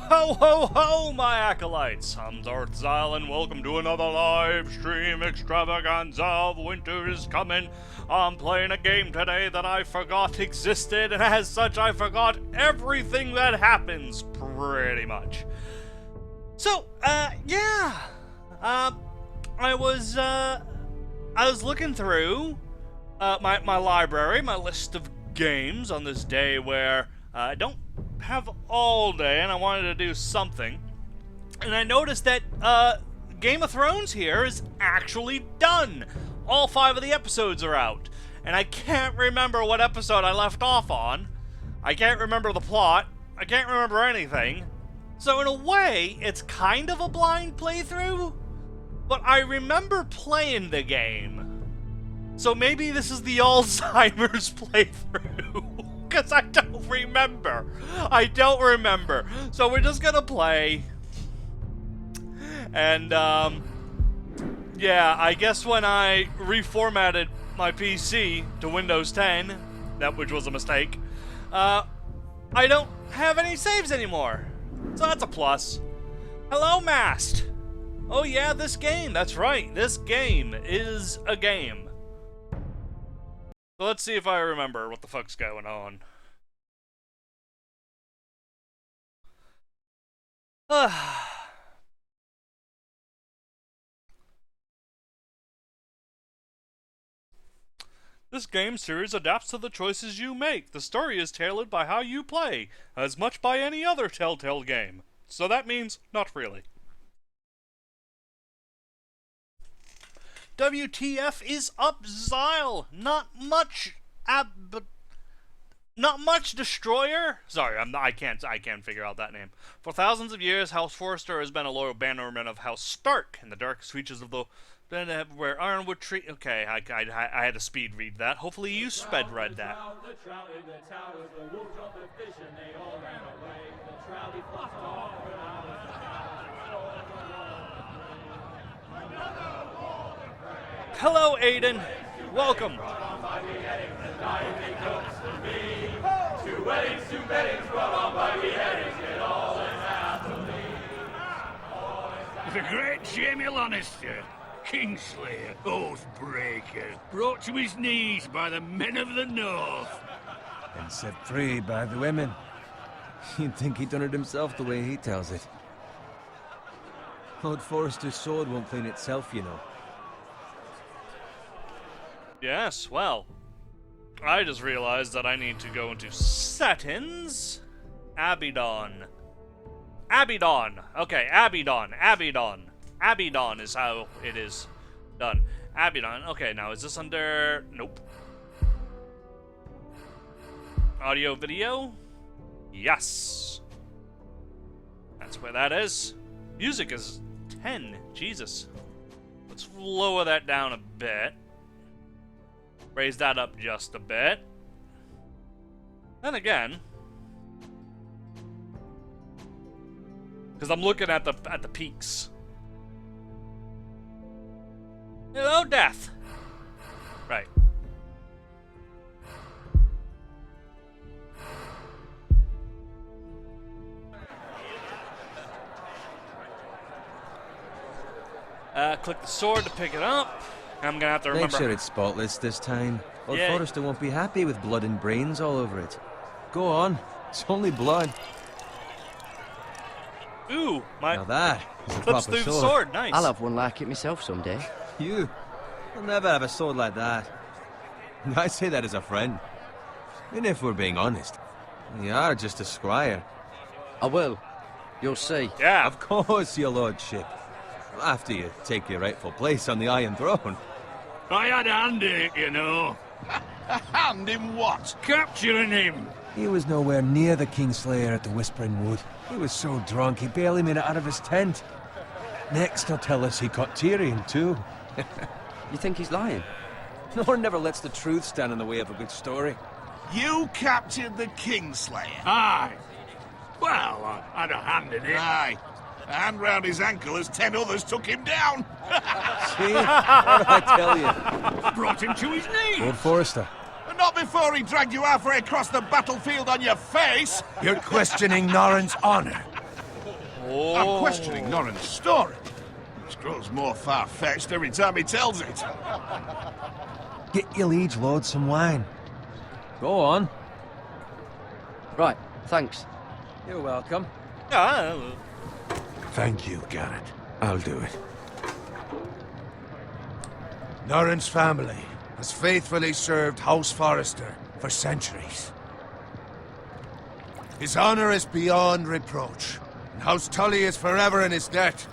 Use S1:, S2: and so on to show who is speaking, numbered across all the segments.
S1: Ho ho ho, my acolytes! I'm Darth and welcome to another live stream extravaganza of Winter is Coming. I'm playing a game today that I forgot existed, and as such I forgot everything that happens, pretty much. So, yeah. I was looking through my library, my list of games on this day where I don't have all day and I wanted to do something. And I noticed that Game of Thrones here is actually done. All 5 of the episodes are out. And I can't remember what episode I left off on. I can't remember the plot. I can't remember anything. So in a way, it's kind of a blind playthrough. But I remember playing the game. So maybe this is the Alzheimer's playthrough. Because I don't remember. I don't remember. So we're just gonna play. And, yeah, I guess when I reformatted my PC to Windows 10, which was a mistake, I don't have any saves anymore. So that's a plus. Hello, Mast. Oh yeah, this game. That's right. This game is a game. So let's see if I remember what the fuck's going on. This game series adapts to the choices you make. The story is tailored by how you play, as much by any other Telltale game. So that means not really. WTF is up, Xyle. Not much Destroyer? Sorry, I can't figure out that name. For thousands of years, House Forrester has been a loyal bannerman of House Stark in the darkest reaches of the where Ironwood tree. Okay, I had to speed read that. Hopefully you sped read that. Hello, Aiden. Welcome.
S2: The great Jaime Lannister, Kingslayer, Oathbreaker, brought to his knees by the men of the North.
S3: And set free by the women. You'd think he'd done it himself the way he tells it. Lord Forrester's sword won't clean itself, you know.
S1: Yes, well, I just realized that I need to go into settings. Abaddon. Okay, Abaddon. Abaddon is how it is done. Abaddon. Okay, now is this under... Nope. Audio, video? Yes. That's where that is. Music is 10. Jesus. Let's lower that down a bit. Raise that up just a bit. Then again, because I'm looking at the peaks. Hello, Death. Right. Click the sword to pick it up. I'm gonna have to remember.
S3: Make sure it's spotless this time. Lord Forrester won't be happy with blood and brains all over it. Go on. It's only blood.
S1: Ooh,
S3: now that is a
S1: clips
S3: proper
S1: through the sword. Nice.
S4: I'll have one like it myself someday.
S3: You? I'll never have a sword like that. I say that as a friend. And if we're being honest, you are just a squire.
S4: I will. You'll see.
S1: Yeah.
S3: Of course, your lordship. After you take your rightful place on the Iron Throne.
S2: I had a hand in it, you know.
S5: A hand in what?
S2: Capturing him.
S3: He was nowhere near the Kingslayer at the Whispering Wood. He was so drunk he barely made it out of his tent. Next he'll tell us he caught Tyrion too.
S4: You think he's lying?
S3: Nor never lets the truth stand in the way of a good story.
S5: You captured the Kingslayer?
S2: Aye. Well, I had a hand in it.
S5: Aye. A hand round his ankle as 10 others took him down.
S3: See? What did I tell you?
S2: Brought him to his knees.
S3: Lord Forrester.
S5: Not before he dragged you halfway across the battlefield on your face.
S6: You're questioning Norrin's honor.
S1: Oh.
S5: I'm questioning Norrin's story. It grows more far-fetched every time he tells it.
S3: Get your liege lord some wine. Go on.
S4: Right, thanks.
S3: You're welcome.
S1: Yeah.
S6: Thank you, Garrett. I'll do it. Norrin's family has faithfully served House Forrester for centuries. His honor is beyond reproach, and House Tully is forever in his debt.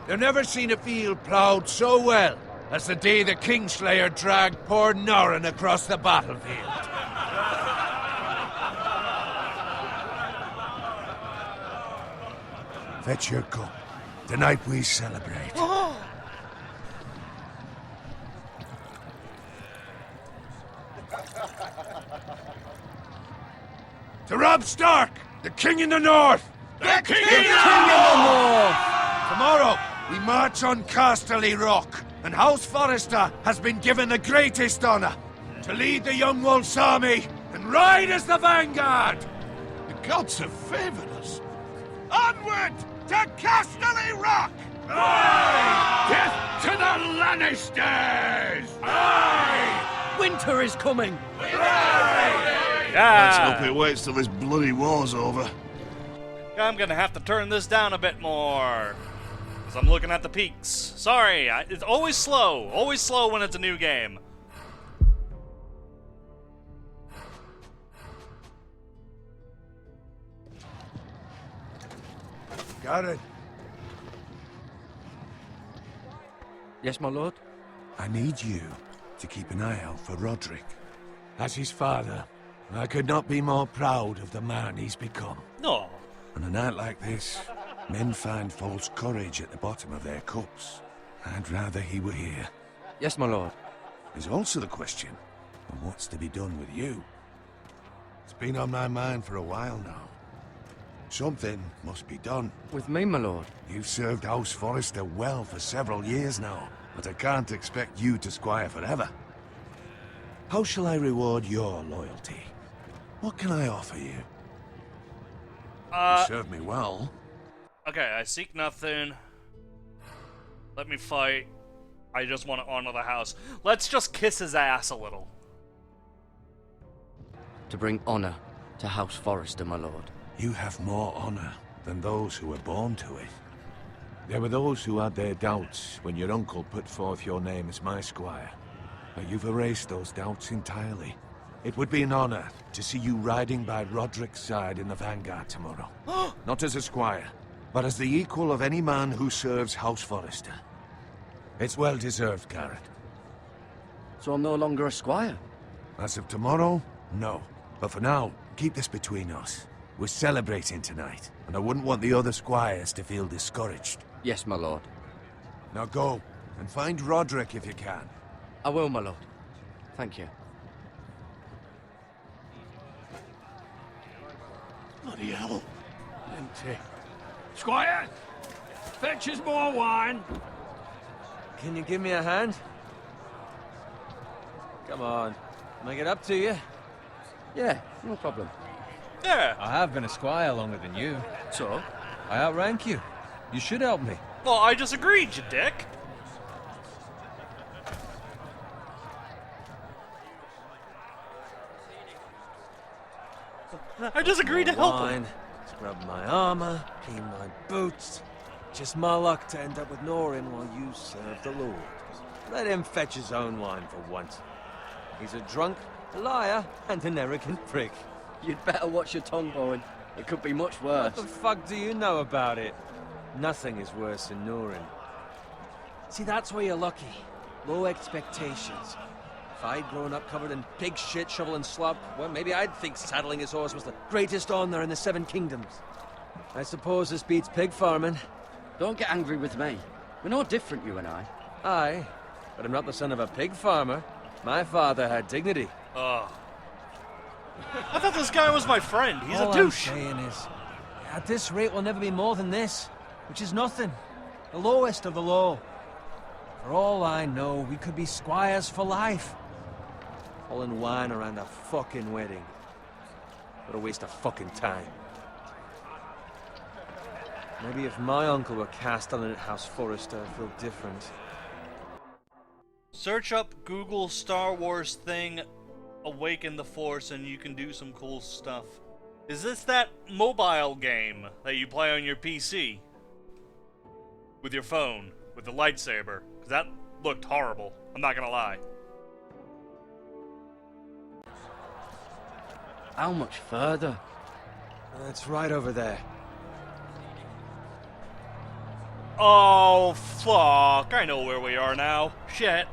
S6: They've never seen a field ploughed so well as the day the Kingslayer dragged poor Norrin across the battlefield. Fetch your cup. Tonight we celebrate. To Rob Stark, the King in the North!
S5: The King
S6: Tomorrow, we march on Casterly Rock, and House Forrester has been given the greatest honor to lead the Young Wolf's army and ride as the vanguard!
S5: The gods have favored us. Onward to Casterly Rock!
S2: Death to the Lannisters!
S4: Winter is coming!
S5: Let's hope
S1: Yeah.
S5: it waits till this bloody war's over.
S1: I'm gonna have to turn this down a bit more. Because I'm looking at the peaks. Sorry, it's always slow. Always slow when it's a new game.
S6: Garrett,
S4: Yes, my lord?
S6: I need you to keep an eye out for Roderick. As his father, I could not be more proud of the man he's become.
S1: No.
S6: On a night like this, men find false courage at the bottom of their cups. I'd rather he were here.
S4: Yes, my lord.
S6: There's also the question of what's to be done with you. It's been on my mind for a while now. Something must be done.
S4: With me, my lord.
S6: You've served House Forrester well for several years now, but I can't expect you to squire forever. How shall I reward your loyalty? What can I offer you? You served me well.
S1: Okay, I seek nothing. Let me fight. I just want to honor the house. Let's just kiss his ass a little.
S4: To bring honor to House Forrester, my lord.
S6: You have more honor than those who were born to it. There were those who had their doubts when your uncle put forth your name as my squire. But you've erased those doubts entirely. It would be an honor to see you riding by Roderick's side in the vanguard tomorrow. Not as a squire, but as the equal of any man who serves House Forrester. It's well deserved, Garrett.
S4: So I'm no longer a squire?
S6: As of tomorrow, no. But for now, keep this between us. We're celebrating tonight, and I wouldn't want the other squires to feel discouraged.
S4: Yes, my lord.
S6: Now go, and find Roderick if you can.
S4: I will, my lord. Thank you.
S5: Bloody hell.
S2: Empty. Squire, fetch us more wine.
S3: Can you give me a hand? Come on. Make it up to you.
S4: Yeah, no problem.
S1: Yeah.
S3: I have been a squire longer than you.
S4: So?
S3: I outrank you. You should help me.
S1: Well, I just agreed, you dick. I just agreed to help him.
S3: Wine, scrub my armor, clean my boots. Just my luck to end up with Norrin while you serve the Lord. Let him fetch his own wine for once. He's a drunk, a liar, and an arrogant prick.
S4: You'd better watch your tongue, Bowen. It could be much worse.
S3: What the fuck do you know about it? Nothing is worse than Norrin. See, that's where you're lucky. Low expectations. If I'd grown up covered in pig shit, shovel and slop, well, maybe I'd think saddling his horse was the greatest honor in the Seven Kingdoms. I suppose this beats pig farming.
S4: Don't get angry with me. We're no different, you and I.
S3: Aye, but I'm not the son of a pig farmer. My father had dignity.
S1: I thought this guy was my friend. He's
S3: All
S1: a douche.
S3: I'm saying is, at this rate, we'll never be more than this, which is nothing. The lowest of the low. For all I know, we could be squires for life. Pulling wine around a fucking wedding. What a waste of fucking time. Maybe if my uncle were Castellan at House Forrester, I'd feel different.
S1: Search up Google Star Wars thing, Awaken the Force, and you can do some cool stuff. Is this that mobile game that you play on your PC? With your phone, with the lightsaber? 'Cause that looked horrible, I'm not gonna lie.
S4: How much further?
S3: It's right over there.
S1: Oh, fuck. I know where we are now. Shit.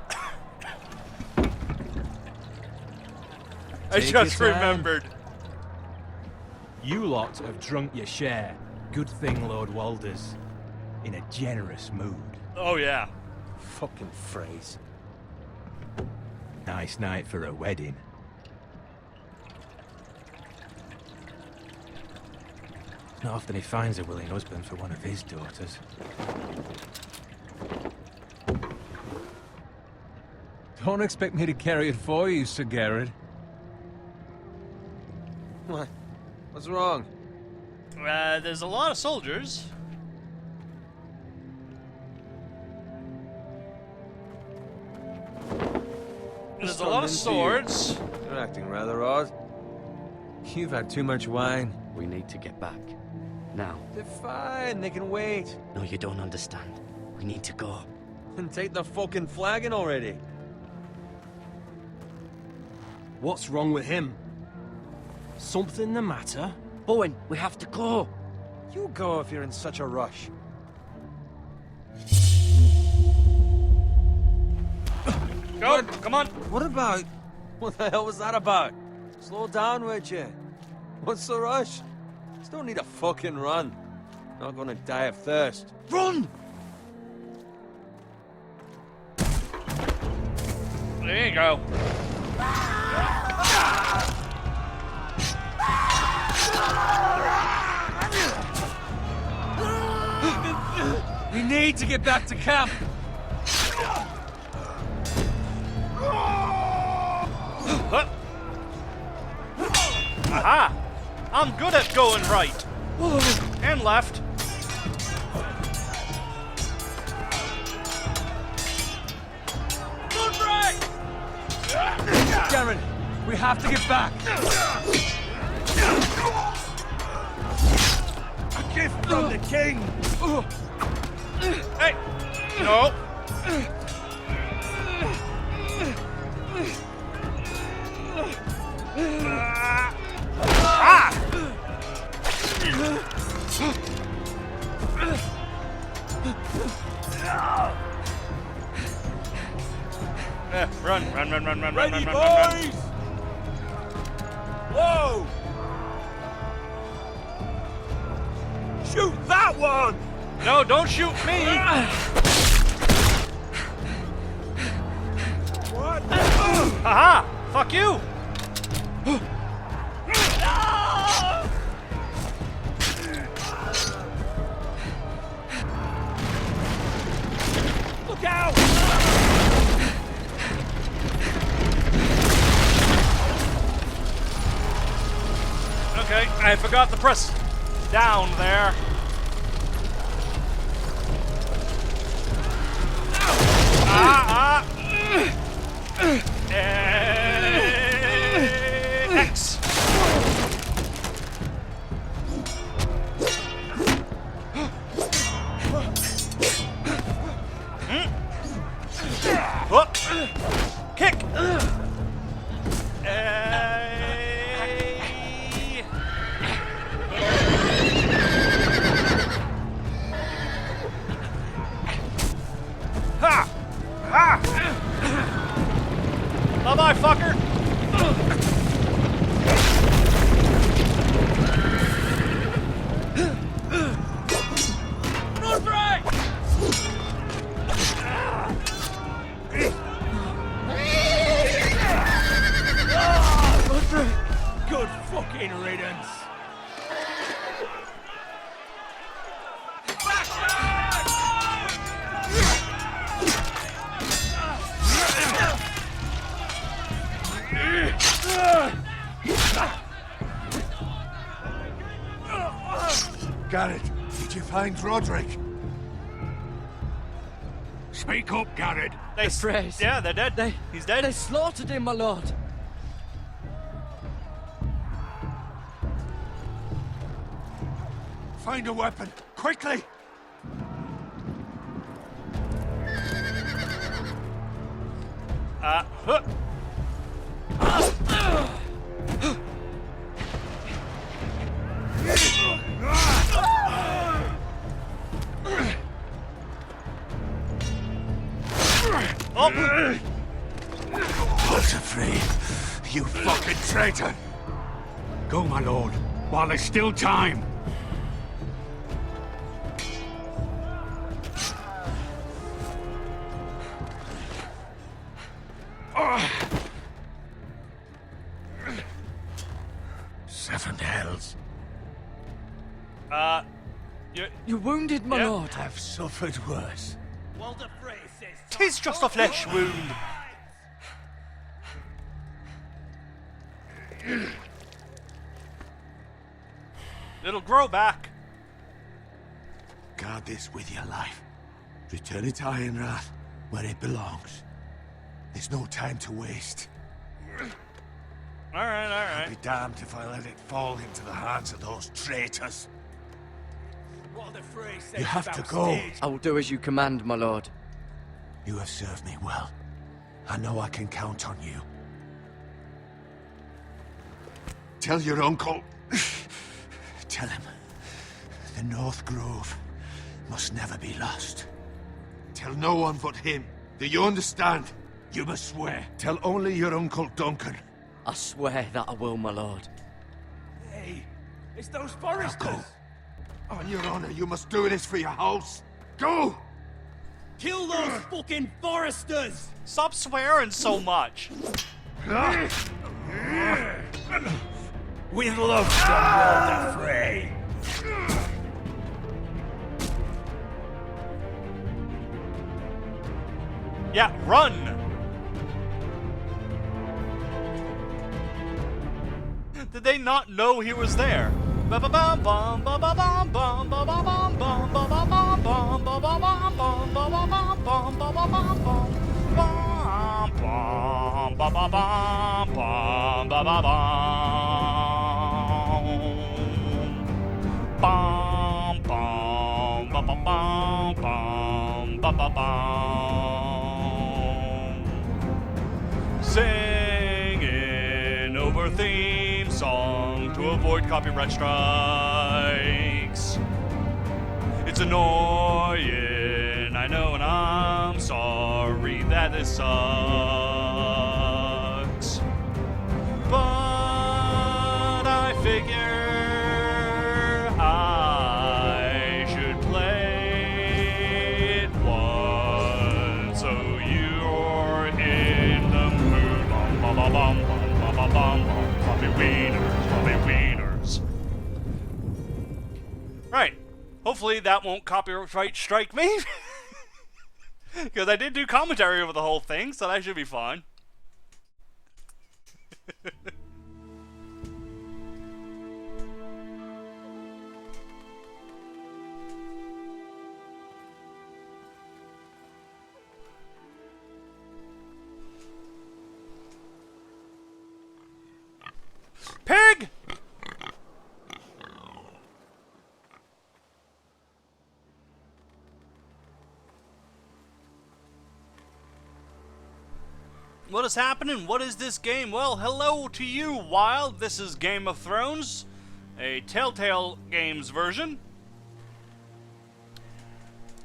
S1: I
S3: Take
S1: just
S3: your time.
S1: remembered.
S7: You lot have drunk your share. Good thing Lord Walder's in a generous mood.
S1: Oh, yeah.
S3: Fucking phrase.
S7: Nice night for a wedding. Not often he finds a willing husband for one of his daughters.
S8: Don't expect me to carry it for you, Sir Garrett.
S3: What? What's wrong?
S1: There's a lot of soldiers. There's a lot of swords.
S3: You're acting rather odd. You've had too much wine.
S4: We need to get back. Now.
S3: They're fine, they can wait.
S4: No, you don't understand. We need to go.
S3: And take the fucking flagon already.
S9: What's wrong with him? Something the matter?
S4: Bowen, we have to go.
S3: You go if you're in such a rush.
S1: Go, come on.
S3: What about? What the hell was that about? Slow down, would you? What's the rush? Just don't need a fucking run. Not gonna die of thirst.
S4: Run!
S1: There you go.
S8: We need to get back to camp.
S1: Huh. Aha! I'm good at going right. And left. Good right!
S8: Garrett, we have to get back.
S5: A gift from the king!
S1: Hey! No! Ah! Run.
S5: Ready, boys! Whoa! Shoot that one!
S1: No, don't shoot me!
S5: What?
S1: Haha! Fuck you!
S5: Look out!
S1: Okay, I forgot to press down there. X. Whoop. Kick. Ha! Ha! Bye-bye, fucker! North right!
S5: Good fucking riddance! Got it. Did you find Roderick?
S2: Speak up, Garrett.
S1: They,
S4: Freys.
S1: yeah, they're dead. He's dead.
S4: They slaughtered him, my lord.
S5: Find a weapon, quickly!
S1: Huh. Oh!
S5: What's afraid? You fucking traitor!
S2: Go, my lord, while there's still time.
S5: Seven hells.
S4: You're wounded, my
S1: Yeah.
S4: lord.
S5: Have suffered worse.
S1: Tis just a flesh wound. It'll grow back.
S5: Guard this with your life. Return it to Ironrath, where it belongs. There's no time to waste.
S1: Alright,
S5: I'll
S1: alright.
S5: be damned if I let it fall into the hands of those traitors. You have to go.
S4: I will do as you command, my lord.
S5: You have served me well. I know I can count on you. Tell your uncle. Tell him. The North Grove must never be lost. Tell no one but him. Do you understand? You must swear. Tell only your Uncle Duncan.
S4: I swear that I will, my lord.
S8: Hey, it's those
S5: Now
S8: foresters.
S5: go. On your honor, you must do this for your house. Go!
S8: Kill those fucking foresters!
S1: Stop swearing so much.
S8: We'd love some Walder Frey.
S1: Yeah, run! Did they not know he was there? Singing over theme song to avoid copyright strikes. It's annoying, I know, and I'm sorry that this sucks. But I figure I should play it once so you're in the mood. Bum, bum, bum, bum, bum, bum, bum, bum, Floppy wieners, floppy wieners. Right. Hopefully that won't copyright strike me. Because I did do commentary over the whole thing, so that should be fine. Pig! What is happening? What is this game? Well, hello to you, Wild. This is Game of Thrones, a Telltale Games version.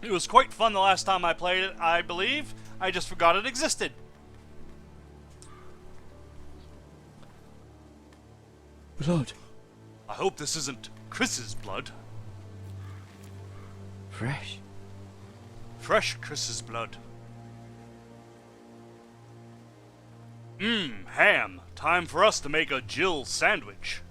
S1: It was quite fun the last time I played it, I believe. I just forgot it existed.
S4: Blood.
S1: I hope this isn't Chris's blood.
S4: Fresh.
S1: Fresh Chris's blood. Ham. Time for us to make a Jill sandwich.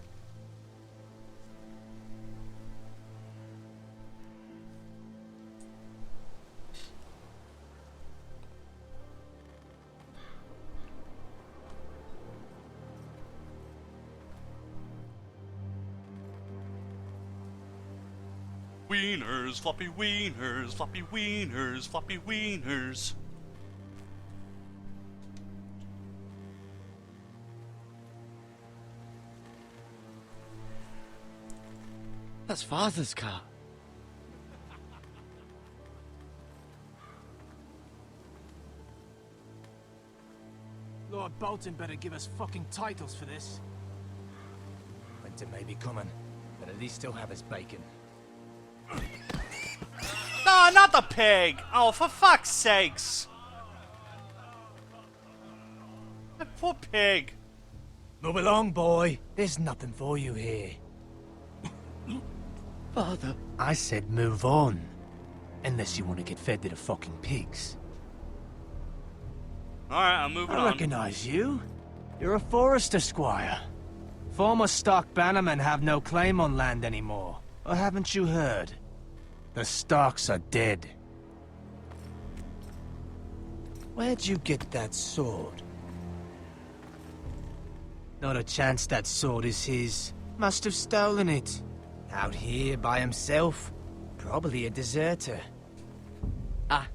S1: Wieners, floppy wieners, floppy wieners, floppy wieners.
S4: That's Father's car.
S8: Lord Bolton better give us fucking titles for this.
S7: Winter may be coming, but at least he'll have his bacon.
S1: No, not the pig! Oh, for fuck's sakes! That poor pig.
S7: Move along, boy. There's nothing for you here.
S4: Father.
S7: I said move on. Unless you want to get fed to the fucking pigs.
S1: Alright, I'm moving
S7: I
S1: on.
S7: recognize you. You're a forester squire. Former Stark bannermen have no claim on land anymore. Or haven't you heard? The Starks are dead. Where'd you get that sword? Not a chance that sword is his. Must have stolen it. Out here by himself. Probably a deserter.
S4: I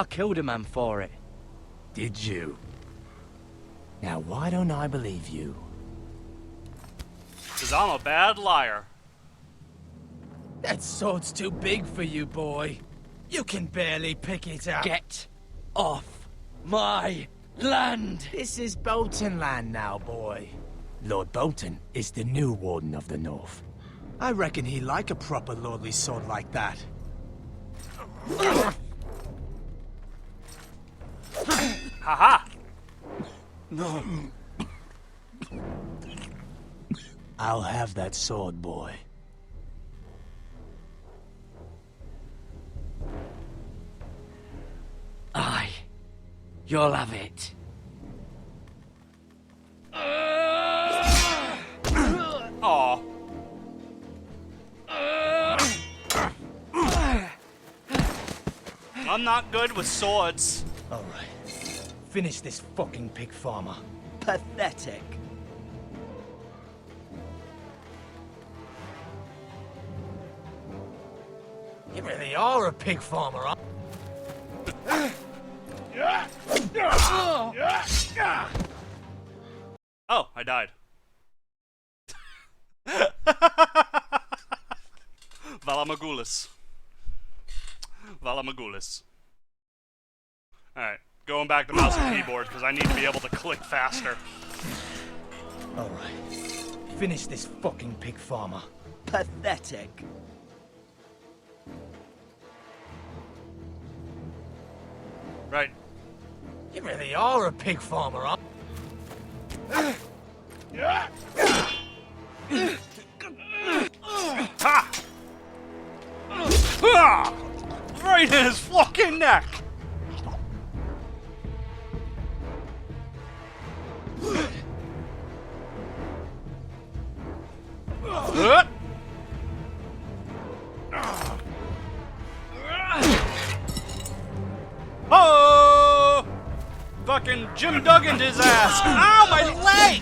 S4: killed a man for it.
S7: Did you? Now why don't I believe you?
S1: Because I'm a bad liar.
S7: That sword's too big for you, boy. You can barely pick it up.
S4: Get off my land!
S7: This is Bolton land now, boy. Lord Bolton is the new Warden of the North. I reckon he like a proper lordly sword like that.
S1: Haha!
S7: No. I'll have that sword, boy.
S4: Aye. You'll have it.
S1: Aw. I'm not good with swords.
S7: Alright. Finish this fucking pig farmer.
S4: Pathetic.
S7: You really are a pig farmer, huh?
S1: Oh, I died. Valamagulis. Valamagulis. Alright, going back to mouse and keyboard because I need to be able to click faster.
S7: Alright. Finish this fucking pig farmer.
S4: Pathetic.
S1: Right.
S7: You really are a pig farmer, huh?
S1: Ha! Ha! Right in his fucking neck! Oh! Fucking Jim Duggan's his ass! Ow, my leg!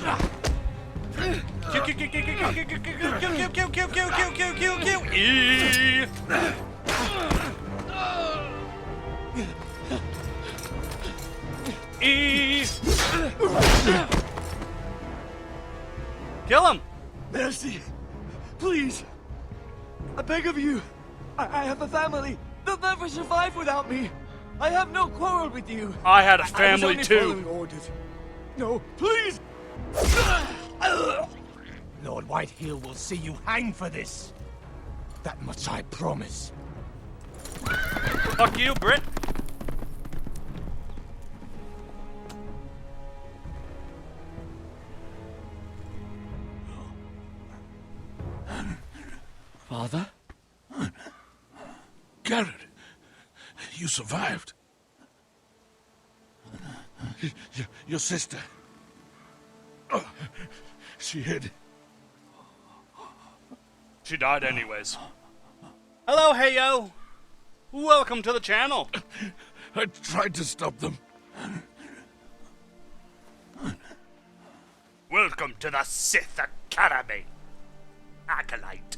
S1: Kill him!
S8: Mercy! Please! I beg of you! I have a family! They'll never survive without me! I have no quarrel with you!
S1: I had a
S8: I was
S1: family
S8: only
S1: too!
S8: following orders. No, please!
S7: Lord Whitehill will see you hang for this. That much I promise.
S1: Fuck you, Brit!
S4: Father?
S6: Garrett, you survived. Your sister. Oh, she hid.
S1: She died anyways. Hello, hey yo! Welcome to the channel!
S6: I tried to stop them.
S1: Welcome to the Sith Academy! Acolyte.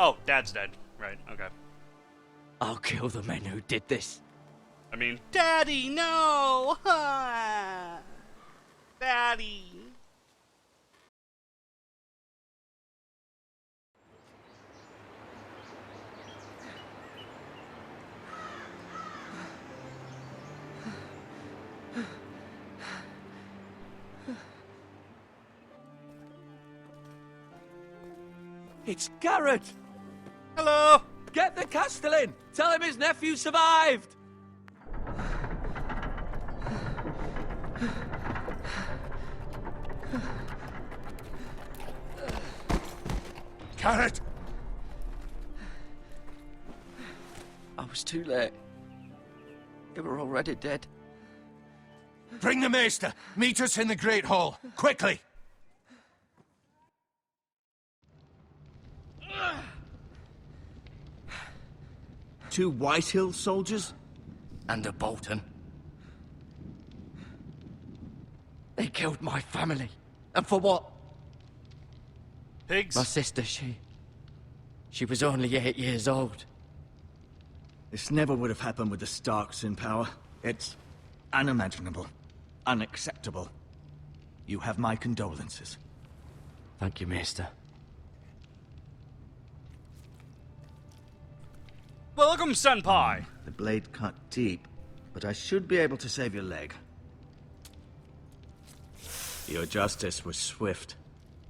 S1: Oh, Dad's dead. Right, okay.
S4: I'll kill the men who did this.
S1: I mean, Daddy, no! Daddy!
S8: It's Garrett!
S1: Hello!
S8: Get the Castellan! Tell him his nephew survived!
S5: Garrett!
S4: I was too late. They were already dead.
S5: Bring the Maester! Meet us in the Great Hall! Quickly!
S8: Two Whitehill soldiers?
S4: And a Bolton. They killed my family. And for what?
S1: Pigs?
S4: My sister, she was only 8 years old.
S8: This never would have happened with the Starks in power. It's unimaginable. Unacceptable. You have my condolences.
S4: Thank you, Maester.
S1: Welcome, Senpai!
S8: The blade cut deep, but I should be able to save your leg. Your justice was swift.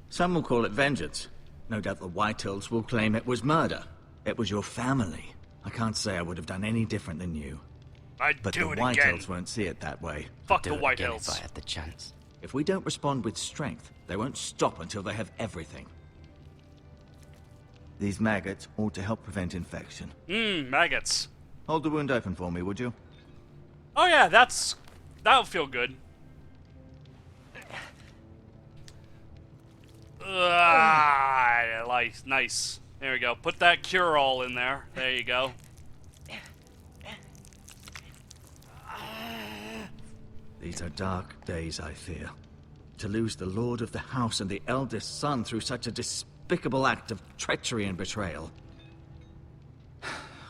S8: Some will call it vengeance. No doubt the Whitehills will claim it was murder. It was your family. I can't say I would have done any different than you.
S1: I'd
S8: But
S1: do
S8: the
S1: it
S8: Whitehills
S1: again.
S8: won't see it that way.
S1: Fuck
S4: Do
S1: the
S4: it
S1: White
S4: again
S1: Hills.
S4: if I had the chance.
S8: If we don't respond with strength, they won't stop until they have everything. These maggots ought to help prevent infection.
S1: Maggots.
S8: Hold the wound open for me, would you?
S1: Oh yeah, that'll feel good. Nice. There we go. Put that cure-all in there. There you go.
S8: These are dark days, I fear. To lose the lord of the house and the eldest son through such a despicable act of treachery and betrayal.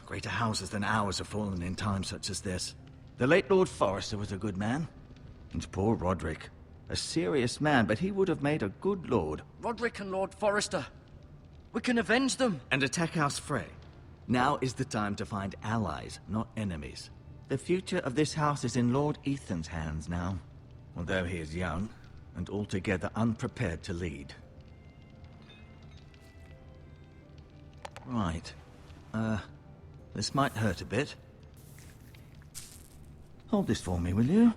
S8: Greater houses than ours have fallen in times such as this. The late Lord Forrester was a good man. And poor Roderick. A serious man, but he would have made a good lord.
S4: Roderick and Lord Forrester. We can avenge them.
S8: And attack House Frey. Now is the time to find allies, not enemies. The future of this house is in Lord Ethan's hands now. Although he is young, and altogether unprepared to lead. Right. This might hurt a bit. Hold this for me, will you?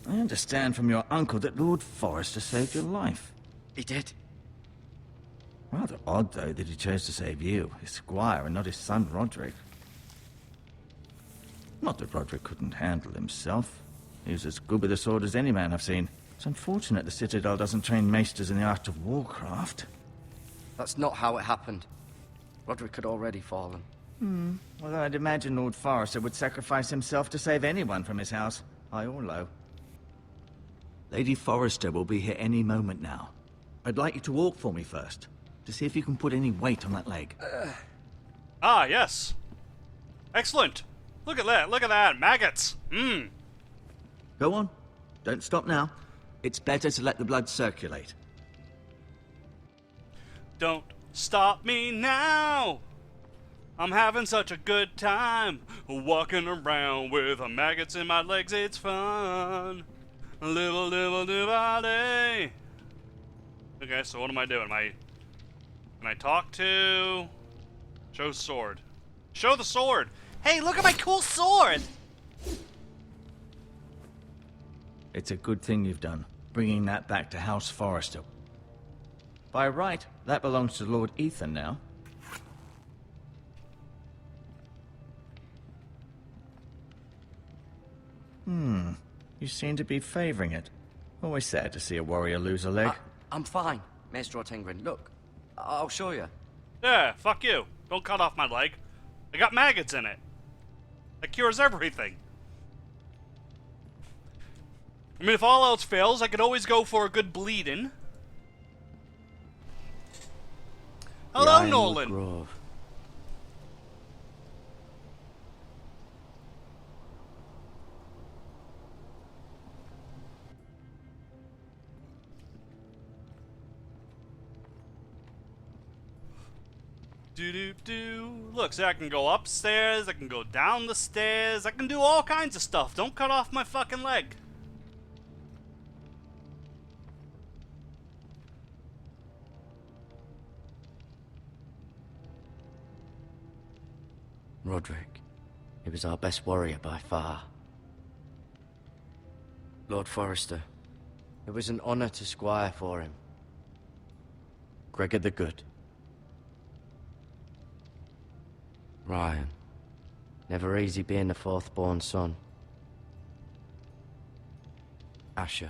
S8: I understand from your uncle that Lord Forrester saved your life.
S4: He did.
S8: Rather odd, though, that he chose to save you, his squire, and not his son Roderick. Not that Roderick couldn't handle himself. He was as good with a sword as any man I've seen. It's unfortunate the Citadel doesn't train maesters in the art of warcraft.
S4: That's not how it happened. Roderick had already fallen.
S8: Although I'd imagine Lord Forrester would sacrifice himself to save anyone from his house, high or low. Lady Forrester will be here any moment now. I'd like you to walk for me first, to see if you can put any weight on that leg.
S1: Ah, yes. Excellent. Look at that. Maggots.
S8: Go on. Don't stop now. It's better to let the blood circulate.
S1: Don't stop me now. I'm having such a good time walking around with maggots in my legs. It's fun. Little body. Okay, so what am I doing? Can I talk to? Show sword. Show the sword. Hey, look at my cool sword.
S8: It's a good thing you've done, bringing that back to House Forrester. By right, that belongs to Lord Ethan now. You seem to be favoring it. Always sad to see a warrior lose a leg.
S4: I'm fine, Maester Ortengrin. Look, I'll show you.
S1: Yeah, fuck you. Don't cut off my leg. I got maggots in it. That cures everything. I mean, if all else fails, I could always go for a good bleeding. Hello,
S4: Ironwood
S1: Nolan.
S4: Grove.
S1: Look, so I can go upstairs, I can go down the stairs, I can do all kinds of stuff. Don't cut off my fucking leg.
S4: Roderick. He was our best warrior by far. Lord Forrester. It was an honor to squire for him. Gregor the Good. Ryan. Never easy being the fourth-born son. Asher.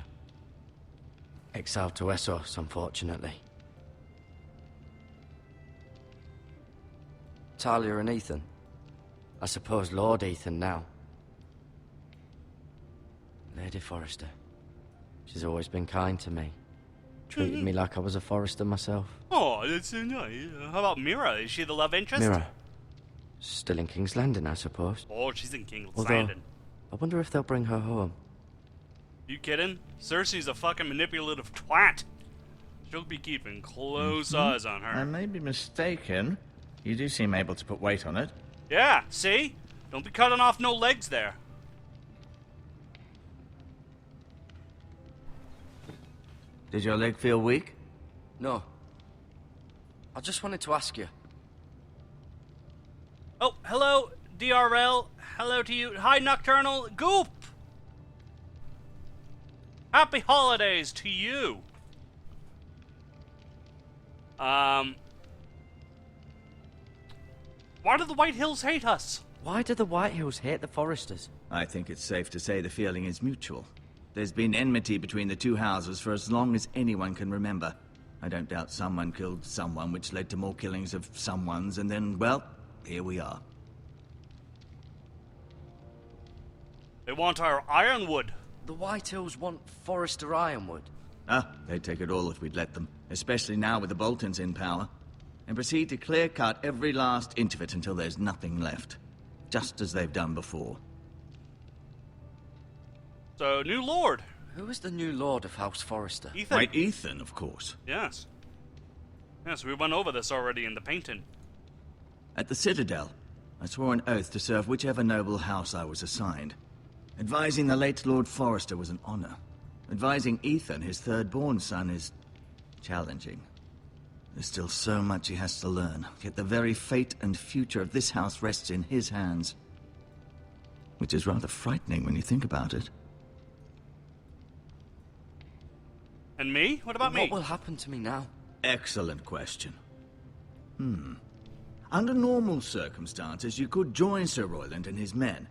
S4: Exiled to Essos, unfortunately. Talia and Ethan. I suppose Lord Ethan now. Lady Forrester. She's always been kind to me. Treated me like I was a Forrester myself.
S1: Oh, that's so nice. How about Mira? Is she the love interest?
S4: Mira. Still in King's Landing, I suppose.
S1: Oh, she's in King's
S4: Although,
S1: Landing.
S4: I wonder if they'll bring her home.
S1: You kidding? Cersei's a fucking manipulative twat. She'll be keeping close eyes on
S8: I
S1: her.
S8: may be mistaken. You do seem able to put weight on it.
S1: Yeah, see? Don't be cutting off no legs there.
S8: Did your leg feel weak?
S4: No. I just wanted to ask you.
S1: Oh, hello, DRL. Hello to you. Hi, Nocturnal. Goop! Happy holidays to you. Why do the White Hills hate us?
S4: Why do the White Hills hate the Forresters?
S8: I think it's safe to say the feeling is mutual. There's been enmity between the two houses for as long as anyone can remember. I don't doubt someone killed someone, which led to more killings of someones, and then, well, here we are.
S1: They want our ironwood.
S4: The White Hills want Forrester Ironwood.
S8: Ah, they'd take it all if we'd let them, especially now with the Boltons in power, and proceed to clear-cut every last inch of it until there's nothing left, just as they've done before.
S1: So, new lord.
S4: Who is the new lord of House Forrester?
S1: Ethan.
S8: Right, Ethan, of course.
S1: Yes. Yes, we went over this already in the painting.
S8: At the Citadel, I swore an oath to serve whichever noble house I was assigned. Advising the late Lord Forrester was an honor. Advising Ethan, his third-born son, is challenging. There's still so much he has to learn, yet the very fate and future of this house rests in his hands. Which is rather frightening when you think about it.
S1: And me? What about me?
S4: What will happen to me now?
S8: Excellent question. Under normal circumstances, you could join Sir Royland and his men.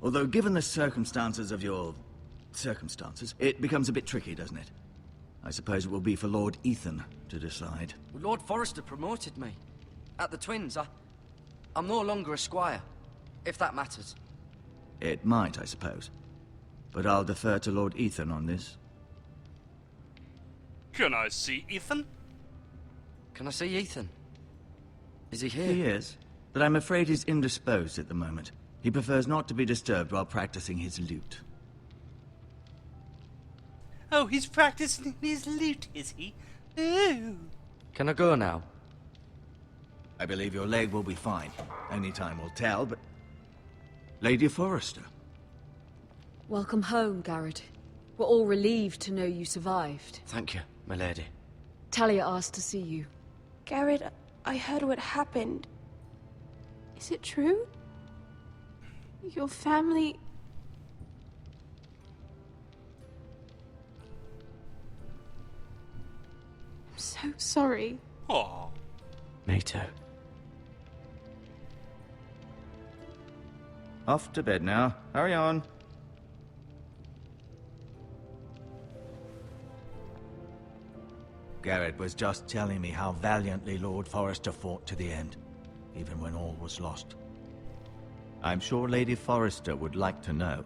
S8: Although, given the circumstances of your... circumstances, it becomes a bit tricky, doesn't it? I suppose it will be for Lord Ethan to decide.
S4: Lord Forrester promoted me. At the Twins, I'm no longer a squire, if that matters.
S8: It might, I suppose. But I'll defer to Lord Ethan on this.
S1: Can I see Ethan?
S4: Can I see Ethan? Is he here?
S8: He is, but I'm afraid he's indisposed at the moment. He prefers not to be disturbed while practicing his lute.
S1: Oh, he's practicing his lute, is he? Oh.
S4: Can I go now?
S8: I believe your leg will be fine. Only time will tell, but... Lady Forrester.
S10: Welcome home, Garrett. We're all relieved to know you survived.
S4: Thank you, my lady.
S10: Talia asked to see you.
S11: Garrett, I heard what happened. Is it true? Your family... I'm so sorry.
S1: Aw.
S4: Me too.
S8: Off to bed now. Hurry on. Garrett was just telling me how valiantly Lord Forrester fought to the end, even when all was lost. I'm sure Lady Forrester would like to know.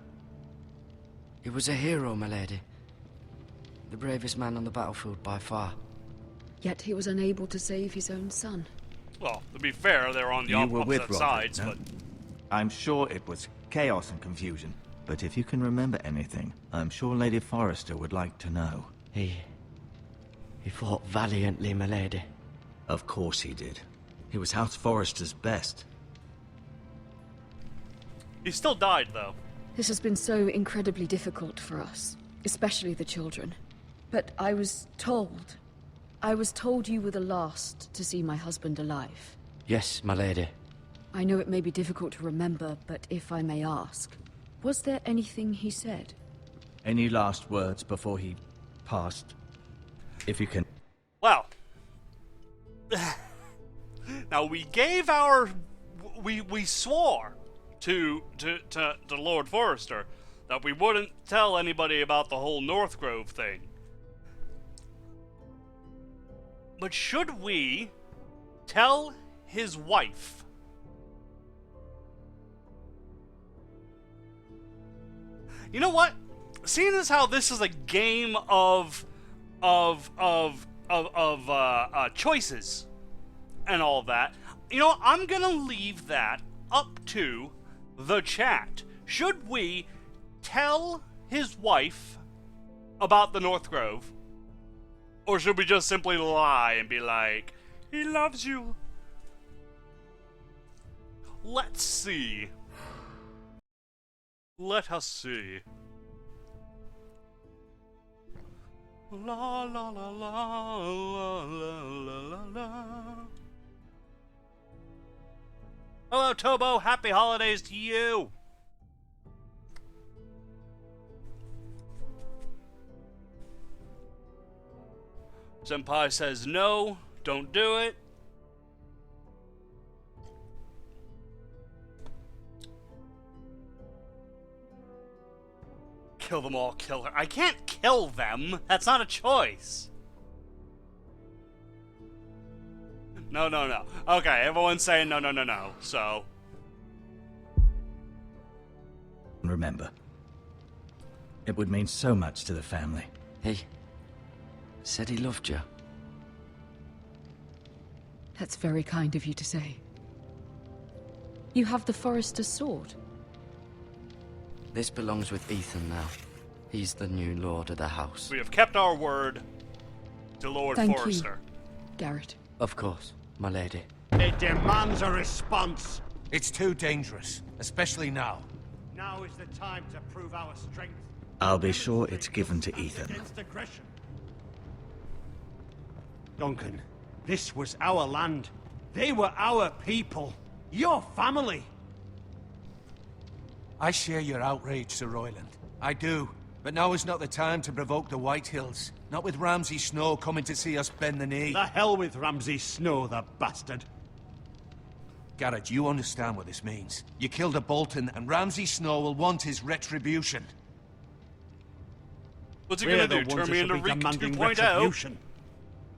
S4: He was a hero, my lady. The bravest man on the battlefield by far.
S10: Yet he was unable to save his own son.
S1: Well, to be fair, they're on the
S8: You were with
S1: opposite
S8: Roderick,
S1: sides,
S8: no?
S1: but...
S8: I'm sure it was chaos and confusion. But if you can remember anything, I'm sure Lady Forrester would like to know.
S4: He fought valiantly, my lady.
S8: Of course he did. He was House Forrester's best.
S1: He still died, though.
S10: This has been so incredibly difficult for us, especially the children. But I was told you were the last to see my husband alive.
S4: Yes, my lady.
S10: I know it may be difficult to remember, but if I may ask, was there anything he said?
S8: Any last words before he passed? If you can...
S1: Well... now, we gave our... We swore to Lord Forrester that we wouldn't tell anybody about the whole Northgrove thing. But should we tell his wife? You know what? Seeing as how this is a game of choices and all that, you know, I'm gonna leave that up to the chat. Should we tell his wife about the Northgrove, or should we just simply lie and be like, he loves you? Let's see. Let us see. La la la la la la la la. Hello, Tobo. Happy holidays to you. Senpai says no, don't do it. Kill them all, kill her. I can't kill them. That's not a choice. No, no, no. Okay, everyone's saying no, no, no, no. So.
S8: Remember, it would mean so much to the family.
S4: He said he loved you.
S10: That's very kind of you to say. You have the Forester's sword.
S4: This belongs with Ethan now. He's the new lord of the house.
S1: We have kept our word to Lord Forrester.
S10: You, Garrett.
S4: Of course, my lady.
S2: It demands a response.
S6: It's too dangerous, especially now.
S2: Now is the time to prove our strength.
S8: I'll be sure it's given to Ethan.
S2: Against aggression. Duncan, this was our land. They were our people. Your family.
S6: I share your outrage, Sir Royland. I do. But now is not the time to provoke the White Hills. Not with Ramsay Snow coming to see us bend the knee.
S2: The hell with Ramsay Snow, the bastard.
S6: Garrett, you understand what this means. You killed a Bolton, and Ramsay Snow will want his retribution.
S1: What's he gonna do? Turn me into Reek 2.0?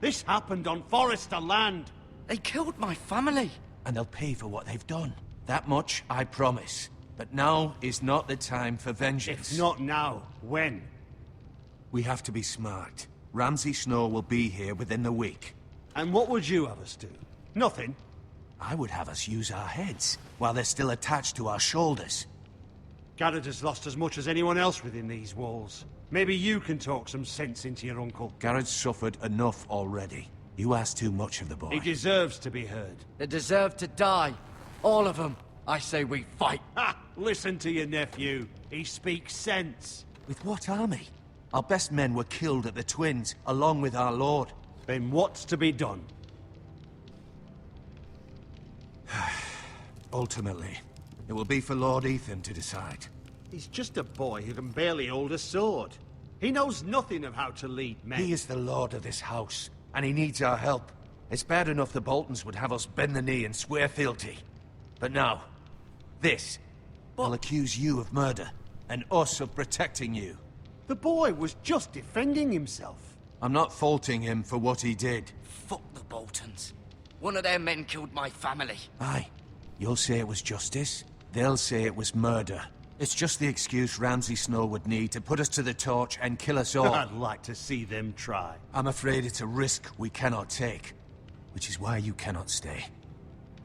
S2: This happened on Forrester land.
S4: They killed my family.
S6: And they'll pay for what they've done. That much, I promise. But now is not the time for vengeance.
S2: If not now, when?
S6: We have to be smart. Ramsay Snow will be here within the week.
S2: And what would you have us do? Nothing?
S6: I would have us use our heads, while they're still attached to our shoulders.
S2: Garrett has lost as much as anyone else within these walls. Maybe you can talk some sense into your uncle.
S6: Garrett's suffered enough already. You ask too much of the boy.
S2: He deserves to be heard.
S4: They deserve to die. All of them. I say we fight.
S2: Ha! Listen to your nephew. He speaks sense.
S6: With what army? Our best men were killed at the Twins, along with our lord.
S2: Then what's to be done?
S6: Ultimately, it will be for Lord Ethan to decide.
S2: He's just a boy who can barely hold a sword. He knows nothing of how to lead men.
S6: He is the lord of this house, and he needs our help. It's bad enough the Boltons would have us bend the knee and swear fealty. But now, this. I'll accuse you of murder, and us of protecting you.
S2: The boy was just defending himself.
S6: I'm not faulting him for what he did.
S4: Fuck the Boltons. One of their men killed my family.
S6: Aye. You'll say it was justice. They'll say it was murder. It's just the excuse Ramsay Snow would need to put us to the torch and kill us all.
S2: I'd like to see them try.
S6: I'm afraid it's a risk we cannot take. Which is why you cannot stay.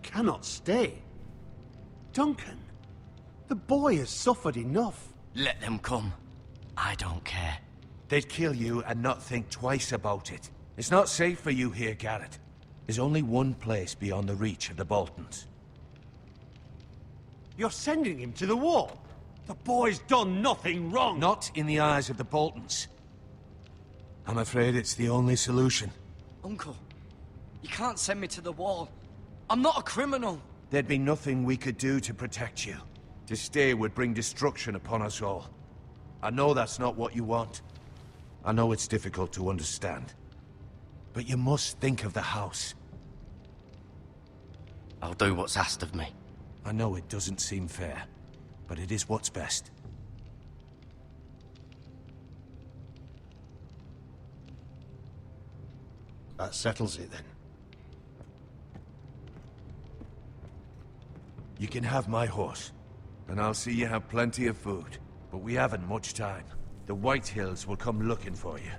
S9: cannot stay. Duncan, the boy has suffered enough.
S4: Let them come. I don't care.
S6: They'd kill you and not think twice about it. It's not safe for you here, Garrett. There's only one place beyond the reach of the Boltons.
S9: You're sending him to the wall. The boy's done nothing wrong.
S6: Not in the eyes of the Boltons. I'm afraid it's the only solution.
S4: Uncle, you can't send me to the wall. I'm not a criminal.
S6: There'd be nothing we could do to protect you. To stay would bring destruction upon us all. I know that's not what you want. I know it's difficult to understand. But you must think of the house.
S4: I'll do what's asked of me.
S6: I know it doesn't seem fair, but it is what's best.
S9: That settles it then.
S6: You can have my horse, and I'll see you have plenty of food. But we haven't much time. The White Hills will come looking for you.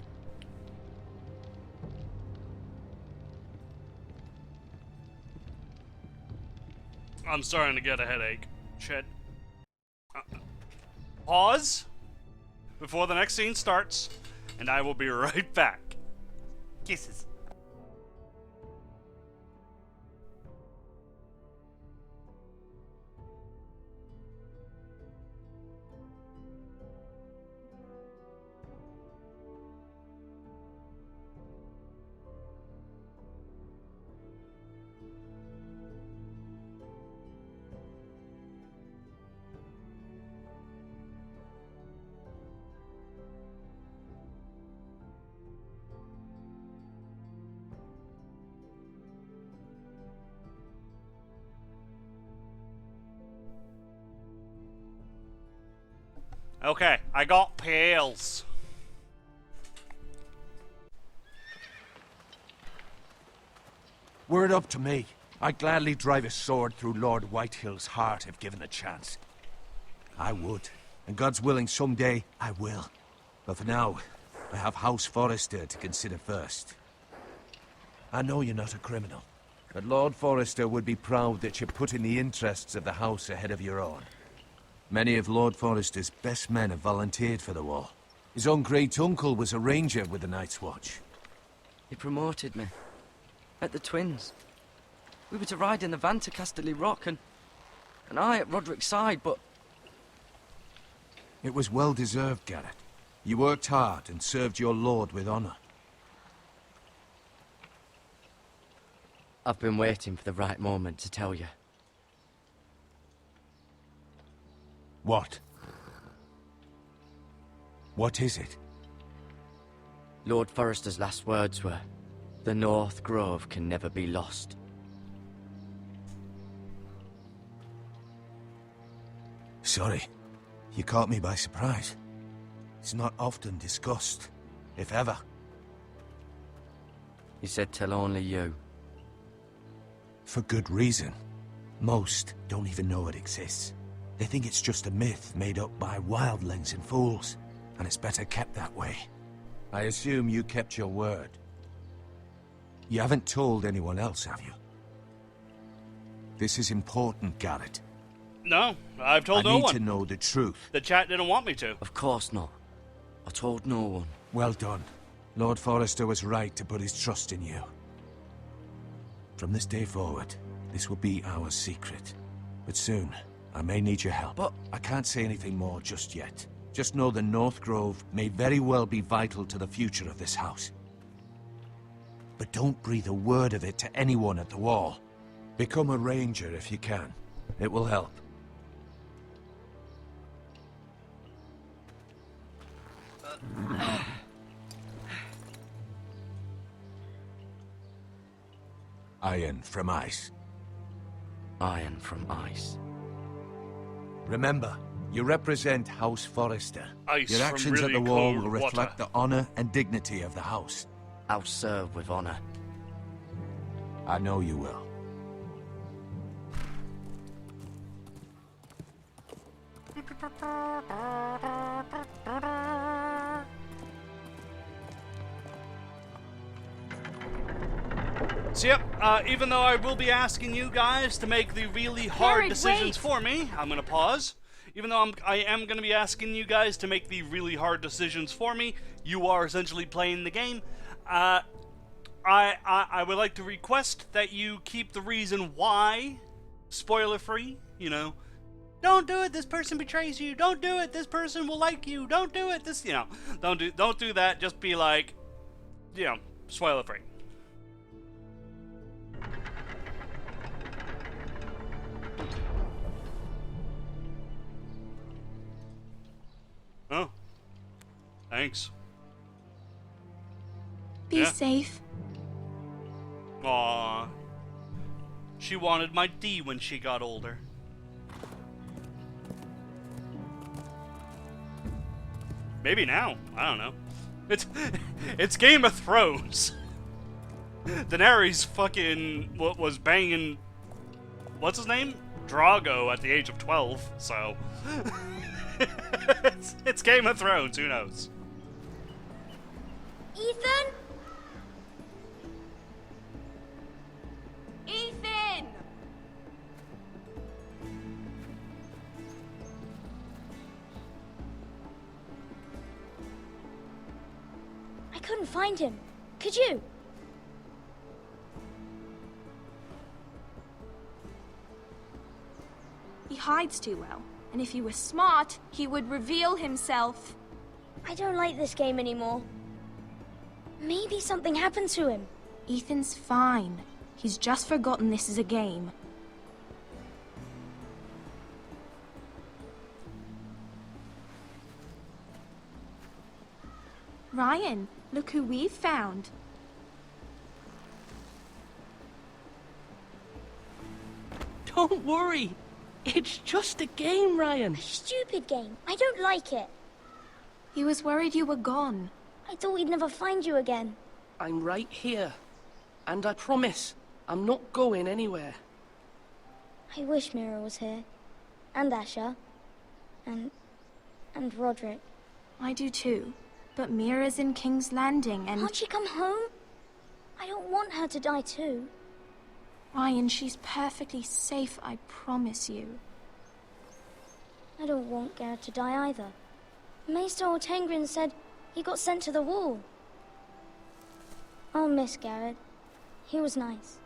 S1: I'm starting to get a headache. Shit. Pause before the next scene starts, and I will be right back. Kisses. Okay, I got pails.
S6: Were it up to me, I'd gladly drive a sword through Lord Whitehill's heart if given the chance. I would, and God's willing someday I will. But for now, I have House Forrester to consider first. I know you're not a criminal, but Lord Forrester would be proud that you're putting the interests of the house ahead of your own. Many of Lord Forrester's best men have volunteered for the war. His own great-uncle was a ranger with the Night's Watch.
S4: He promoted me. At the Twins. We were to ride in the van to Casterly Rock, and I at Roderick's side, but...
S6: It was well-deserved, Garrett. You worked hard and served your lord with honor.
S4: I've been waiting for the right moment to tell you.
S6: What? What is it?
S4: Lord Forrester's last words were, "The North Grove can never be lost."
S6: Sorry. You caught me by surprise. It's not often discussed, if ever.
S4: He said tell only you.
S6: For good reason. Most don't even know it exists. They think it's just a myth made up by wildlings and fools, and it's better kept that way. I assume you kept your word. You haven't told anyone else, have you? This is important, Garrett.
S1: No, I've told no
S6: I need
S1: one.
S6: to know the truth.
S1: The chat didn't want me to.
S4: Of course not. I told no one.
S6: Well done. Lord Forrester was right to put his trust in you. From this day forward, this will be our secret. But soon, I may need your help.
S4: But
S6: I can't say anything more just yet. Just know the North Grove may very well be vital to the future of this house. But don't breathe a word of it to anyone at the wall. Become a ranger if you can. It will help. Iron from ice.
S4: Iron from ice.
S6: Remember, you represent House Forrester.
S1: Ice
S6: Your
S1: from
S6: actions
S1: really
S6: at the wall
S1: cold
S6: will reflect
S1: water.
S6: the honor and dignity of the house.
S4: I'll serve with honor.
S6: I know you will.
S1: So yep, even though I will be asking you guys to make the really hard
S11: Jared,
S1: decisions
S11: wait.
S1: for me, I'm gonna pause. Even though I am gonna be asking you guys to make the really hard decisions for me, you are essentially playing the game. I would like to request that you keep the reason why spoiler free. You know, don't do it. This person betrays you. Don't do it. This person will like you. Don't do it. This, you know, don't do that. Just be like, you know, spoiler free. Oh, thanks.
S11: Be safe.
S1: Aww. She wanted my D when she got older. Maybe now. I don't know. It's Game of Thrones. Daenerys fucking was banging, what's his name? Drago at the age of 12, so it's Game of Thrones, who knows?
S12: Ethan? Ethan! I couldn't find him. Could you?
S11: He hides too well. And if he were smart, he would reveal himself.
S12: I don't like this game anymore. Maybe something happened to him.
S11: Ethan's fine. He's just forgotten this is a game. Ryan, look who we've found.
S13: Don't worry. It's just a game, Ryan.
S12: A stupid game. I don't like it.
S11: He was worried you were gone.
S12: I thought we'd never find you again.
S13: I'm right here. And I promise, I'm not going anywhere.
S12: I wish Mira was here. And Asher. And Roderick.
S11: I do too. But Mira's in King's Landing and...
S12: Can't she come home? I don't want her to die too.
S11: Ryan, she's perfectly safe, I promise you.
S12: I don't want Garrett to die either. Maester Ortengrin said he got sent to the wall. I'll miss Garrett. He was nice.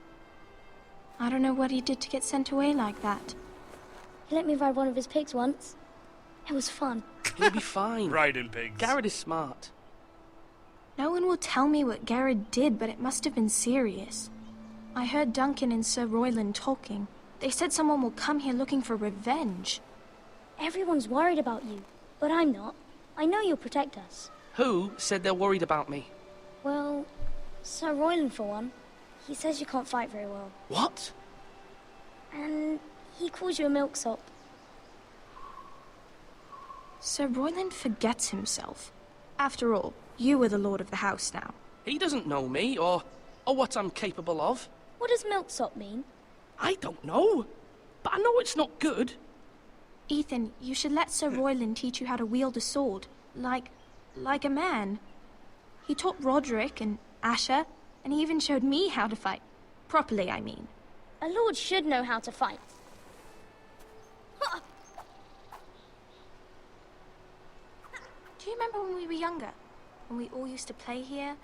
S11: I don't know what he did to get sent away like that.
S12: He let me ride one of his pigs once. It was fun.
S13: He'll be fine.
S1: Riding pigs.
S13: Garrett is smart.
S11: No one will tell me what Garrett did, but it must have been serious. I heard Duncan and Sir Royland talking. They said someone will come here looking for revenge.
S12: Everyone's worried about you, but I'm not. I know you'll protect us.
S13: Who said they're worried about me?
S12: Well, Sir Royland for one. He says you can't fight very well.
S13: What?
S12: And he calls you a milksop.
S11: Sir Royland forgets himself. After all, you are the lord of the house now.
S13: He doesn't know me, or what I'm capable of.
S12: What does milksop mean?
S13: I don't know, but I know it's not good.
S11: Ethan, you should let Sir Royland teach you how to wield a sword, like a man. He taught Roderick and Asher, and he even showed me how to fight. Properly, I mean.
S12: A lord should know how to fight.
S11: Do you remember when we were younger? When we all used to play here?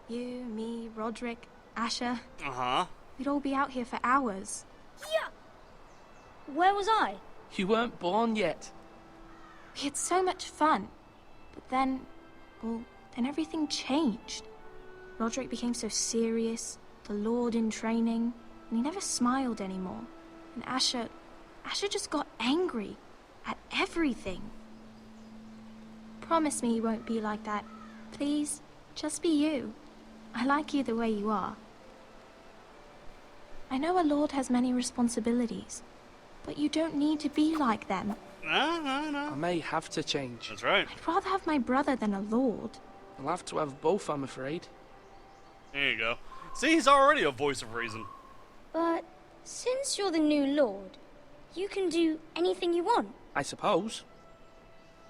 S11: You, me, Roderick, Asher.
S1: Uh-huh.
S11: We'd all be out here for hours.
S12: Yeah. Where was I?
S13: You weren't born yet.
S11: We had so much fun. But then, well, then everything changed. Roderick became so serious, the Lord in training, and he never smiled anymore. And Asher just got angry at everything. Promise me you won't be like that. Please, just be you. I like you the way you are. I know a lord has many responsibilities, but you don't need to be like them.
S1: No.
S13: I may have to change.
S1: That's right.
S11: I'd rather have my brother than a lord.
S13: I'll have to have both, I'm afraid.
S1: There you go. See, he's already a voice of reason.
S12: But since you're the new lord, you can do anything you want.
S13: I suppose.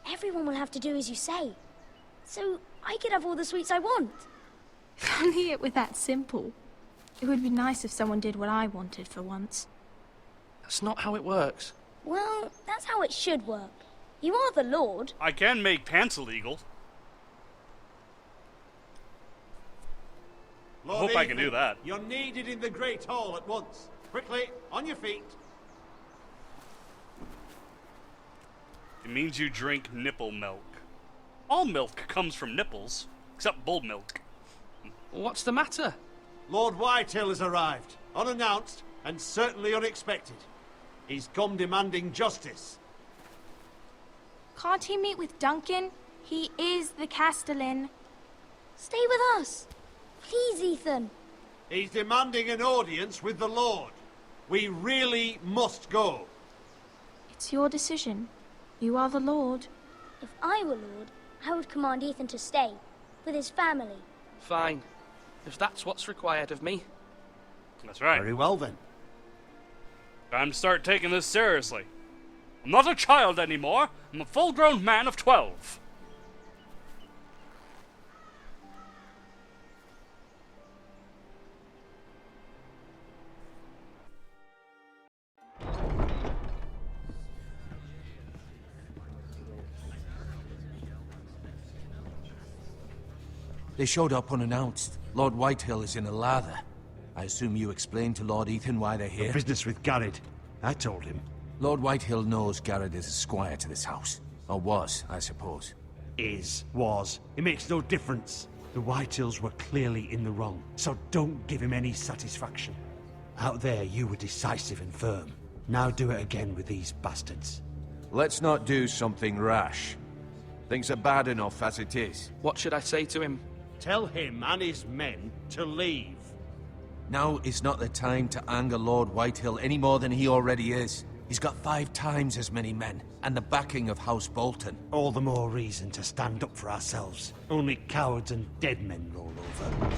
S12: Everyone will have to do as you say. So I could have all the sweets I want.
S11: If only it were that simple. It would be nice if someone did what I wanted for once.
S13: That's not how it works.
S12: Well, that's how it should work. You are the Lord.
S1: I can make pants illegal. I hope I can do that.
S9: You're needed in the Great Hall at once. Quickly, on your feet.
S1: It means you drink nipple milk. All milk comes from nipples, except bull milk.
S13: What's the matter?
S9: Lord Whitehill has arrived, unannounced and certainly unexpected. He's come demanding justice.
S11: Can't he meet with Duncan? He is the Castellan.
S12: Stay with us. Please, Ethan.
S9: He's demanding an audience with the Lord. We really must go.
S11: It's your decision. You are the Lord.
S12: If I were Lord, I would command Ethan to stay, with his family.
S13: Fine. If that's what's required of me.
S1: That's right.
S9: Very well then.
S1: Time to start taking this seriously. I'm not a child anymore. I'm a full-grown man of 12.
S6: They showed up unannounced. Lord Whitehill is in a lather. I assume you explained to Lord Ethan why they're here?
S9: The business with Garrett. I told him.
S6: Lord Whitehill knows Garrett is a squire to this house. Or was, I suppose.
S9: Was. It makes no difference. The Whitehills were clearly in the wrong, so don't give him any satisfaction. Out there, you were decisive and firm. Now do it again with these bastards.
S6: Let's not do something rash. Things are bad enough as it is.
S13: What should I say to him?
S9: Tell him and his men to leave.
S6: Now is not the time to anger Lord Whitehill any more than he already is. He's got 5 times as many men, and the backing of House Bolton.
S9: All the more reason to stand up for ourselves. Only cowards and dead men roll over.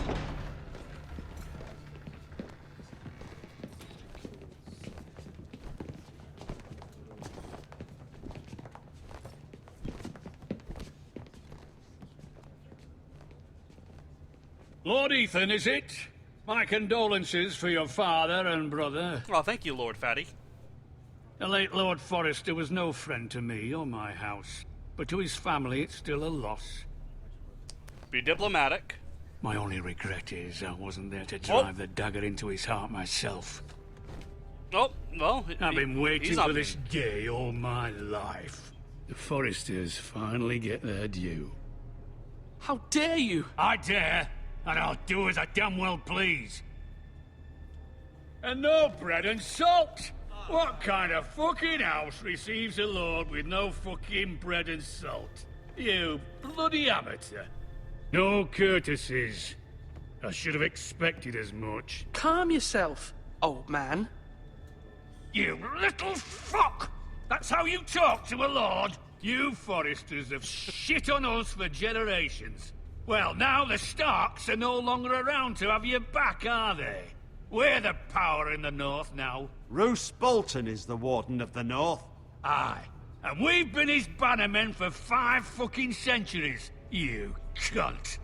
S2: Lord Ethan, is it? My condolences for your father and brother.
S1: Oh, thank you, Lord Fatty.
S2: The late Lord Forrester was no friend to me or my house, but to his family it's still a loss.
S1: Be diplomatic.
S2: My only regret is I wasn't there to drive the dagger into his heart myself.
S1: Oh, well...
S2: I've been waiting for this day all my life. The Forresters finally get their due.
S13: How dare you!
S2: I dare, and I'll do as I damn well please. And no bread and salt! What kind of fucking house receives a lord with no fucking bread and salt? You bloody amateur. No courtesies. I should have expected as much.
S13: Calm yourself, old man.
S2: You little fuck! That's how you talk to a lord? You Forresters have shit on us for generations. Well, now the Starks are no longer around to have your back, are they? We're the power in the north now.
S9: Roose Bolton is the Warden of the North.
S2: Aye. And we've been his bannermen for 5 fucking centuries, you cunt.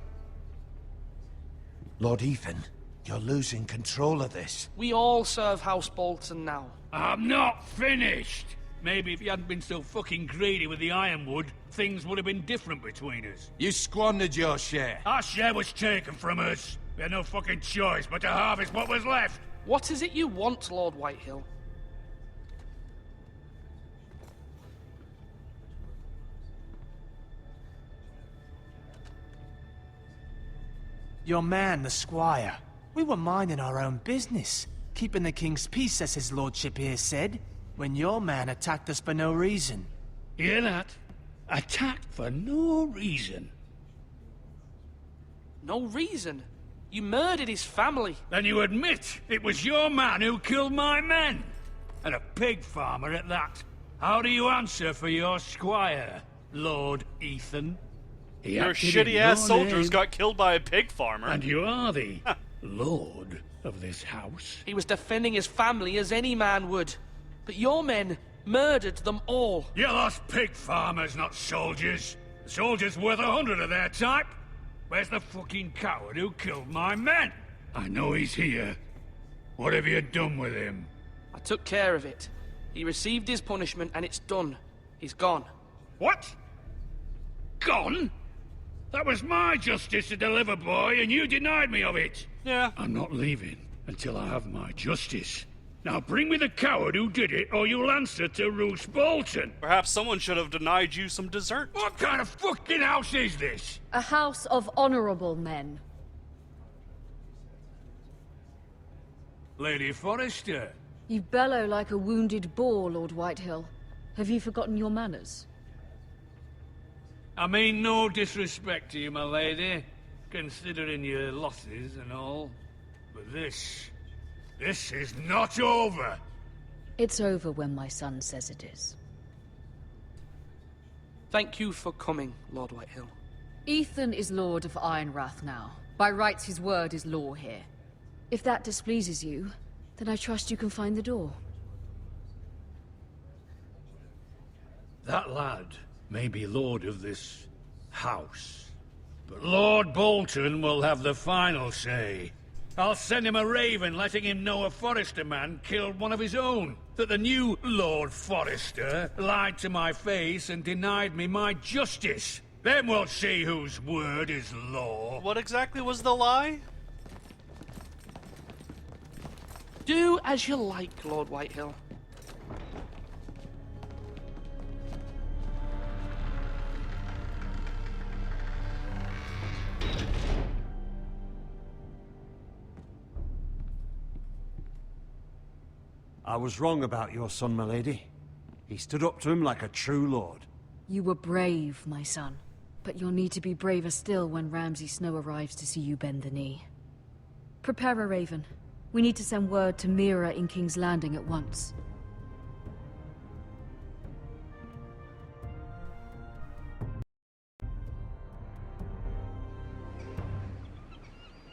S6: Lord Ethan, you're losing control of this.
S13: We all serve House Bolton now.
S2: I'm not finished! Maybe if you hadn't been so fucking greedy with the ironwood, things would have been different between us.
S6: You squandered your share.
S2: Our share was taken from us. We had no fucking choice but to harvest what was left.
S13: What is it you want, Lord Whitehill?
S7: Your man, the squire. We were minding our own business, keeping the king's peace, as his lordship here said, when your man attacked us for no reason.
S2: Hear that? Attacked for no reason.
S13: No reason? You murdered his family.
S2: Then you admit it was your man who killed my men. And a pig farmer at that. How do you answer for your squire, Lord Ethan?
S1: Your shitty-ass soldiers got killed by a pig farmer.
S2: And you are the lord of this house.
S13: He was defending his family as any man would. But your men murdered them all.
S2: You lost pig farmers, not soldiers. The soldiers worth 100 of their type. Where's the fucking coward who killed my men? I know he's here. What have you done with him?
S13: I took care of it. He received his punishment and it's done. He's gone.
S2: What? Gone? That was my justice to deliver, boy, and you denied me of it.
S1: Yeah.
S2: I'm not leaving until I have my justice. Now bring me the coward who did it, or you'll answer to Roose Bolton.
S1: Perhaps someone should have denied you some dessert.
S2: What kind of fucking house is this?
S10: A house of honorable men.
S2: Lady Forrester.
S10: You bellow like a wounded boar, Lord Whitehill. Have you forgotten your manners?
S2: I mean no disrespect to you, my lady, considering your losses and all. But this is not over.
S10: It's over when my son says it is.
S13: Thank you for coming, Lord Whitehill.
S10: Ethan is Lord of Ironrath now. By rights, his word is law here. If that displeases you, then I trust you can find the door.
S2: That lad may be lord of this house, but Lord Bolton will have the final say. I'll send him a raven letting him know a Forrester man killed one of his own. That the new Lord Forrester lied to my face and denied me my justice. Then we'll see whose word is law.
S1: What exactly was the lie?
S13: Do as you like, Lord Whitehill.
S9: I was wrong about your son, my lady. He stood up to him like a true lord.
S10: You were brave, my son. But you'll need to be braver still when Ramsay Snow arrives to see you bend the knee. Prepare a raven. We need to send word to Mira in King's Landing at once.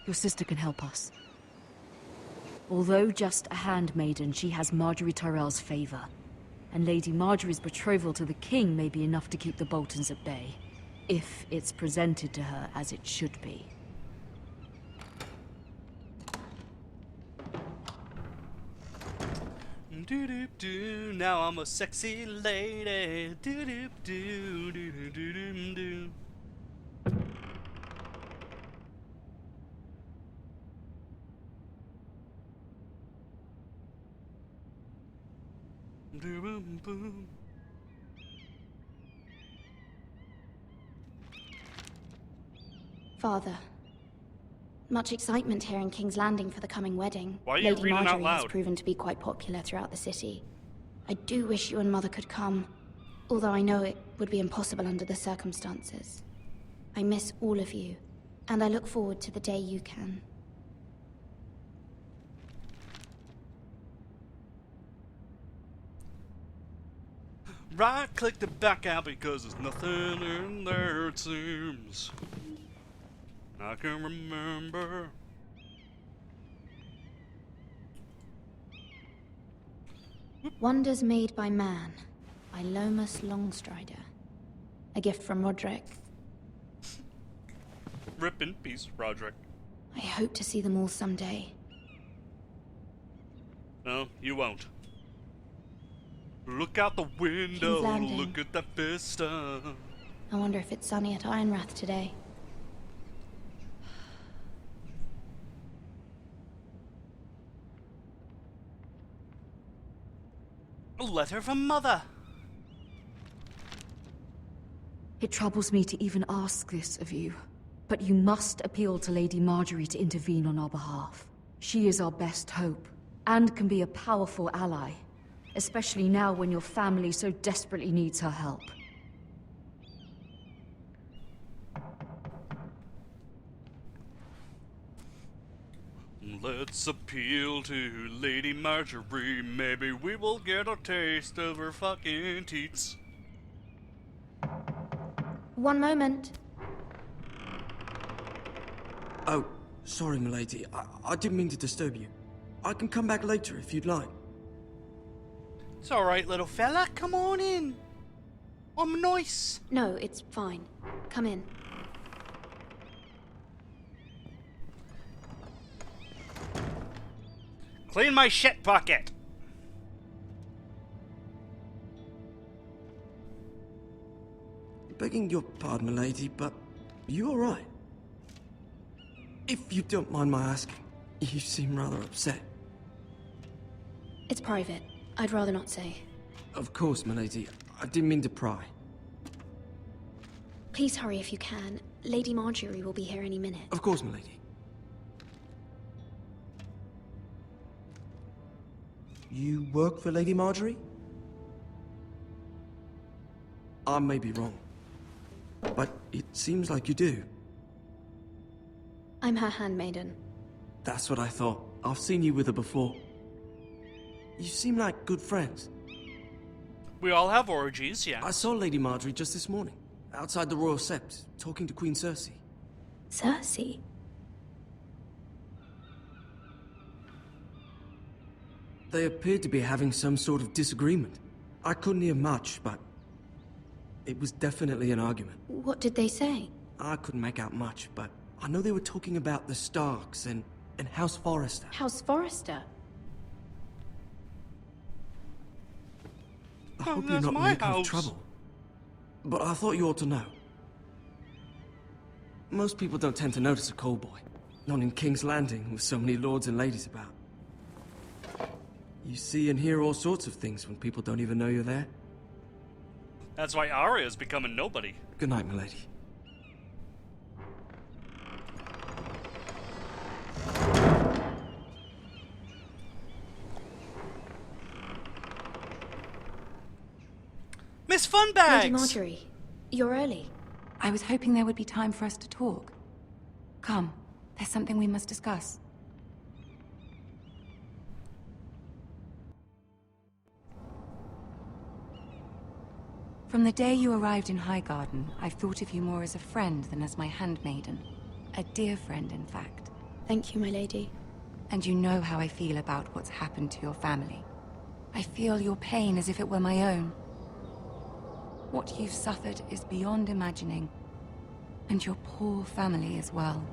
S10: Your sister can help us. Although just a handmaiden, she has Marjorie Tyrell's favor. And Lady Marjorie's betrothal to the king may be enough to keep the Boltons at bay. If it's presented to her as it should be.
S1: Do-do-do, now I'm a sexy lady. Do-do-do, do-do-do-do-do. Do-boom-boom.
S11: Father. Much excitement here in King's Landing for the coming wedding.
S1: Why are you
S11: Lady
S1: reading out
S11: Marjorie has
S1: loud?
S11: proven to be quite popular throughout the city. I do wish you and Mother could come, although I know it would be impossible under the circumstances. I miss all of you, and I look forward to the day you can.
S1: Right click to back out because there's nothing in there, it seems. I can remember.
S11: Wonders Made by Man, by Lomas Longstrider. A gift from Roderick.
S1: Rip in peace, Roderick.
S11: I hope to see them all someday.
S1: No, you won't. Look out the window,
S11: Landing.
S1: look at that vista.
S11: I wonder if it's sunny at Ironrath today.
S1: A letter from Mother.
S10: It troubles me to even ask this of you, but you must appeal to Lady Marjorie to intervene on our behalf. She is our best hope, and can be a powerful ally, especially now when your family so desperately needs her help.
S1: Let's appeal to Lady Marjorie. Maybe we will get a taste of her fucking teats.
S11: One moment.
S4: Oh, sorry, milady. I didn't mean to disturb you. I can come back later if you'd like.
S1: It's alright, little fella. Come on in. I'm nice.
S11: No, it's fine. Come in.
S1: Clean my shit bucket!
S14: Begging your pardon, milady, but you alright? If you don't mind my asking, you seem rather upset.
S15: It's private. I'd rather not say.
S14: Of course, milady. I didn't mean to pry.
S15: Please hurry if you can. Lady Marjorie will be here any minute.
S14: Of course, milady. You work for Lady Marjorie? I may be wrong, but it seems like you do.
S15: I'm her handmaiden.
S14: That's what I thought. I've seen you with her before. You seem like good friends.
S1: We all have orgies, yeah.
S14: I saw Lady Marjorie just this morning, outside the Royal Sept, talking to Queen Cersei.
S15: Cersei?
S14: They appeared to be having some sort of disagreement. I couldn't hear much, but it was definitely an argument.
S15: What did they say?
S14: I couldn't make out much, but I know they were talking about the Starks and House Forrester.
S15: House Forrester?
S14: I hope you're not in any kind of trouble. But I thought you ought to know. Most people don't tend to notice a call boy. Not in King's Landing, with so many lords and ladies about. You see and hear all sorts of things when people don't even know you're there.
S1: That's why Arya's becoming nobody.
S14: Good night, milady.
S1: Miss Funbags!
S15: Lady Marjorie, you're early.
S16: I was hoping there would be time for us to talk. Come, there's something we must discuss. From the day you arrived in Highgarden, I've thought of you more as a friend than as my handmaiden. A dear friend, in fact.
S15: Thank you, my lady.
S16: And you know how I feel about what's happened to your family. I feel your pain as if it were my own. What you've suffered is beyond imagining. And your poor family as well.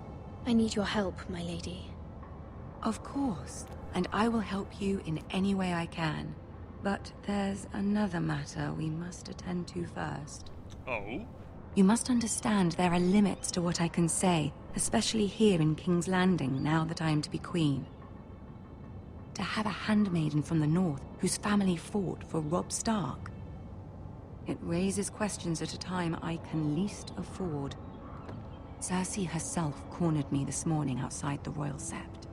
S15: I need your help, my lady.
S16: Of course, and I will help you in any way I can. But there's another matter we must attend to first.
S1: Oh?
S16: You must understand there are limits to what I can say, especially here in King's Landing, now that I am to be queen. To have a handmaiden from the north whose family fought for Robb Stark. It raises questions at a time I can least afford. Cersei herself cornered me this morning outside the Royal Sept.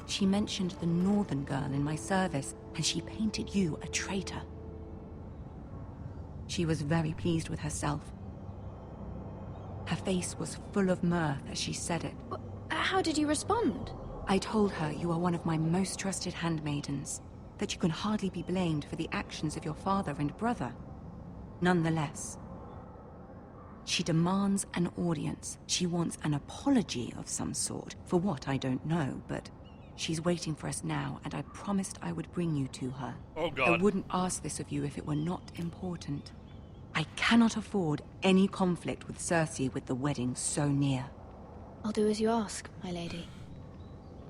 S16: She mentioned the northern girl in my service, and she painted you a traitor. She was very pleased with herself. Her face was full of mirth as she said it.
S15: How did you respond?
S16: I told her you are one of my most trusted handmaidens, that you can hardly be blamed for the actions of your father and brother. Nonetheless, she demands an audience. She wants an apology of some sort, for what I don't know, but she's waiting for us now, and I promised I would bring you to her.
S1: Oh, God.
S16: I wouldn't ask this of you if it were not important. I cannot afford any conflict with Cersei with the wedding so near.
S15: I'll do as you ask, my lady.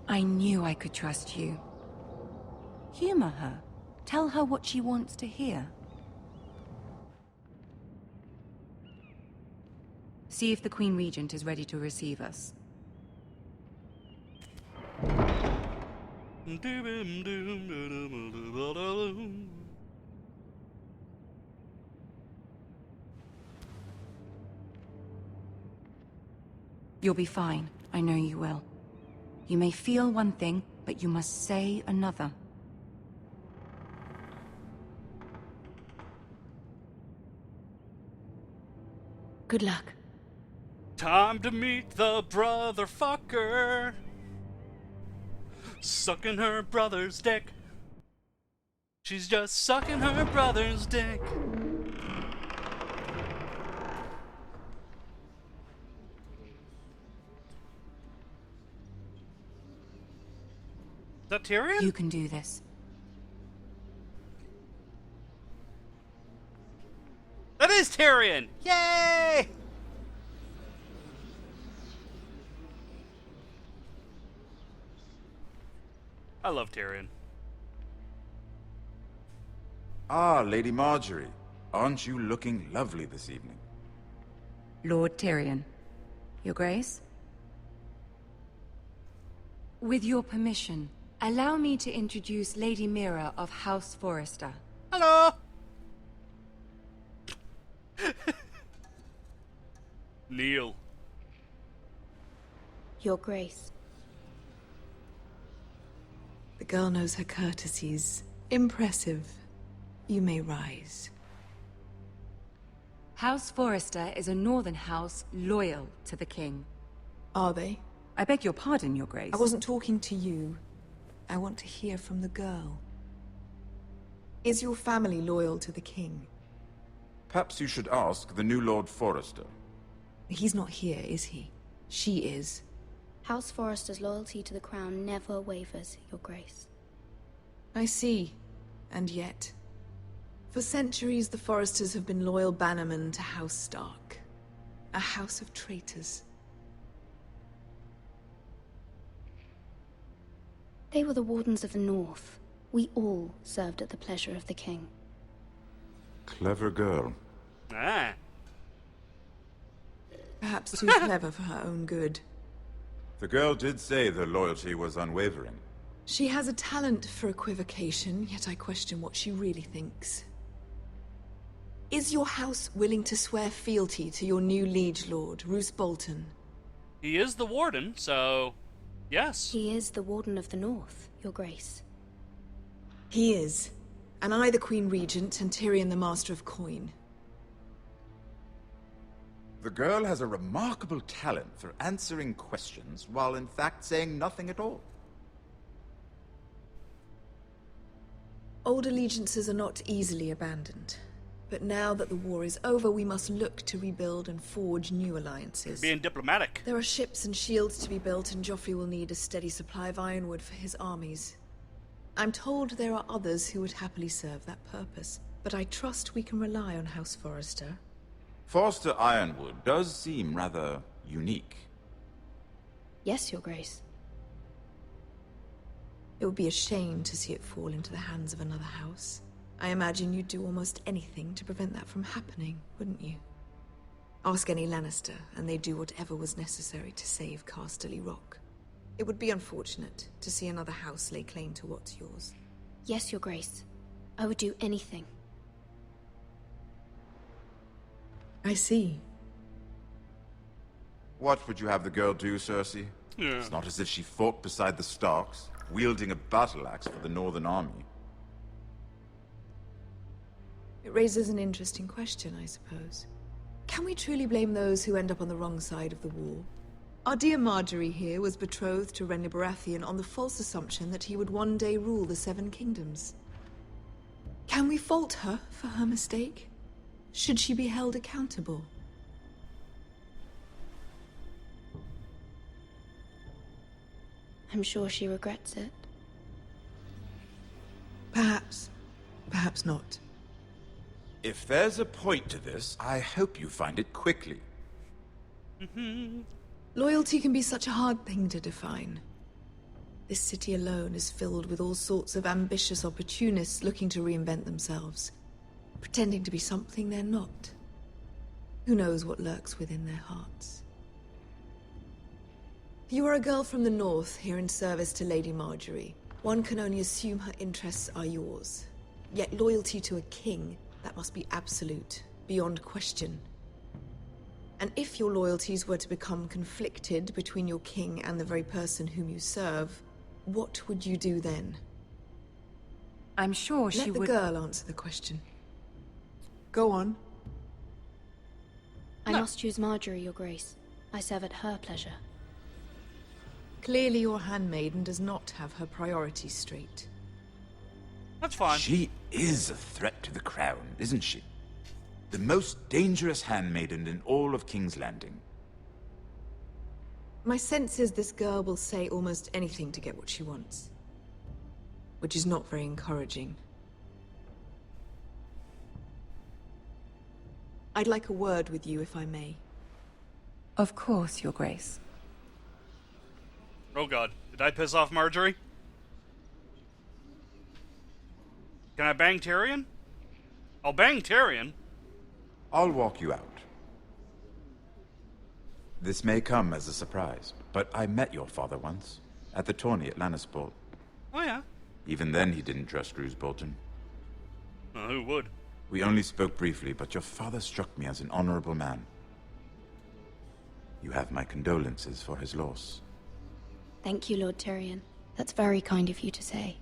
S16: I knew I could trust you. Humor her. Tell her what she wants to hear. See if the Queen Regent is ready to receive us. You'll be fine. I know you will. You may feel one thing, but you must say another.
S15: Good luck.
S1: Time to meet the brother fucker. Sucking her brother's dick. She's just sucking her brother's dick. Is that Tyrion?
S16: You can do this.
S1: That is Tyrion! Yay! I love Tyrion.
S17: Ah, Lady Marjorie. Aren't you looking lovely this evening?
S16: Lord Tyrion. Your Grace? With your permission, allow me to introduce Lady Mira of House Forrester.
S1: Hello! Kneel.
S15: Your Grace.
S18: The girl knows her courtesies. Impressive. You may rise.
S16: House Forrester is a northern house loyal to the king.
S18: Are they?
S16: I beg your pardon, Your Grace.
S18: I wasn't talking to you. I want to hear from the girl. Is your family loyal to the king?
S17: Perhaps you should ask the new Lord Forrester.
S18: He's not here, is he? She is.
S15: House Forrester's loyalty to the crown never wavers, Your Grace.
S18: I see. And yet... For centuries, the Forresters have been loyal bannermen to House Stark. A house of traitors.
S15: They were the Wardens of the North. We all served at the pleasure of the king.
S17: Clever girl.
S1: Ah.
S18: Perhaps too clever for her own good.
S17: The girl did say their loyalty was unwavering.
S18: She has a talent for equivocation, yet I question what she really thinks. Is your house willing to swear fealty to your new liege lord, Roose Bolton?
S1: He is the warden, so... yes.
S15: He is the Warden of the North, Your Grace.
S18: He is. And I the Queen Regent, and Tyrion the Master of Coin.
S17: The girl has a remarkable talent for answering questions while in fact saying nothing at all.
S18: Old allegiances are not easily abandoned. But now that the war is over, we must look to rebuild and forge new alliances.
S1: Being diplomatic.
S18: There are ships and shields to be built, and Joffrey will need a steady supply of ironwood for his armies. I'm told there are others who would happily serve that purpose, but I trust we can rely on House Forrester.
S17: Forster Ironwood does seem rather unique.
S15: Yes, Your Grace.
S18: It would be a shame to see it fall into the hands of another house. I imagine you'd do almost anything to prevent that from happening, wouldn't you? Ask any Lannister, and they'd do whatever was necessary to save Casterly Rock. It would be unfortunate to see another house lay claim to what's yours.
S15: Yes, Your Grace. I would do anything.
S18: I see.
S17: What would you have the girl do, Cersei?
S1: Yeah.
S17: It's not as if she fought beside the Starks, wielding a battle axe for the Northern Army.
S18: It raises an interesting question, I suppose. Can we truly blame those who end up on the wrong side of the war? Our dear Marjorie here was betrothed to Renly Baratheon on the false assumption that he would one day rule the Seven Kingdoms. Can we fault her for her mistake? Should she be held accountable?
S15: I'm sure she regrets it.
S18: Perhaps. Perhaps not.
S17: If there's a point to this, I hope you find it quickly.
S18: Loyalty can be such a hard thing to define. This city alone is filled with all sorts of ambitious opportunists looking to reinvent themselves, pretending to be something they're not. Who knows what lurks within their hearts? You are a girl from the north, here in service to Lady Marjorie. One can only assume her interests are yours. Yet loyalty to a king, that must be absolute, beyond question. And if your loyalties were to become conflicted between your king and the very person whom you serve, what would you do then?
S16: I'm sure she would...
S18: Let the girl answer the question. Go on.
S15: I must choose Marjorie, Your Grace. I serve at her pleasure.
S18: Clearly your handmaiden does not have her priorities straight.
S1: That's fine.
S17: She is a threat to the crown, isn't she? The most dangerous handmaiden in all of King's Landing.
S18: My sense is this girl will say almost anything to get what she wants. Which is not very encouraging. I'd like a word with you, if I may.
S16: Of course, Your Grace.
S1: Oh god, did I piss off Marjorie? Can I bang Tyrion? I'll bang Tyrion.
S17: I'll walk you out. This may come as a surprise, but I met your father once, at the tourney at Lannisport.
S1: Oh, yeah?
S17: Even then, he didn't trust Roose Bolton.
S1: Who would?
S17: We only spoke briefly, but your father struck me as an honorable man. You have my condolences for his loss.
S15: Thank you, Lord Tyrion. That's very kind of you to say.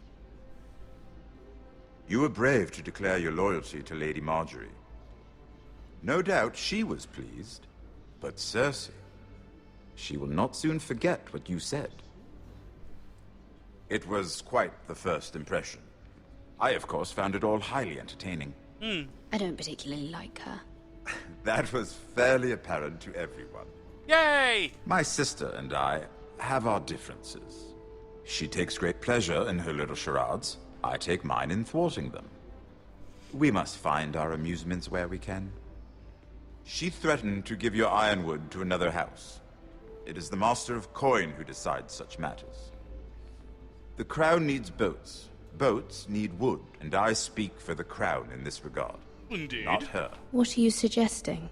S17: You were brave to declare your loyalty to Lady Marjorie. No doubt she was pleased, but Cersei, she will not soon forget what you said. It was quite the first impression. I, of course, found it all highly entertaining.
S15: I don't particularly like her.
S17: That was fairly apparent to everyone.
S1: Yay!
S17: My sister and I have our differences. She takes great pleasure in her little charades. I take mine in thwarting them. We must find our amusements where we can. She threatened to give your ironwood to another house. It is the Master of Coin who decides such matters. The Crown needs boats. Boats need wood, and I speak for the Crown in this regard.
S1: Indeed.
S17: Not her.
S15: What are you suggesting?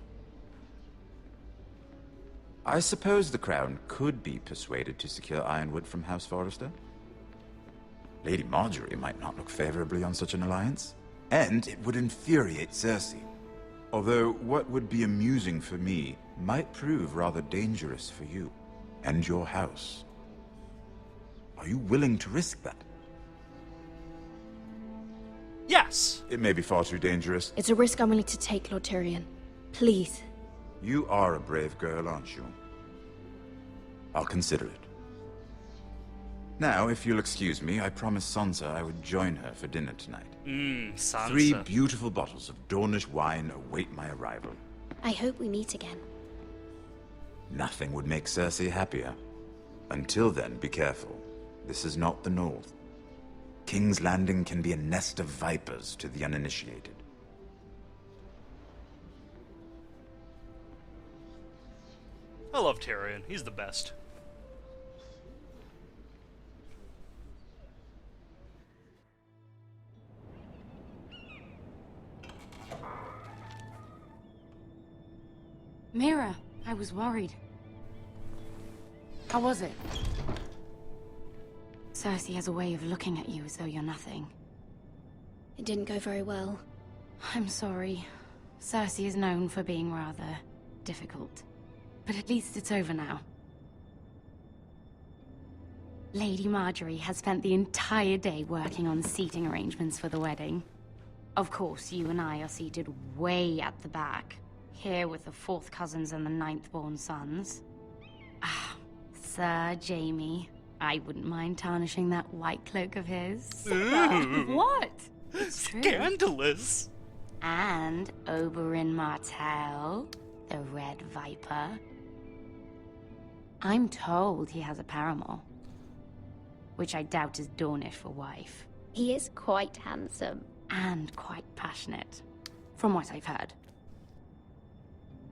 S17: I suppose the Crown could be persuaded to secure ironwood from House Forrester. Lady Marjorie might not look favorably on such an alliance, and it would infuriate Cersei. Although what would be amusing for me might prove rather dangerous for you and your house. Are you willing to risk that?
S1: Yes!
S17: It may be far too dangerous.
S15: It's a risk I'm willing to take, Lord Tyrion. Please.
S17: You are a brave girl, aren't you? I'll consider it. Now, if you'll excuse me, I promised Sansa I would join her for dinner tonight.
S1: Sansa.
S17: 3 beautiful bottles of Dornish wine await my arrival.
S15: I hope we meet again.
S17: Nothing would make Cersei happier. Until then, be careful. This is not the North. King's Landing can be a nest of vipers to the uninitiated.
S1: I love Tyrion. He's the best.
S16: Mira, I was worried. How was it? Cersei has a way of looking at you as though you're nothing.
S15: It didn't go very well.
S16: I'm sorry. Cersei is known for being rather difficult. But at least it's over now. Lady Marjorie has spent the entire day working on seating arrangements for the wedding. Of course, you and I are seated way at the back. Here with the 4th cousins and the 9th-born sons. Ah, Sir Jaime. I wouldn't mind tarnishing that white cloak of his. What? It's true.
S1: Scandalous.
S16: And Oberyn Martell, the Red Viper. I'm told he has a paramour. Which I doubt is Dornish for wife.
S15: He is quite handsome.
S16: And quite passionate. From what I've heard.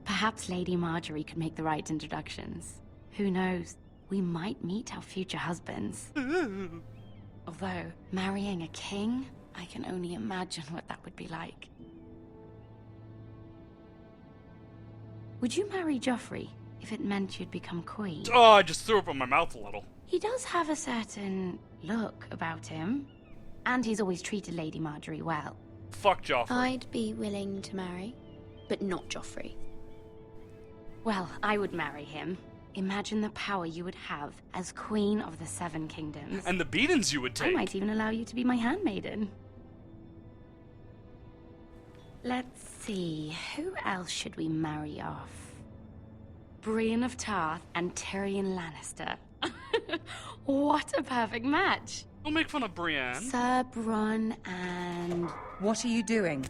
S16: Perhaps Lady Marjorie could make the right introductions. Who knows? We might meet our future husbands. Although, marrying a king, I can only imagine what that would be like. Would you marry Joffrey if it meant you'd become queen?
S1: Oh, I just threw up in my mouth a little.
S16: He does have a certain look about him. And he's always treated Lady Marjorie well.
S1: Fuck Joffrey.
S15: I'd be willing to marry, but not Joffrey.
S16: Well, I would marry him. Imagine the power you would have as Queen of the 7 Kingdoms.
S1: And the beatings you would take.
S16: I might even allow you to be my handmaiden. Let's see, who else should we marry off? Brienne of Tarth and Tyrion Lannister. What a perfect match!
S1: Don't make fun of Brienne.
S16: Sir Bronn and...
S19: What are you doing?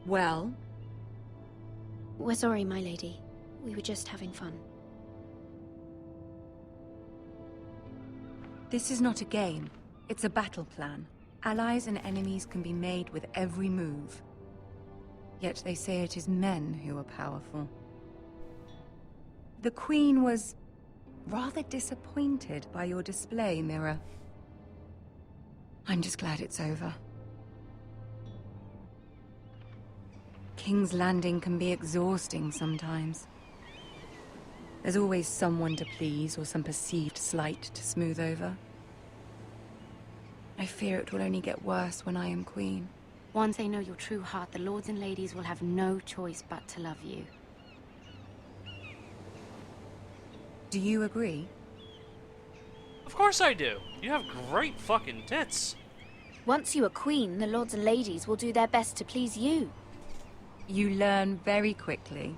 S19: Well?
S15: We're sorry, my lady. We were just having fun.
S19: This is not a game. It's a battle plan. Allies and enemies can be made with every move. Yet they say it is men who are powerful. The Queen was
S16: rather disappointed by your display, Mirror. I'm just glad it's over. King's Landing can be exhausting sometimes. There's always someone to please or some perceived slight to smooth over. I fear it will only get worse when I am queen.
S15: Once they know your true heart, the lords and ladies will have no choice but to love you.
S16: Do you agree?
S1: Of course I do. You have great fucking tits.
S15: Once you are queen, the lords and ladies will do their best to please you.
S16: You learn very quickly.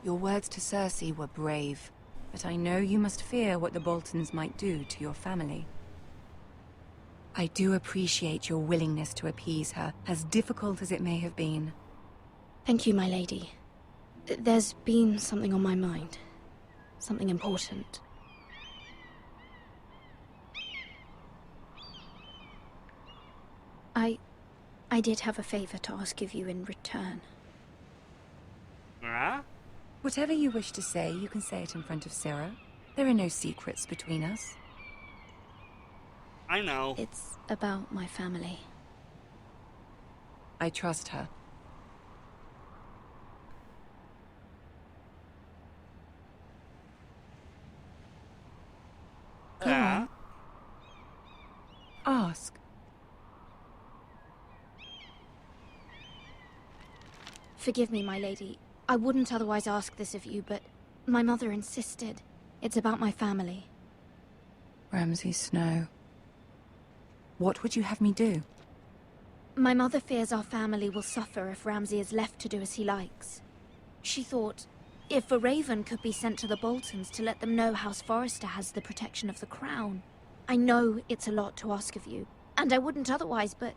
S16: Your words to Cersei were brave, but I know you must fear what the Boltons might do to your family. I do appreciate your willingness to appease her, as difficult as it may have been.
S15: Thank you, my lady. There's been something on my mind. Something important. I did have a favor to ask of you in return.
S16: Whatever you wish to say, you can say it in front of Sarah. There are no secrets between us.
S1: I know.
S15: It's about my family.
S16: I trust her. Go on. Ask.
S15: Forgive me, my lady. I wouldn't otherwise ask this of you, but my mother insisted. It's about my family.
S16: Ramsay Snow. What would you have me do?
S15: My mother fears our family will suffer if Ramsay is left to do as he likes. She thought, if a raven could be sent to the Boltons to let them know House Forrester has the protection of the crown. I know it's a lot to ask of you, and I wouldn't otherwise, but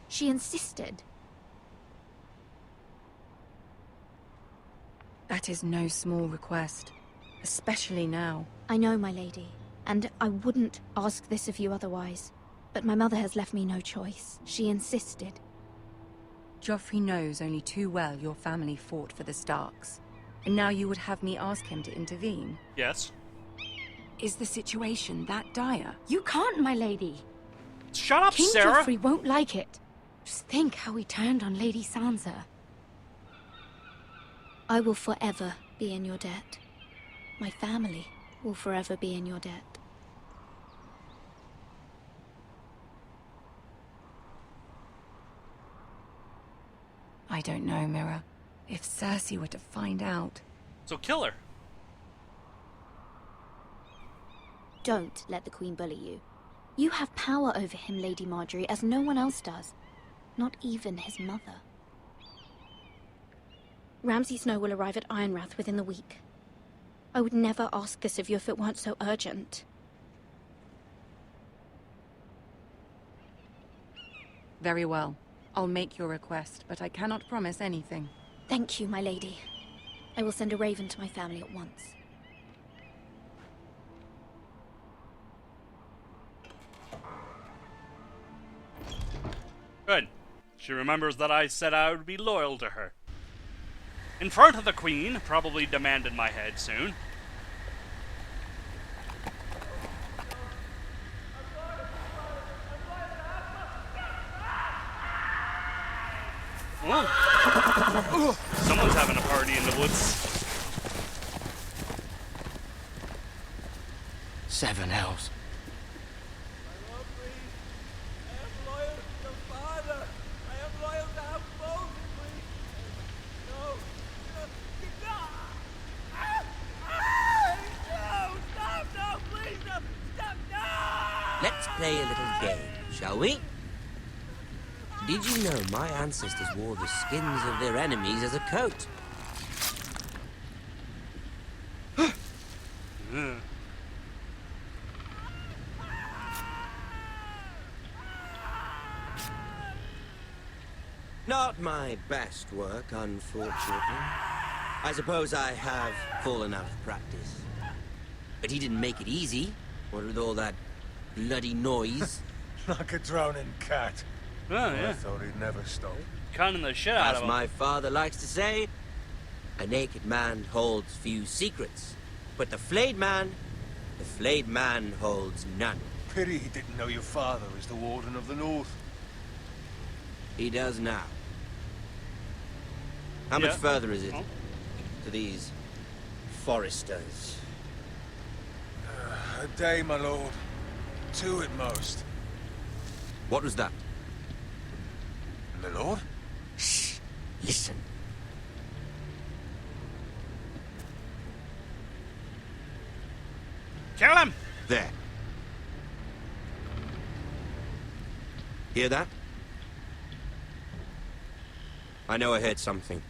S15: she insisted.
S16: That is no small request, especially now.
S15: I know, my lady, and I wouldn't ask this of you otherwise. But my mother has left me no choice. She insisted.
S16: Joffrey knows only too well your family fought for the Starks. And now you would have me ask him to intervene?
S1: Yes.
S16: Is the situation that dire?
S15: You can't, my lady.
S1: Shut up,
S15: King
S1: Sarah!
S15: Joffrey won't like it. Just think how he turned on Lady Sansa. I will forever be in your debt. My family will forever be in your debt.
S16: I don't know, Mirror. If Cersei were to find out...
S1: So kill her.
S15: Don't let the Queen bully you. You have power over him, Lady Marjorie, as no one else does. Not even his mother. Ramsay Snow will arrive at Ironrath within the week. I would never ask this of you if it weren't so urgent.
S16: Very well. I'll make your request, but I cannot promise anything.
S15: Thank you, my lady. I will send a raven to my family at once.
S1: Good. She remembers that I said I would be loyal to her. In front of the Queen, probably demanded my head soon. Ooh. Someone's having a party in the woods.
S7: 7 elves.
S20: Let's play a little game, shall we? Did you know my ancestors wore the skins of their enemies as a coat? Not my best work, unfortunately. I suppose I have fallen out of practice. But he didn't make it easy, what with all that bloody noise.
S6: Like a drowning cat.
S1: Oh, yeah.
S6: I thought he'd never stop.
S1: Cunning the shit out of
S20: As
S1: him.
S20: my father likes to say, A naked man holds few secrets, but the flayed man holds none.
S3: Pity he didn't know your father was the Warden of the North.
S20: He does now. How much further is it to these foresters?
S3: A day, my lord. 2 at most.
S20: What was that?
S3: My lord?
S20: Shh! Listen.
S1: Kill him!
S20: There. Hear that? I know I heard something.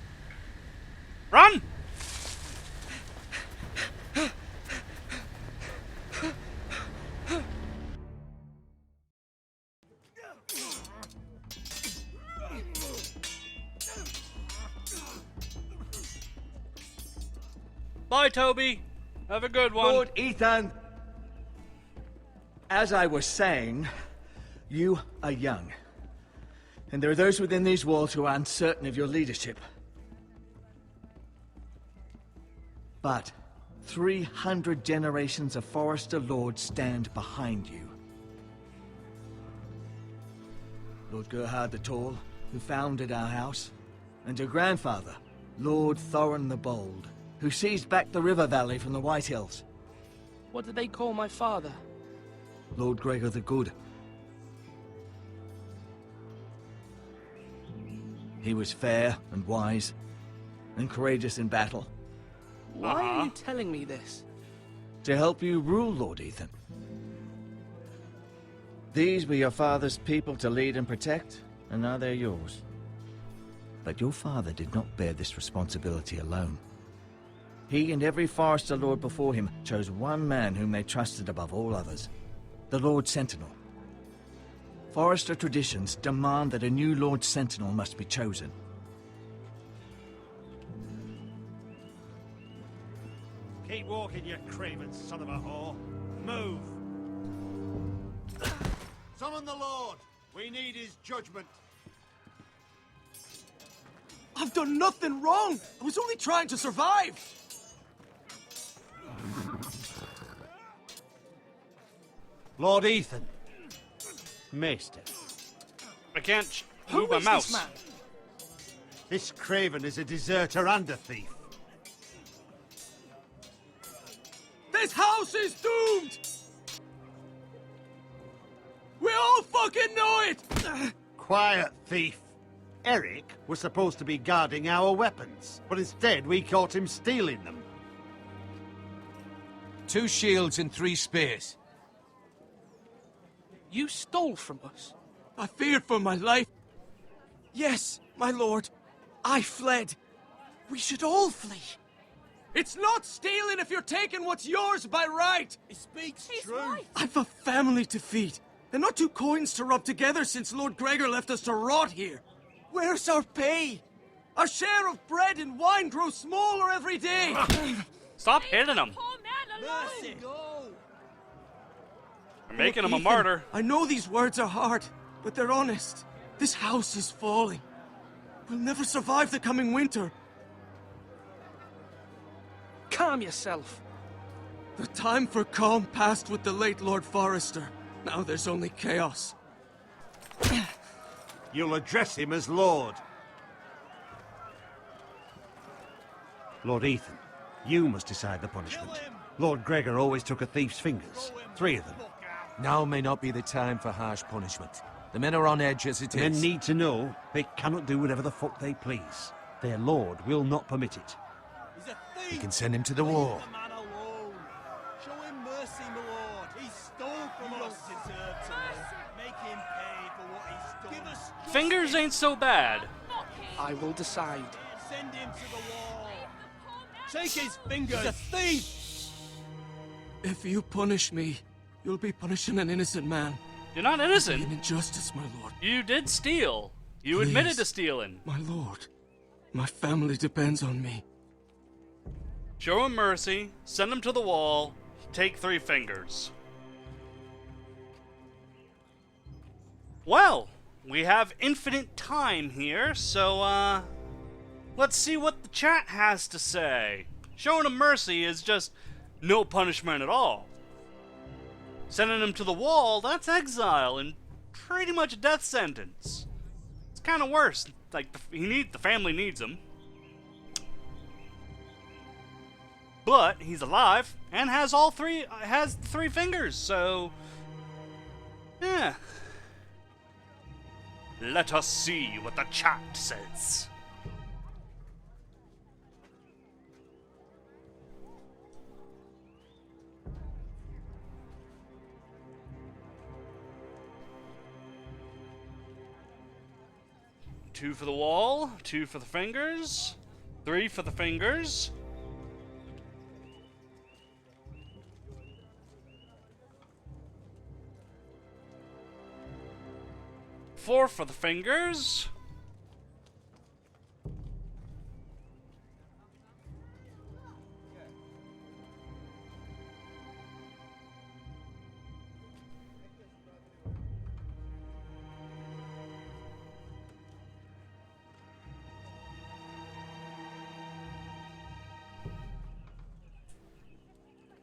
S1: Run! Bye, Toby. Have a good one.
S8: Lord Ethan, as I was saying, you are young. And there are those within these walls who are uncertain of your leadership. But 300 generations of Forester lords stand behind you. Lord Gerhard the Tall, who founded our house, and your grandfather, Lord Thorin the Bold, who seized back the river valley from the White Hills.
S13: What did they call my father?
S8: Lord Gregor the Good. He was fair and wise, and courageous in battle.
S13: Why are you telling me this?
S8: To help you rule, Lord Ethan. These were your father's people to lead and protect, and now they're yours. But your father did not bear this responsibility alone. He and every Forester Lord before him chose one man whom they trusted above all others, the Lord Sentinel. Forester traditions demand that a new Lord Sentinel must be chosen.
S9: Keep walking, you craven son of a whore. Move!
S5: Summon the Lord! We need his judgment.
S7: I've done nothing wrong! I was only trying to survive!
S9: Lord Ethan. Maester.
S1: I can't move my mouse.
S9: This man? This craven is a deserter and a thief.
S7: This house is doomed! We all fucking know it!
S9: Quiet, thief. Eric was supposed to be guarding our weapons, but instead we caught him stealing them.
S3: 2 shields and 3 spears.
S13: You stole from us.
S7: I feared for my life. Yes, my lord. I fled. We should all flee. It's not stealing if you're taking what's yours by right.
S5: He speaks true.
S7: I've a family to feed, and not 2 coins to rub together since Lord Gregor left us to rot here. Where's our pay? Our share of bread and wine grows smaller every day.
S1: Stop hitting him.
S5: Mercy.
S1: You're making him a
S7: Ethan,
S1: martyr.
S7: I know these words are hard, but they're honest. This house is falling. We'll never survive the coming winter.
S13: Calm yourself.
S7: The time for calm passed with the late Lord Forester. Now there's only chaos.
S9: You'll address him as Lord. Lord Ethan, you must decide the punishment. Lord Gregor always took a thief's fingers. 3 of them.
S6: Now may not be the time for harsh punishment. The men are on edge as it is.
S9: Men need to know they cannot do whatever the fuck they please. Their lord will not permit it.
S5: He's a thief.
S6: We can send him to the war.
S5: Leave the man alone. Show him mercy, my lord. He stole from us. He don't deserve to live. Make him pay for what he's done. Give us
S1: Fingers ain't so bad.
S13: I will decide.
S5: Send him to the wall. Take his fingers. He's a thief.
S7: If you punish me, you'll be punishing an innocent man.
S1: You're not innocent.
S7: An injustice, my lord.
S1: You did steal. You
S7: Please,
S1: admitted to stealing.
S7: My lord, my family depends on me.
S1: Show him mercy, send him to the wall, take 3 fingers. Well, we have infinite time here, so, Let's see what the chat has to say. Showing him mercy is just no punishment at all. Sending him to the wall, that's exile and pretty much a death sentence. It's kind of worse. Like, the family needs him. But he's alive and has three fingers, so yeah. Let us see what the chat says. Two for the wall, 2 for the fingers, 3 for the fingers. Four for the fingers.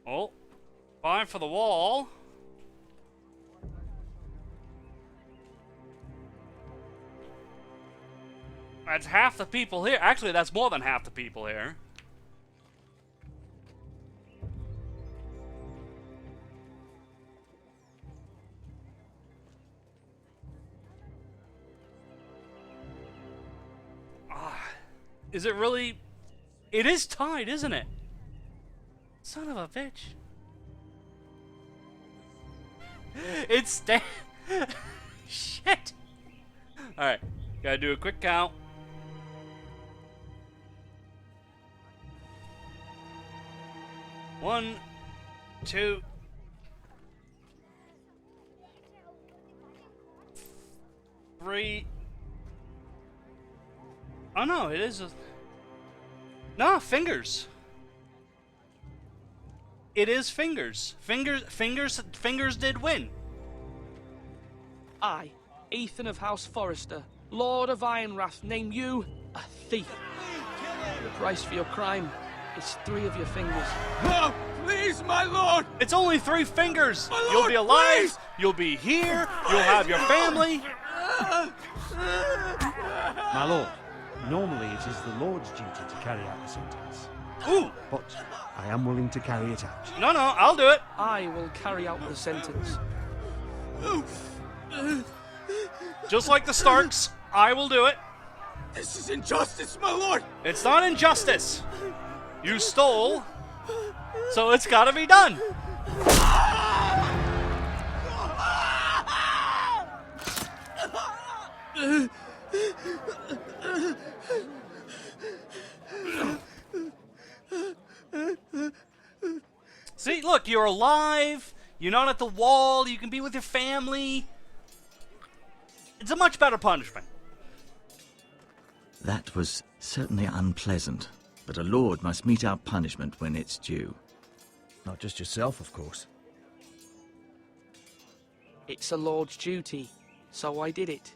S1: Oh, 5 for the wall. That's half the people here. Actually, that's more than half the people here. Is it really? It is tied, isn't it? Son of a bitch. It's shit. Alright, gotta do a quick count. One, 2, 3. Oh no, it is no, fingers. It is fingers. Fingers did win.
S13: I, Ethan of House Forrester, Lord of Ironwrath, name you a thief. The price for your crime is 3 of your fingers.
S2: No, please, my lord!
S1: It's only 3 fingers!
S2: My
S1: You'll
S2: lord,
S1: be alive,
S2: please!
S1: You'll be here, you'll have your family.
S9: My lord, normally it is the Lord's duty to carry out the sentence.
S1: Ooh!
S9: But I am willing to carry it out.
S1: No, I'll do it.
S13: I will carry out the sentence.
S1: Just like the Starks, I will do it.
S2: This is injustice, my lord!
S1: It's not injustice. You stole, so it's gotta be done. See, look, you're alive. You're not at the wall. You can be with your family. It's a much better punishment.
S8: That was certainly unpleasant, but a lord must mete out punishment when it's due.
S3: Not just yourself, of course.
S13: It's a lord's duty, so I did it.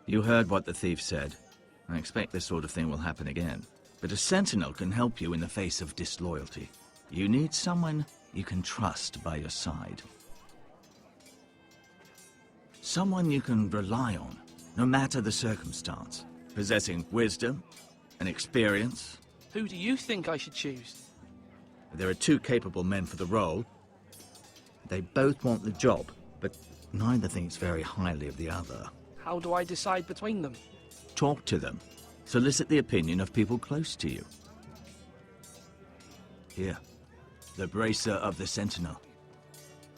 S8: You heard what the thief said. I expect this sort of thing will happen again. But a sentinel can help you in the face of disloyalty. You need someone you can trust by your side. Someone you can rely on, no matter the circumstance. Possessing wisdom and experience.
S13: Who do you think I should choose?
S8: There are 2 capable men for the role. They both want the job, but neither thinks very highly of the other.
S13: How do I decide between them?
S8: Talk to them. Solicit the opinion of people close to you. Here. The bracer of the Sentinel.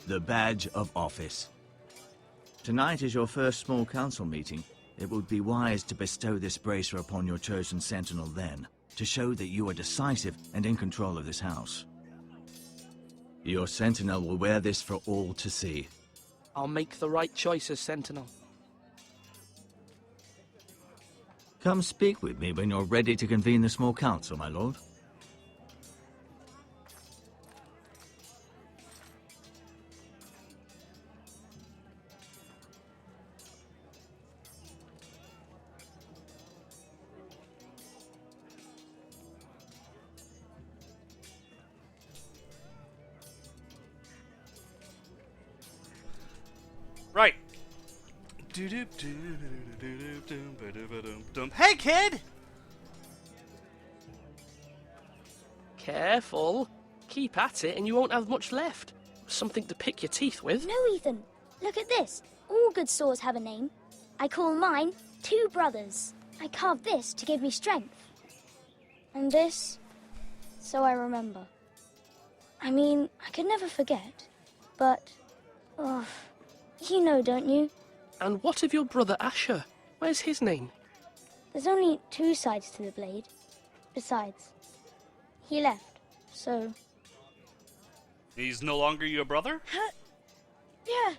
S8: The badge of office. Tonight is your first small council meeting. It would be wise to bestow this bracer upon your chosen Sentinel then, to show that you are decisive and in control of this house. Your Sentinel will wear this for all to see.
S13: I'll make the right choice as Sentinel.
S8: Come speak with me when you're ready to convene the small council, my lord.
S1: Right. Hey, kid!
S13: Careful. Keep at it and you won't have much left. Something to pick your teeth with.
S12: No, Ethan. Look at this. All good swords have a name. I call mine Two Brothers. I carved this to give me strength. And this, so I remember. I mean, I could never forget. But, oh, you know, don't you?
S13: And what of your brother Asher? Where's his name?
S12: There's only two sides to the blade. Besides, he left, so...
S1: He's no longer your brother?
S12: Yeah.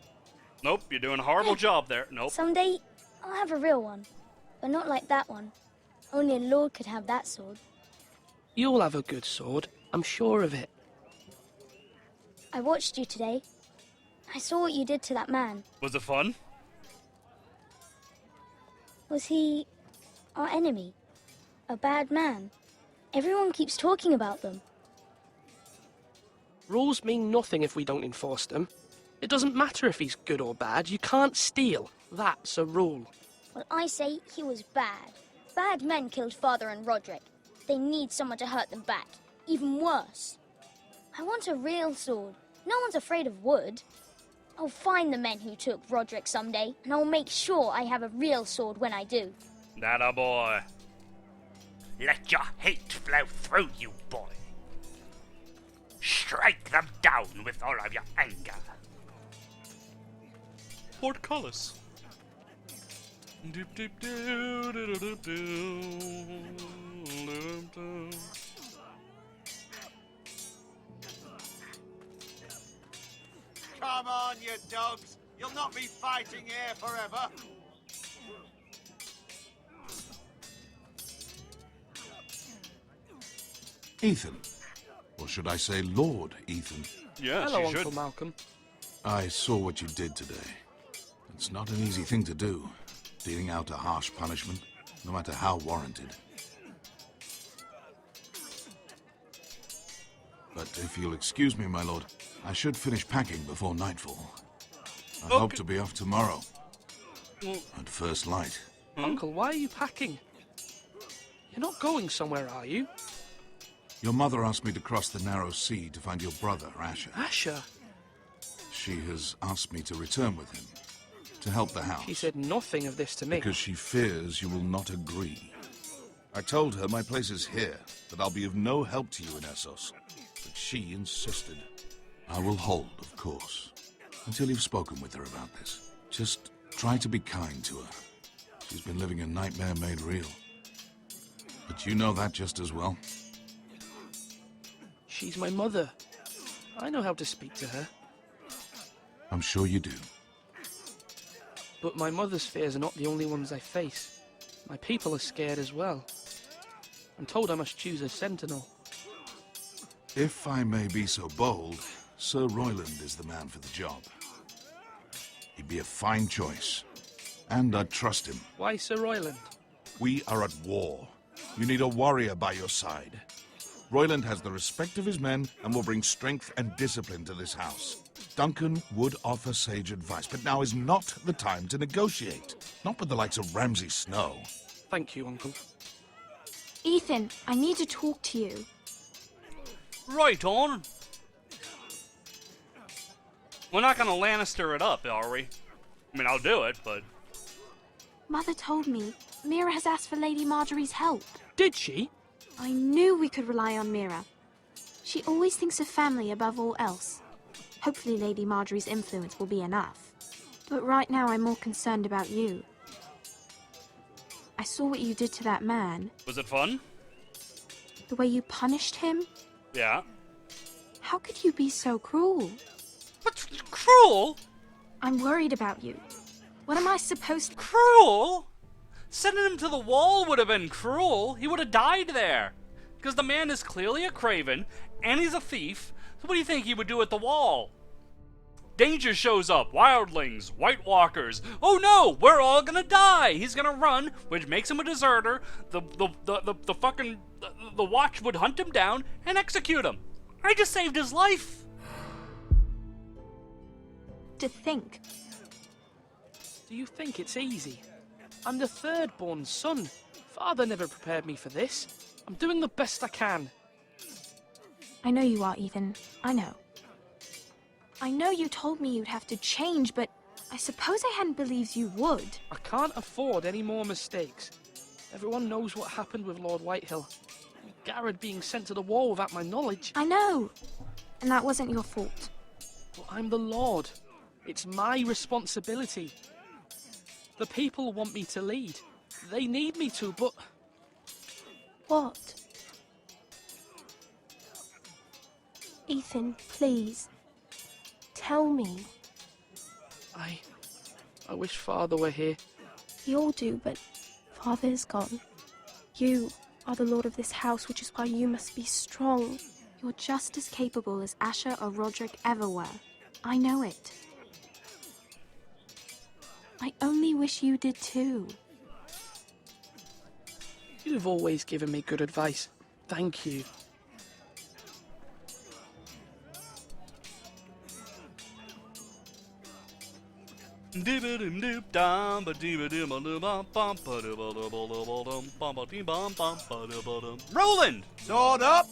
S1: Nope, you're doing a horrible job there. Nope.
S12: Someday, I'll have a real one. But not like that one. Only a lord could have that sword.
S13: You'll have a good sword. I'm sure of it.
S12: I watched you today. I saw what you did to that man.
S1: Was it fun?
S12: Was he our enemy? A bad man? Everyone keeps talking about them.
S13: Rules mean nothing if we don't enforce them. It doesn't matter if he's good or bad. You can't steal. That's a rule.
S12: Well, I say he was bad. Bad men killed Father and Roderick. They need someone to hurt them back. Even worse. I want a real sword. No one's afraid of wood. I'll find the men who took Roderick someday, and I'll make sure I have a real sword when I do.
S1: That a boy.
S2: Let your hate flow through you, boy. Strike them down with all of your anger.
S1: Portcullis. Doop doop doo doo doo doo doo doo.
S21: Come on, you dogs. You'll not be fighting here forever.
S6: Ethan. Or should I say Lord Ethan?
S1: Yes,
S13: Hello,
S1: you
S13: Uncle
S1: should.
S13: Malcolm.
S6: I saw what you did today. It's not an easy thing to do, dealing out a harsh punishment, no matter how warranted. But if you'll excuse me, my lord, I should finish packing before nightfall. I hope to be off tomorrow, at first light.
S13: Uncle, why are you packing? You're not going somewhere, are you?
S6: Your mother asked me to cross the narrow sea to find your brother, Asher.
S13: Asher?
S6: She has asked me to return with him, to help the house.
S13: She said nothing of this to me.
S6: Because she fears you will not agree. I told her my place is here, that I'll be of no help to you in Essos. But she insisted. I will hold, of course, until you've spoken with her about this. Just try to be kind to her. She's been living a nightmare made real. But you know that just as well.
S13: She's my mother. I know how to speak to her.
S6: I'm sure you do.
S13: But my mother's fears are not the only ones I face. My people are scared as well. I'm told I must choose a sentinel.
S6: If I may be so bold, Sir Royland is the man for the job. He'd be a fine choice. And I'd trust him.
S13: Why Sir Royland?
S6: We are at war. You need a warrior by your side. Royland has the respect of his men and will bring strength and discipline to this house. Duncan would offer sage advice, but now is not the time to negotiate. Not with the likes of Ramsay Snow.
S13: Thank you, Uncle.
S11: Ethan, I need to talk to you.
S1: Right on. We're not gonna Lannister it up, are we? I mean, I'll do it, but...
S11: Mother told me Mira has asked for Lady Marjorie's help.
S13: Did she?
S11: I knew we could rely on Mira. She always thinks of family above all else. Hopefully Lady Marjorie's influence will be enough. But right now I'm more concerned about you. I saw what you did to that man.
S1: Was it fun?
S11: The way you punished him.
S1: Yeah.
S11: How could you be so cruel?
S1: What's cruel?
S11: I'm worried about you. What am I supposed to...
S1: Cruel? Sending him to the wall would have been cruel. He would have died there. Because the man is clearly a craven, and he's a thief. So what do you think he would do at the wall? Danger shows up. Wildlings, White Walkers. Oh no, we're all gonna die. He's gonna run, which makes him a deserter. The watch would hunt him down and execute him. I just saved his life.
S11: To think.
S13: Do you think it's easy? I'm the third-born son. Father never prepared me for this. I'm doing the best I can.
S11: I know you are, Ethan. I know. I know you told me you'd have to change, but I suppose I hadn't believed you would.
S13: I can't afford any more mistakes. Everyone knows what happened with Lord Whitehill. Garrett being sent to the war without my knowledge.
S11: I know. And that wasn't your fault.
S13: But I'm the Lord. It's my responsibility. The people want me to lead. They need me to, but...
S11: What? Ethan, please. Tell me.
S13: I wish Father were here.
S11: We all do, but Father is gone. You are the lord of this house, which is why you must be strong. You're just as capable as Asher or Roderick ever were. I know it. I only wish you did too.
S13: You've always given me good advice. Thank you.
S1: Roland!
S21: Sword up!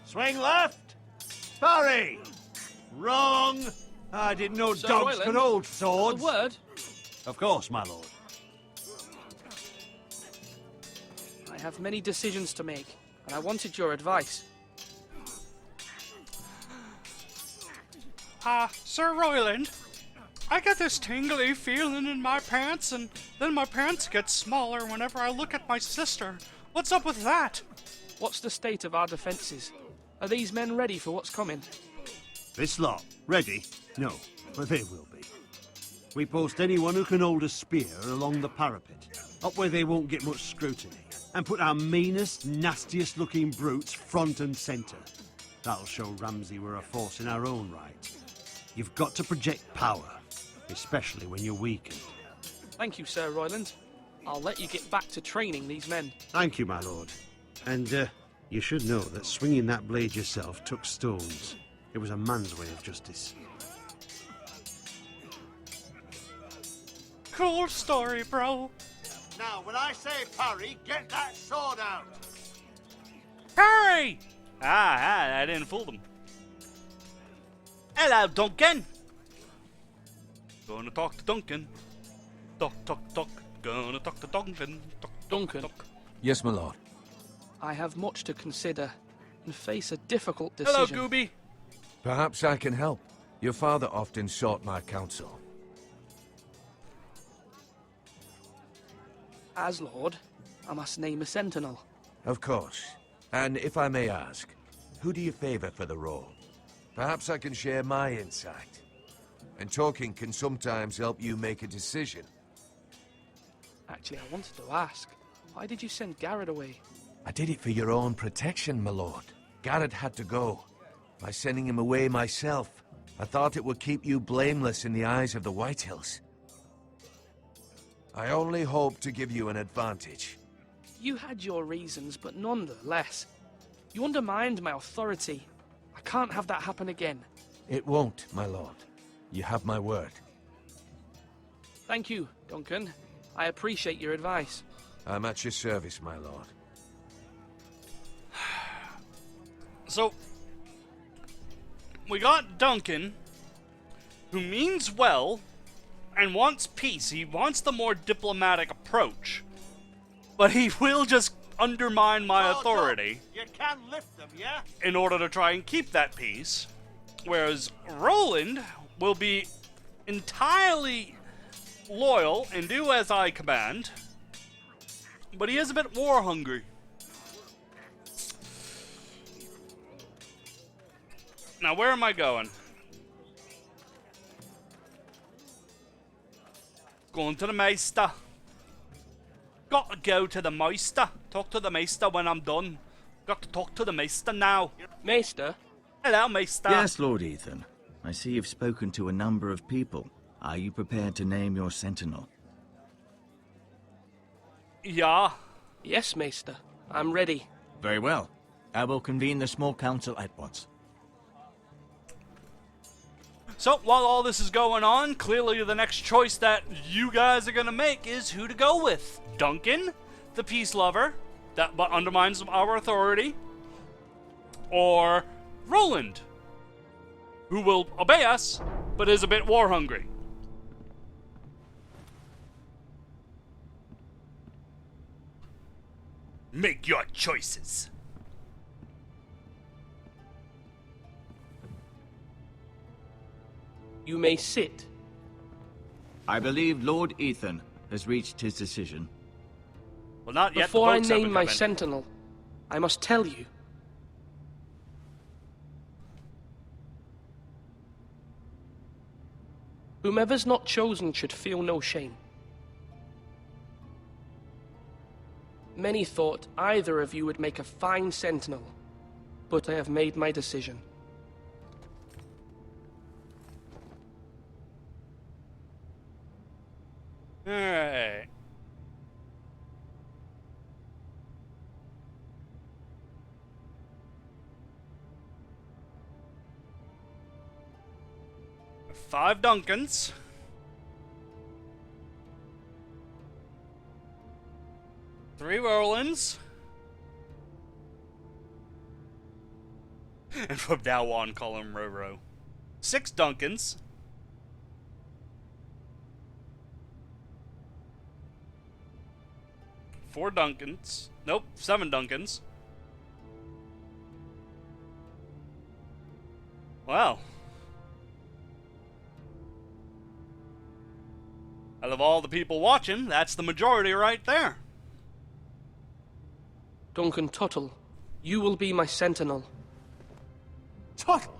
S21: Swing left! Parry! Wrong! I didn't know
S13: Sir
S21: dogs
S13: Royland,
S21: could hold swords.
S13: A word?
S21: Of course, my lord.
S13: I have many decisions to make, and I wanted your advice.
S1: Sir Royland, I get this tingly feeling in my pants, and then my pants get smaller whenever I look at my sister. What's up with that?
S13: What's the state of our defences? Are these men ready for what's coming?
S9: This lot, ready? No, but they will be. We post anyone who can hold a spear along the parapet, up where they won't get much scrutiny, and put our meanest, nastiest looking brutes front and centre. That'll show Ramsay we're a force in our own right. You've got to project power, especially when you're weakened.
S13: Thank you, Sir Royland. I'll let you get back to training these men.
S9: Thank you, my lord. And, you should know that swinging that blade yourself took stones. It was a man's way of justice.
S1: Cool story, bro.
S21: Now, when I say parry, get that sword out!
S1: Parry! I didn't fool them. Hello, Duncan. Gonna talk to Duncan. Talk. Gonna talk to Duncan.
S13: Duncan.
S6: Yes, my lord.
S13: I have much to consider and face a difficult decision.
S1: Hello, Gooby.
S6: Perhaps I can help. Your father often sought my counsel.
S13: As Lord, I must name a sentinel.
S6: Of course. And if I may ask, who do you favor for the role? Perhaps I can share my insight. And talking can sometimes help you make a decision.
S13: Actually, I wanted to ask, why did you send Garrett away?
S6: I did it for your own protection, my lord. Garrett had to go. By sending him away myself, I thought it would keep you blameless in the eyes of the Whitehills. I only hope to give you an advantage.
S13: You had your reasons, but nonetheless. You undermined my authority. I can't have that happen again.
S6: It won't, my lord. You have my word.
S13: Thank you, Duncan. I appreciate your advice.
S6: I'm at your service, my lord.
S1: So, we got Duncan, who means well and wants peace. He wants the more diplomatic approach, but he will just undermine my authority
S21: You can lift them, yeah?
S1: in order to try and keep that peace. Whereas Roland will be entirely loyal and do as I command, but he is a bit war hungry. Now, where am I going? Going to the Meister. Got to go to the Meister. Talk to the Meister when I'm done. Got to talk to the Meister now.
S13: Meister?
S1: Hello, Meister.
S8: Yes, Lord Ethan. I see you've spoken to a number of people. Are you prepared to name your sentinel?
S1: Yeah.
S13: Yes, Meister. I'm ready.
S8: Very well. I will convene the small council at once.
S1: So, while all this is going on, clearly the next choice that you guys are going to make is who to go with. Duncan, the peace lover, that but undermines our authority, or Roland, who will obey us, but is a bit war-hungry. Make your choices.
S13: You may sit.
S8: I believe Lord Ethan has reached his decision.
S1: Well, not yet.
S13: Before I name my sentinel, I must tell you. Whomever's not chosen should feel no shame. Many thought either of you would make a fine sentinel, but I have made my decision.
S1: Alright. Five Duncans. Three Rolands. And from now on, call him Roro. 6 Duncans. 4 Duncans. Nope, 7 Duncans. Wow. Out of all the people watching, that's the majority right there.
S13: Duncan Tuttle, you will be my sentinel.
S6: Tuttle?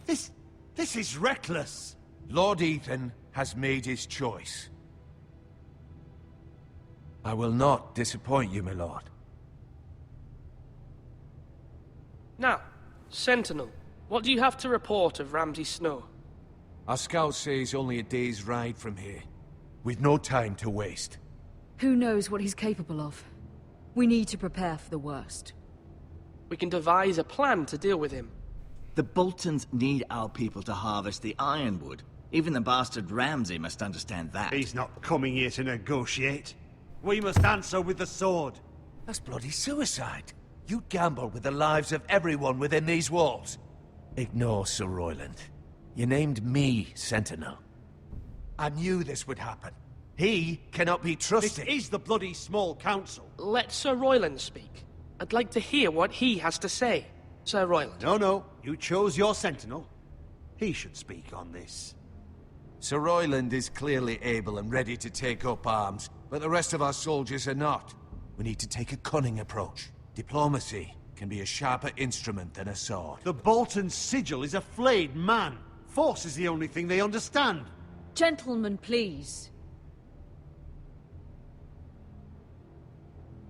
S6: This is reckless. Lord Ethan has made his choice. I will not disappoint you, my lord.
S13: Now, Sentinel, what do you have to report of Ramsay Snow?
S6: Our scouts say he's only a day's ride from here, with no time to waste.
S10: Who knows what he's capable of? We need to prepare for the worst.
S13: We can devise a plan to deal with him.
S8: The Boltons need our people to harvest the ironwood. Even the bastard Ramsay must understand that.
S9: He's not coming here to negotiate. We must answer with the sword.
S6: That's bloody suicide. You gamble with the lives of everyone within these walls. Ignore Sir Royland. You named me Sentinel. I knew this would happen. He cannot be trusted.
S9: This is the bloody small council.
S13: Let Sir Royland speak. I'd like to hear what he has to say. Sir Royland.
S9: No. You chose your sentinel. He should speak on this.
S6: Sir Royland is clearly able and ready to take up arms, but the rest of our soldiers are not. We need to take a cunning approach. Diplomacy can be a sharper instrument than a sword.
S9: The Bolton sigil is a flayed man. Force is the only thing they understand.
S10: Gentlemen, please.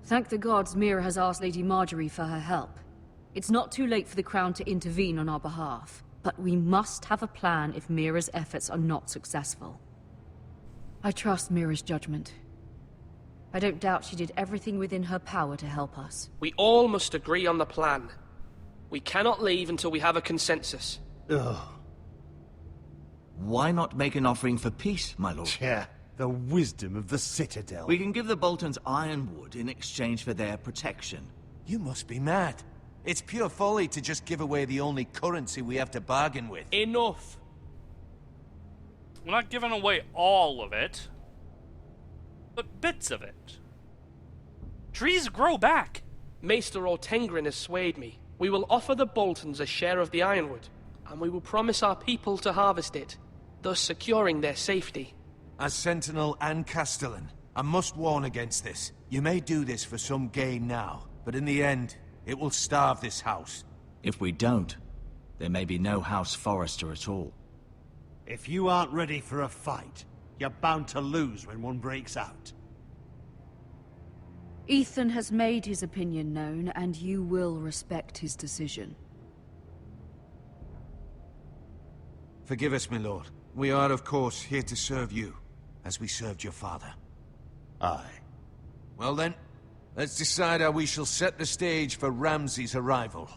S10: Thank the gods Mira has asked Lady Marjorie for her help. It's not too late for the Crown to intervene on our behalf, but we must have a plan if Mira's efforts are not successful. I trust Mira's judgment. I don't doubt she did everything within her power to help us.
S13: We all must agree on the plan. We cannot leave until we have a consensus.
S9: Ugh.
S8: Why not make an offering for peace, my lord?
S9: Yeah, the wisdom of the Citadel.
S8: We can give the Boltons ironwood in exchange for their protection.
S6: You must be mad. It's pure folly to just give away the only currency we have to bargain with.
S13: Enough.
S1: We're not giving away all of it, but bits of it. Trees grow back.
S13: Maester Ortengrin has swayed me. We will offer the Boltons a share of the ironwood, and we will promise our people to harvest it, thus securing their safety.
S6: As Sentinel and Castellan, I must warn against this. You may do this for some gain now, but in the end, it will starve this house.
S8: If we don't, there may be no House Forrester at all.
S9: If you aren't ready for a fight, you're bound to lose when one breaks out.
S10: Ethan has made his opinion known, and you will respect his decision.
S6: Forgive us, my lord. We are, of course, here to serve you, as we served your father.
S9: Aye.
S6: Well then, let's decide how we shall set the stage for Ramsay's arrival.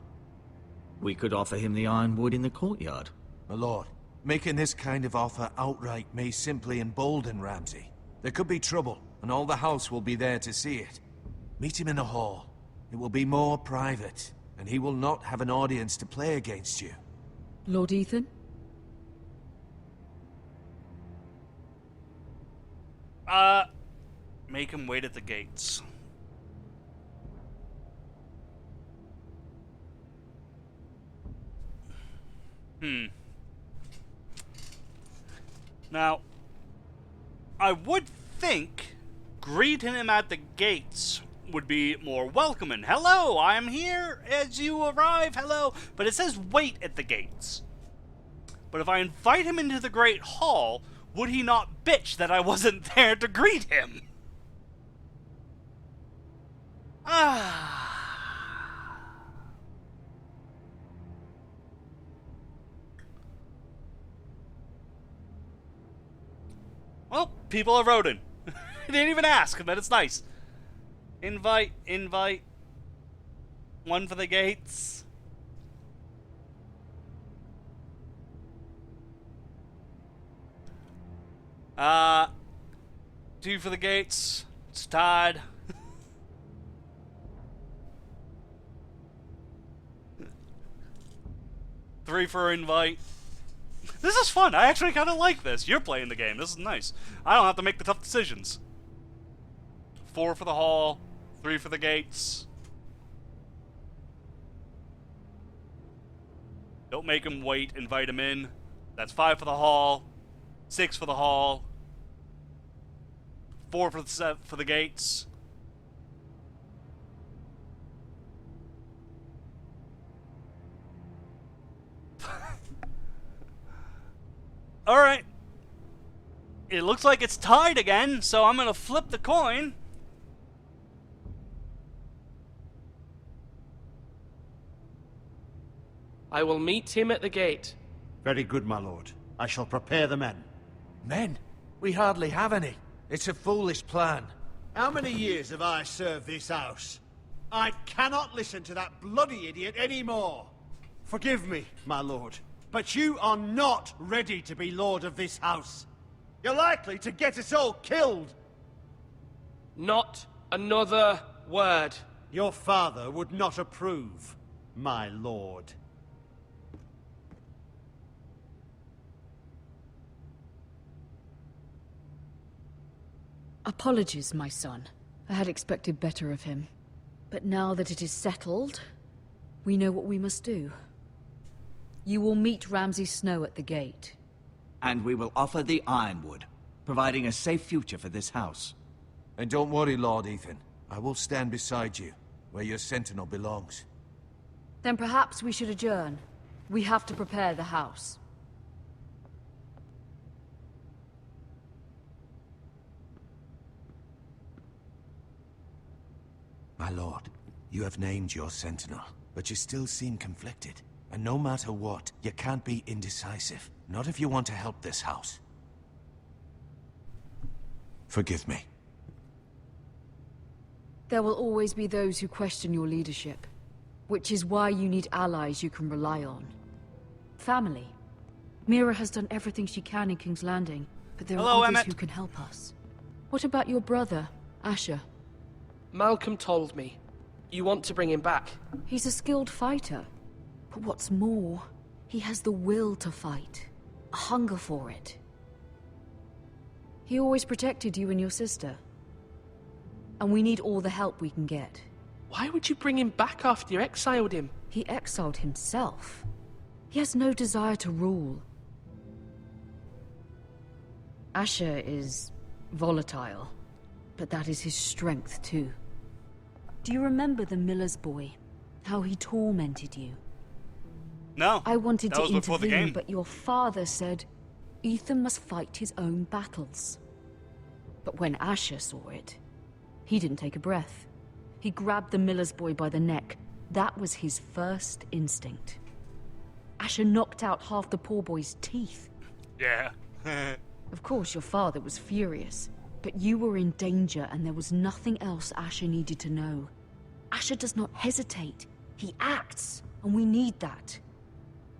S8: We could offer him the ironwood in the courtyard.
S6: My lord, Making this kind of offer outright may simply embolden Ramsay. There could be trouble, and all the house will be there to see it. Meet him in the hall. It will be more private, and he will not have an audience to play against you.
S10: Lord Ethan?
S1: Make him wait at the gates. Now, I would think greeting him at the gates would be more welcoming. Hello, I am here as you arrive, hello. But it says wait at the gates. But if I invite him into the Great Hall, would he not bitch that I wasn't there to greet him? Well, people are voting. They didn't even ask, but it's nice. Invite. One for the gates. Two for the gates. It's tied. Three for invite. This is fun. I actually kind of like this. You're playing the game. This is nice. I don't have to make the tough decisions. 4 for the hall. 3 for the gates. Don't make him wait. Invite him in. That's 5 for the hall. 6 for the hall. 4 for the gates. Alright. It looks like it's tied again, so I'm gonna flip the coin.
S13: I will meet him at the gate.
S9: Very good, my lord. I shall prepare the men.
S3: Men? We hardly have any. It's a foolish plan.
S21: How many years have I served this house? I cannot listen to that bloody idiot anymore.
S9: Forgive me, my lord, but you are not ready to be lord of this house.
S21: You're likely to get us all killed.
S13: Not another word.
S9: Your father would not approve, my lord.
S10: Apologies, my son. I had expected better of him. But now that it is settled, we know what we must do. You will meet Ramsay Snow at the gate.
S8: And we will offer the Ironwood, providing a safe future for this house.
S6: And don't worry, Lord Ethan. I will stand beside you, where your sentinel belongs.
S10: Then perhaps we should adjourn. We have to prepare the house.
S6: My lord, you have named your sentinel, but you still seem conflicted. And no matter what, you can't be indecisive. Not if you want to help this house. Forgive me.
S10: There will always be those who question your leadership, which is why you need allies you can rely on. Family. Mira has done everything she can in King's Landing, but there are others who can help us. What about your brother, Asher?
S13: Malcolm told me. You want to bring him back?
S10: He's a skilled fighter. But what's more, he has the will to fight. A hunger for it. He always protected you and your sister. And we need all the help we can get.
S13: Why would you bring him back after you exiled him?
S10: He exiled himself. He has no desire to rule. Asher is volatile, but that is his strength too. Do you remember the miller's boy? How he tormented you?
S1: No.
S10: I wanted to
S1: before the
S10: intervene,
S1: game.
S10: but your father said Ethan must fight his own battles. But when Asher saw it, he didn't take a breath. He grabbed the miller's boy by the neck. That was his first instinct. Asher knocked out half the poor boy's teeth.
S1: Yeah.
S10: Of course, your father was furious, but you were in danger and there was nothing else Asher needed to know. Asher does not hesitate. He acts, and we need that.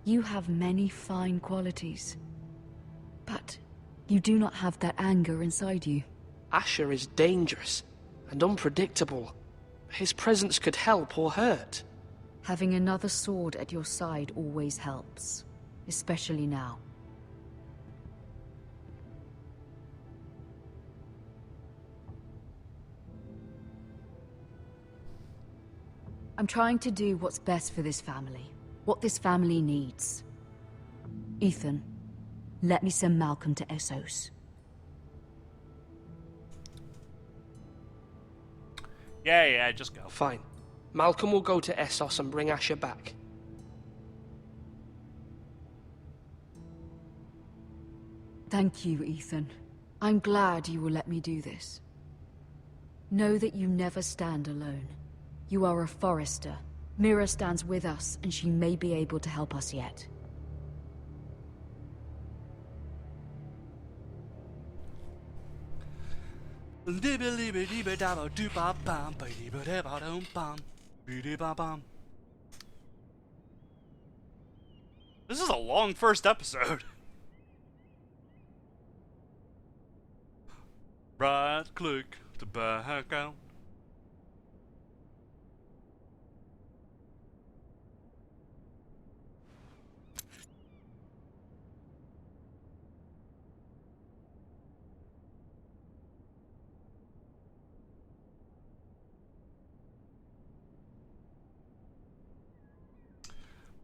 S10: You have many fine qualities, But you do not have that anger inside you.
S13: Asher is dangerous and unpredictable. His presence could help or hurt.
S10: Having another sword at your side always helps, especially now. I'm trying to do what's best for this family, what this family needs. Ethan, let me send Malcolm to Essos.
S1: Yeah, just go.
S13: Fine. Malcolm will go to Essos and bring Asher back.
S10: Thank you, Ethan. I'm glad you will let me do this. Know that you never stand alone. You are a Forrester. Mira stands with us, and she may be able to help us yet.
S1: This is a long first episode. Right click to back out.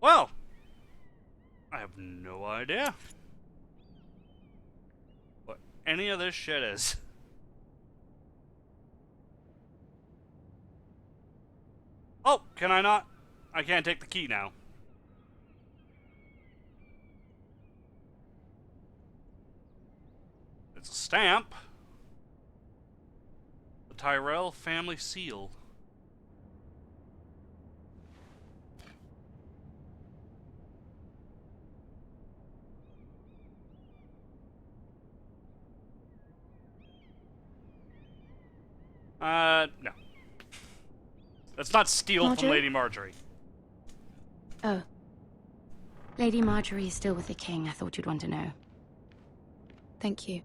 S1: Well, I have no idea what any of this shit is. Oh, can I not? I can't take the key now. It's a stamp. The Tyrell family seal. No. Let's not steal from
S15: Marjorie?
S1: Lady Marjorie.
S15: Oh.
S4: Lady Marjorie is still with the king. I thought you'd want to know.
S15: Thank you.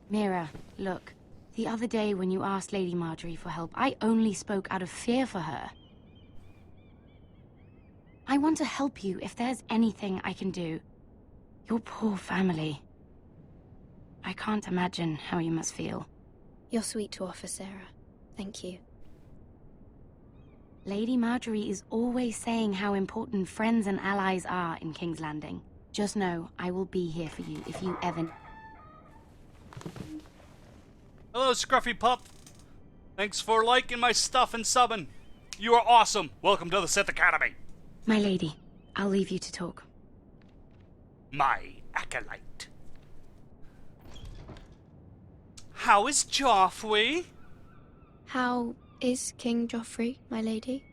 S4: Mira, look. The other day when you asked Lady Marjorie for help, I only spoke out of fear for her. I want to help you if there's anything I can do. Your poor family. I can't imagine how you must feel.
S15: You're sweet to offer, Sarah. Thank you.
S4: Lady Marjorie is always saying how important friends and allies are in King's Landing. Just know, I will be here for you if you ever...
S1: Hello, Scruffy Pup. Thanks for liking my stuff and subbing. You are awesome. Welcome to the Sith Academy.
S4: My lady, I'll leave you to talk.
S1: My acolyte. How is Joffrey?
S15: How is King Joffrey, my lady?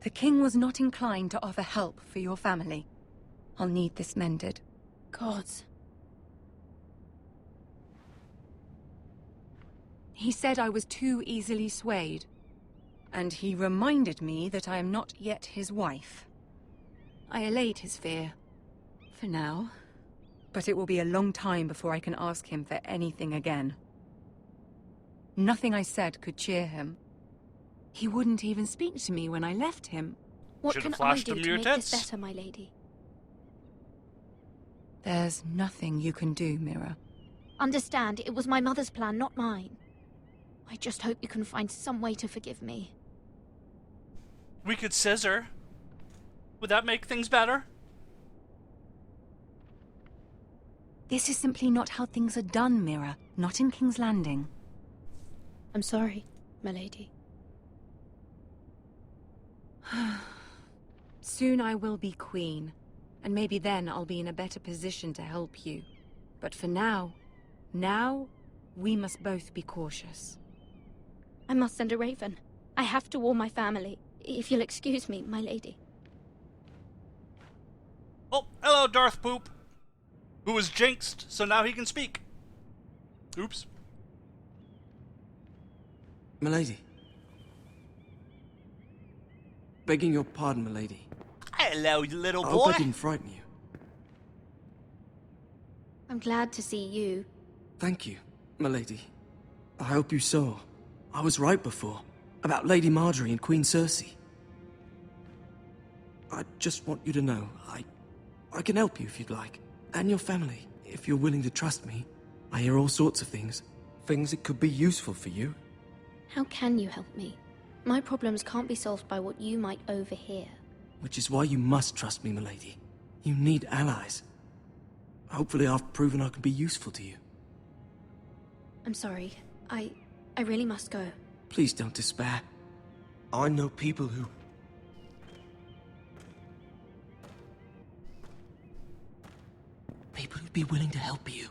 S16: The king was not inclined to offer help for your family. I'll need this mended.
S15: Gods.
S16: He said I was too easily swayed. And he reminded me that I am not yet his wife. I allayed his fear. For now. But it will be a long time before I can ask him for anything again. Nothing I said could cheer him. He wouldn't even speak to me when I left him.
S15: What can I do to make this better, my lady?
S16: There's nothing you can do, Mira.
S15: Understand, it was my mother's plan, not mine. I just hope you can find some way to forgive me.
S1: We could scissor. Would that make things better?
S16: This is simply not how things are done, Mira. Not in King's Landing.
S15: I'm sorry, my lady.
S16: Soon I will be queen, and maybe then I'll be in a better position to help you. But for now, we must both be cautious.
S15: I must send a raven. I have to warn my family. If you'll excuse me, my lady.
S1: Oh, hello, Darth Poop. Who was jinxed, so now he can speak. Oops.
S14: Milady. Begging your pardon, milady.
S20: Hello, little
S14: I
S20: boy.
S14: hope I didn't frighten you.
S15: I'm glad to see you.
S14: Thank you, milady. I hope you saw. I was right before. About Lady Marjorie and Queen Cersei. I just want you to know, I can help you if you'd like. And your family, if you're willing to trust me. I hear all sorts of things. Things that could be useful for you.
S15: How can you help me? My problems can't be solved by what you might overhear.
S14: Which is why you must trust me, milady. You need allies. Hopefully I've proven I can be useful to you.
S15: I'm sorry. I really must go.
S14: Please don't despair. I know people who... People who'd be willing to help you.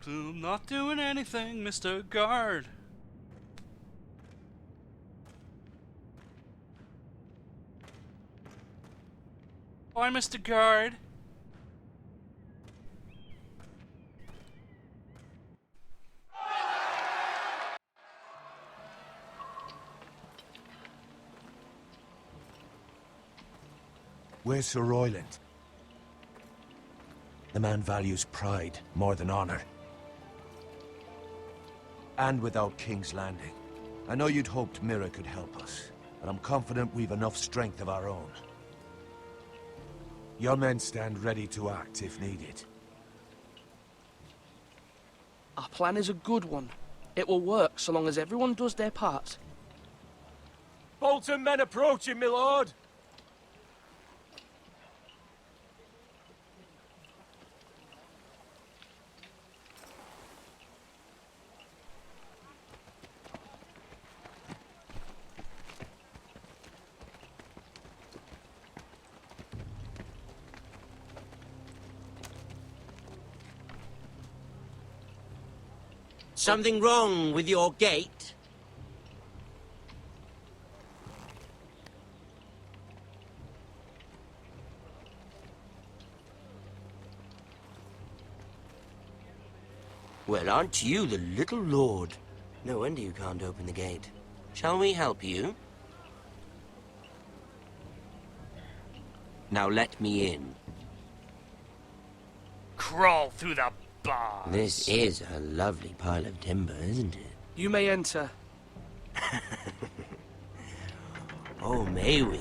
S1: Not doing anything, Mr. Guard. Bye, Mr. Guard.
S6: Where's Sir Royland? The man values pride more than honor. And without King's Landing. I know you'd hoped Mira could help us, but I'm confident we've enough strength of our own. Your men stand ready to act if needed.
S13: Our plan is a good one. It will work so long as everyone does their part.
S3: Bolton men approaching, my lord!
S20: Something wrong with your gate? Well, aren't you the little lord? No wonder you can't open the gate. Shall we help you? Now let me in.
S1: Crawl through the bars.
S20: This is a lovely pile of timber, isn't it?
S13: You may enter.
S20: Oh, may we?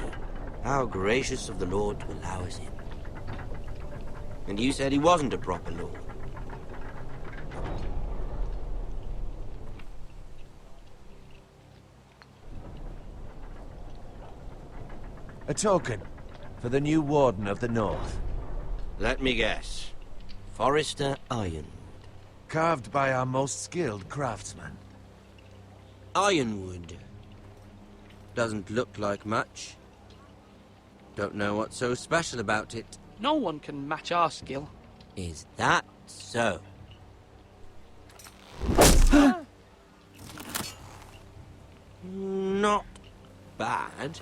S20: How gracious of the Lord to allow us in. And you said he wasn't a proper lord.
S6: A token for the new Warden of the North.
S20: Let me guess. Forrester Ironwood.
S6: Carved by our most skilled craftsman.
S20: Ironwood. Doesn't look like much. Don't know what's so special about it.
S13: No one can match our skill.
S20: Is that so? Not bad.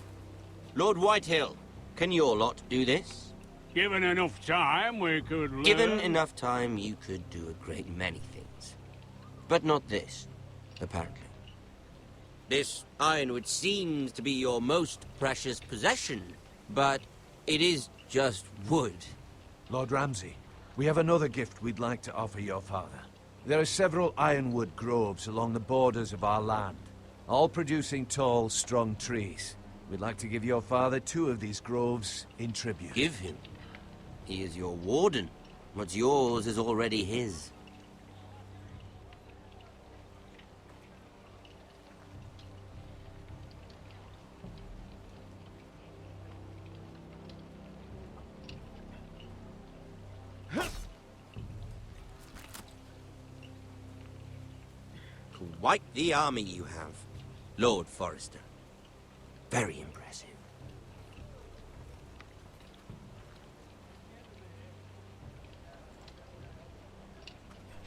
S20: Lord Whitehill, can your lot do this?
S2: Given enough time, we could learn.
S20: Given enough time, you could do a great many things. But not this, apparently. This ironwood seems to be your most precious possession, but it is just wood.
S6: Lord Ramsay, we have another gift we'd like to offer your father. There are several ironwood groves along the borders of our land, all producing tall, strong trees. We'd like to give your father 2 of these groves in tribute.
S20: Give him? He is your warden. What's yours is already his. Quite the army you have, Lord Forrester. Very impressive.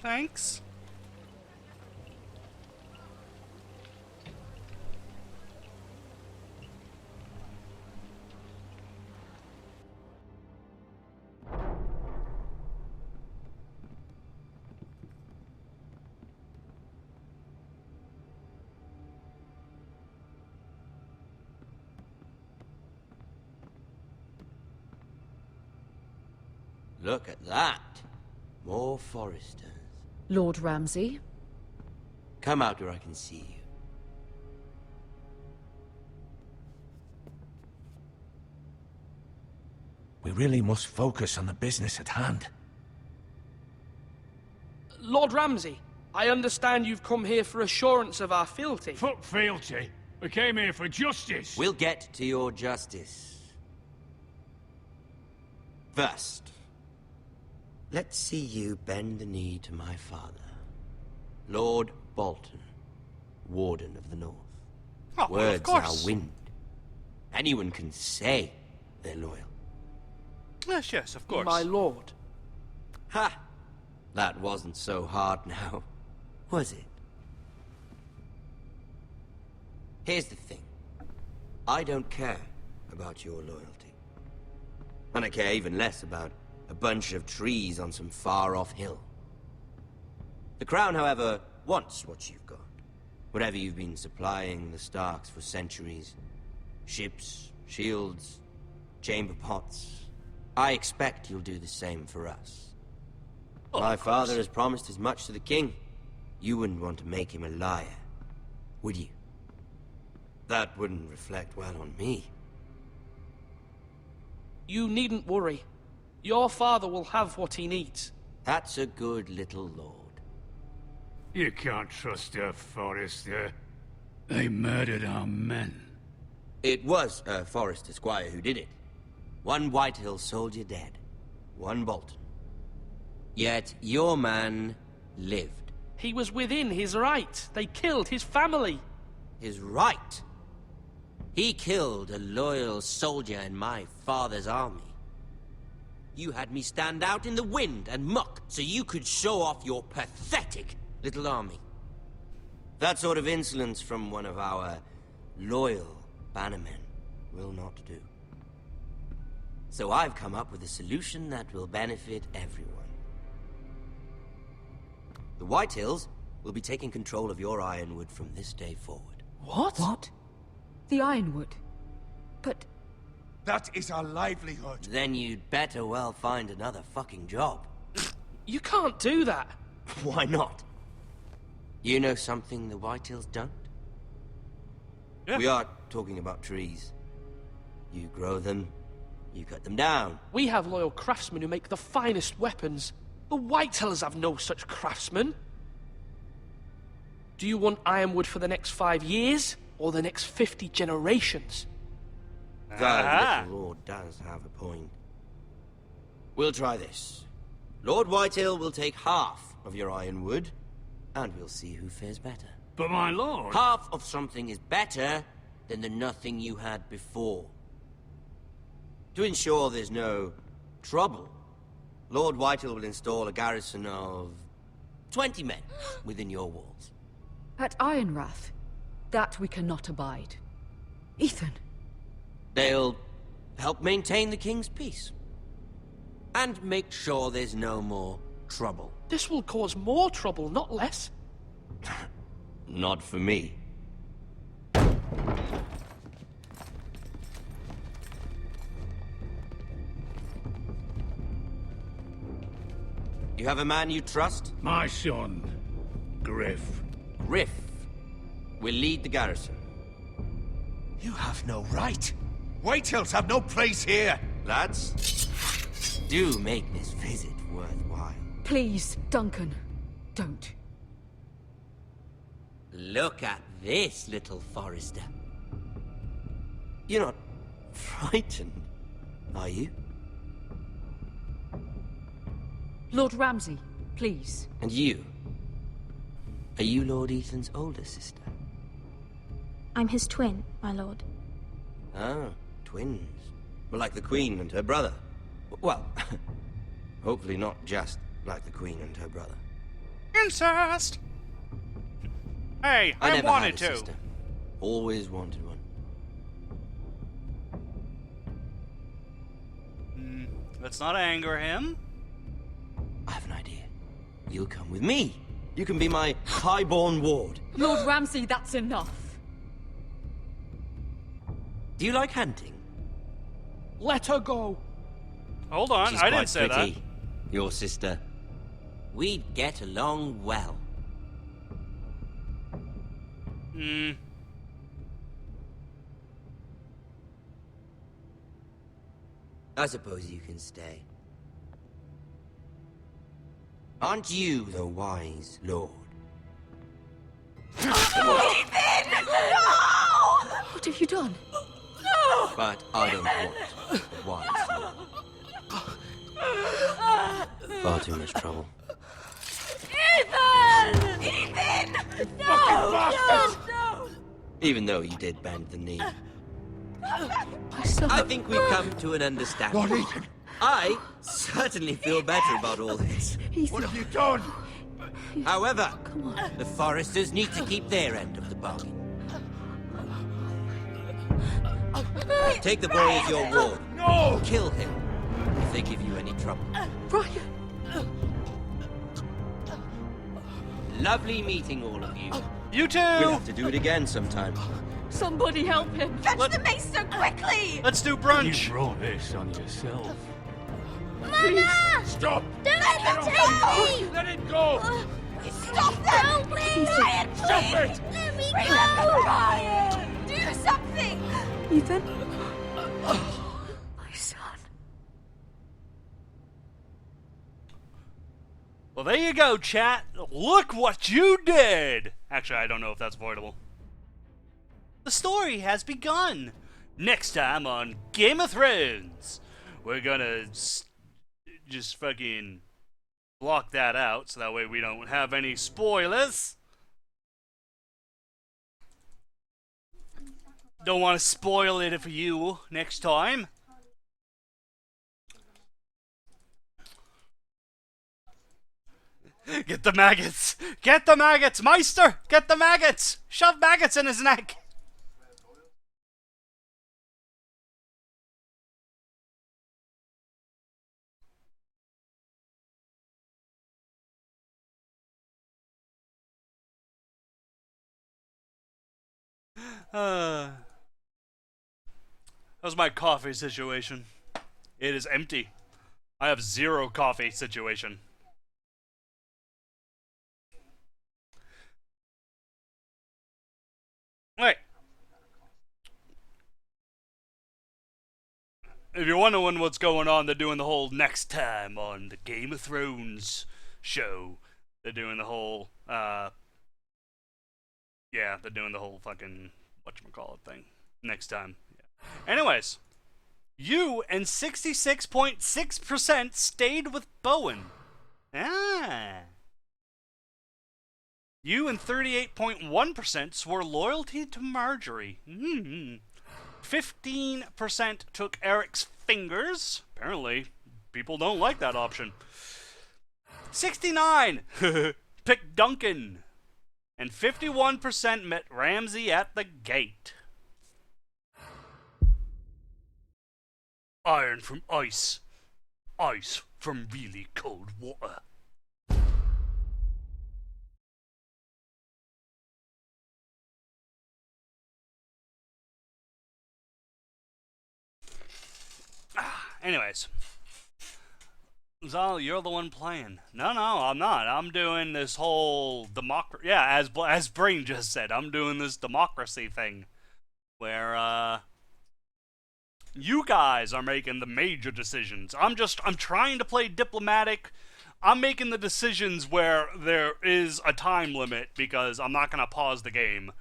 S1: Thanks.
S20: Look at that. More Foresters.
S10: Lord Ramsay?
S20: Come out where I can see you.
S6: We really must focus on the business at hand.
S13: Lord Ramsay, I understand you've come here for assurance of our fealty.
S2: Fuck fealty. We came here for justice.
S20: We'll get to your justice. First, let's see you bend the knee to my father, Lord Bolton, Warden of the North.
S1: Oh, well,
S20: Words
S1: of course.
S20: are wind. Anyone can say they're loyal.
S1: Yes, yes, of course.
S13: My lord.
S20: Ha! That wasn't so hard now, was it? Here's the thing. I don't care about your loyalty. And I care even less about a bunch of trees on some far-off hill. The Crown, however, wants what you've got. Whatever you've been supplying the Starks for centuries. Ships, shields, chamber pots. I expect you'll do the same for us. My father has promised as much to the king. You wouldn't want to make him a liar, would you? That wouldn't reflect well on me.
S13: You needn't worry. Your father will have what he needs.
S20: That's a good little lord.
S2: You can't trust a Forester. They murdered our men.
S20: It was a Forester squire who did it. One Whitehill soldier dead. One Bolton. Yet your man lived.
S13: He was within his right. They killed his family.
S20: His right? He killed a loyal soldier in my father's army. You had me stand out in the wind and muck so you could show off your pathetic little army. That sort of insolence from one of our loyal bannermen will not do. So I've come up with a solution that will benefit everyone. The Whitehills will be taking control of your Ironwood from this day forward.
S10: What? What? The Ironwood? But...
S5: That is our livelihood.
S20: Then you'd better well find another fucking job.
S13: You can't do that.
S20: Why not? You know something the Whitehills don't?
S1: Yeah.
S20: We are talking about trees. You grow them, you cut them down.
S13: We have loyal craftsmen who make the finest weapons. The Whitehills have no such craftsmen. Do you want Ironwood for the next 5 years, or the next 50 generations?
S20: The little lord does have a point. We'll try this. Lord Whitehill will take half of your Ironwood, and we'll see who fares better.
S2: But my lord...
S20: Half of something is better than the nothing you had before. To ensure there's no trouble, Lord Whitehill will install a garrison of 20 men within your walls.
S10: At Ironrath? That we cannot abide. Ethan.
S20: They'll help maintain the king's peace. And make sure there's no more trouble.
S13: This will cause more trouble, not less.
S20: Not for me. You have a man you trust?
S2: My son, Griff.
S20: Griff will lead the garrison.
S5: You have no right. Whitehills have no place here.
S20: Lads, do make this visit worthwhile.
S10: Please, Duncan, don't.
S20: Look at this, little Forester. You're not frightened, are you?
S10: Lord Ramsay, please.
S20: And you? Are you Lord Ethan's older sister?
S11: I'm his twin, my lord.
S20: Ah, twins. Well, like the Queen and her brother. Well, hopefully not just like the Queen and her brother.
S1: Incest! Hey, I
S20: never
S1: wanted
S20: had a
S1: to.
S20: sister. Always wanted one.
S1: Let's not anger him.
S20: I have an idea. You'll come with me. You can be my highborn ward.
S10: Lord Ramsay, that's enough.
S20: Do you like hunting?
S13: Let her go.
S1: Hold on,
S20: She's
S1: I
S20: quite
S1: didn't say
S20: pretty.
S1: that.
S20: your sister. We'd get along well. I suppose you can stay. Aren't you the wise lord?
S10: Ethan! No! What have you done? No!
S20: But I don't want the wise lord. Far too much trouble.
S10: Ethan! Ethan! No! No!
S20: Even though you did bend the knee.
S10: My son.
S20: I think we've come to an understanding.
S5: Lord Ethan!
S20: I certainly feel better about all this.
S5: What have you done?
S20: However, the Foresters need to keep their end of the bargain. Take the boy as your ward.
S5: No!
S20: Kill him if they give you any trouble.
S10: Brian!
S20: Lovely meeting all of you.
S1: You too!
S20: We'll have to do it again sometime.
S10: Somebody help him! Fetch the maester quickly!
S1: Let's do brunch!
S2: You brought this on yourself.
S12: Mama!
S5: Stop!
S12: Don't let them take me!
S5: Let it go!
S10: Stop them! Please! Brian,
S5: Stop
S10: please!
S5: it!
S12: Let me
S10: Remember
S12: go!
S10: Brian! Do something! Ethan? My son.
S1: Well, there you go, chat. Look what you did! Actually, I don't know if that's avoidable. The story has begun. Next time on Game of Thrones, we're gonna just fucking block that out so that way we don't have any spoilers. Don't want to spoil it for you next time. Get the maggots! Get the maggots! Meister! Get the maggots! Shove maggots in his neck! How's my coffee situation? It is empty. I have 0 coffee situation. Wait. If you're wondering what's going on, they're doing the whole next time on the Game of Thrones show. They're doing the whole, yeah, they're doing the whole fucking whatchamacallit thing next time. Yeah. Anyways, you and 66.6% stayed with Bowen. Ah. You and 38.1% swore loyalty to Marjorie. 15% took Eric's fingers. Apparently, people don't like that option. 69 picked Duncan. And 51% met Ramsay at the gate. Iron from ice. Ice from really cold water. Anyways. Zal, you're the one playing. No, I'm not. I'm doing this whole democracy. Yeah, as Brain just said, I'm doing this democracy thing. Where, you guys are making the major decisions. I'm trying to play diplomatic. I'm making the decisions where there is a time limit because I'm not going to pause the game.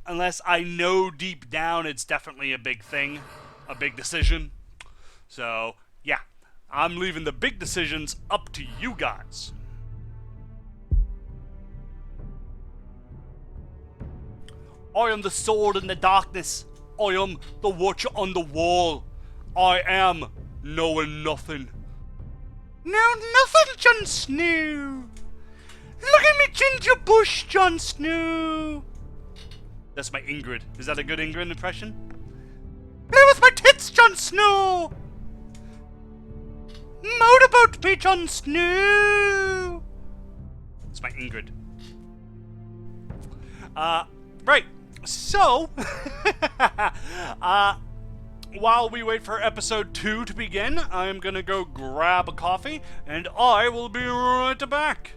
S1: Unless I know deep down it's definitely a big thing. A big decision. So, yeah. I'm leaving the big decisions up to you guys. I am the sword in the darkness. I am the watcher on the wall. I am knowing nothing. Know nothing, Jon Snow. Look at me ginger bush, Jon Snow. That's my Ingrid. Is that a good Ingrid impression? Play with my tits, Jon Snow. Motorboat me, Jon Snow. It's my Ingrid. Right. So, while we wait for episode 2 to begin, I'm gonna go grab a coffee, and I will be right back.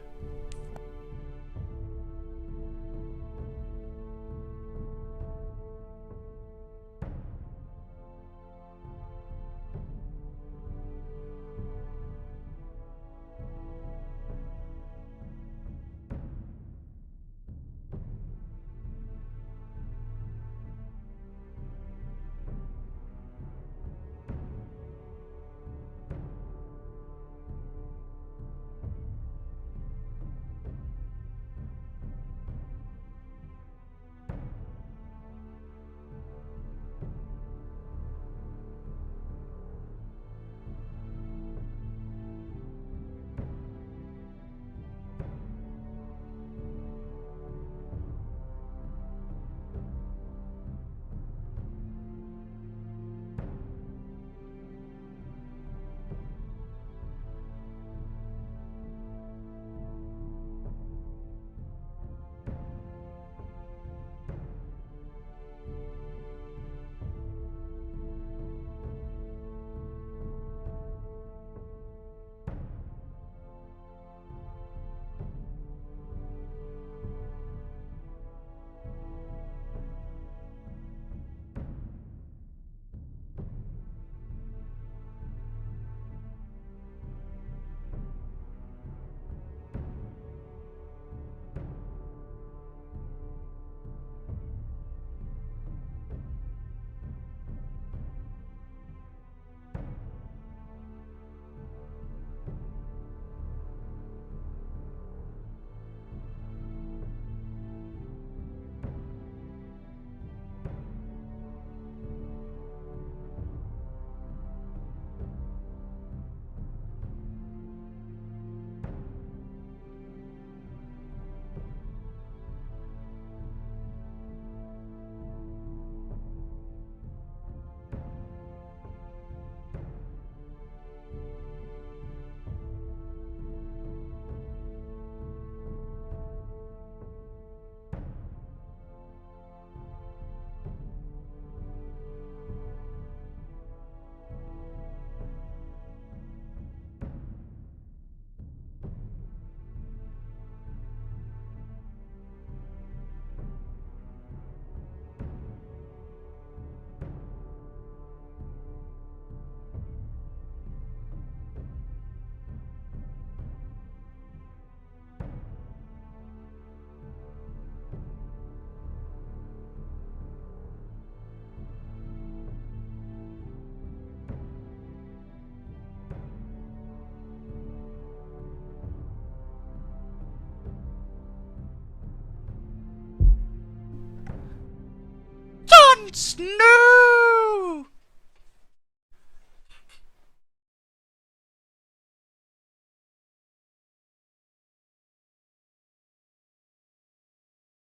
S1: Snow!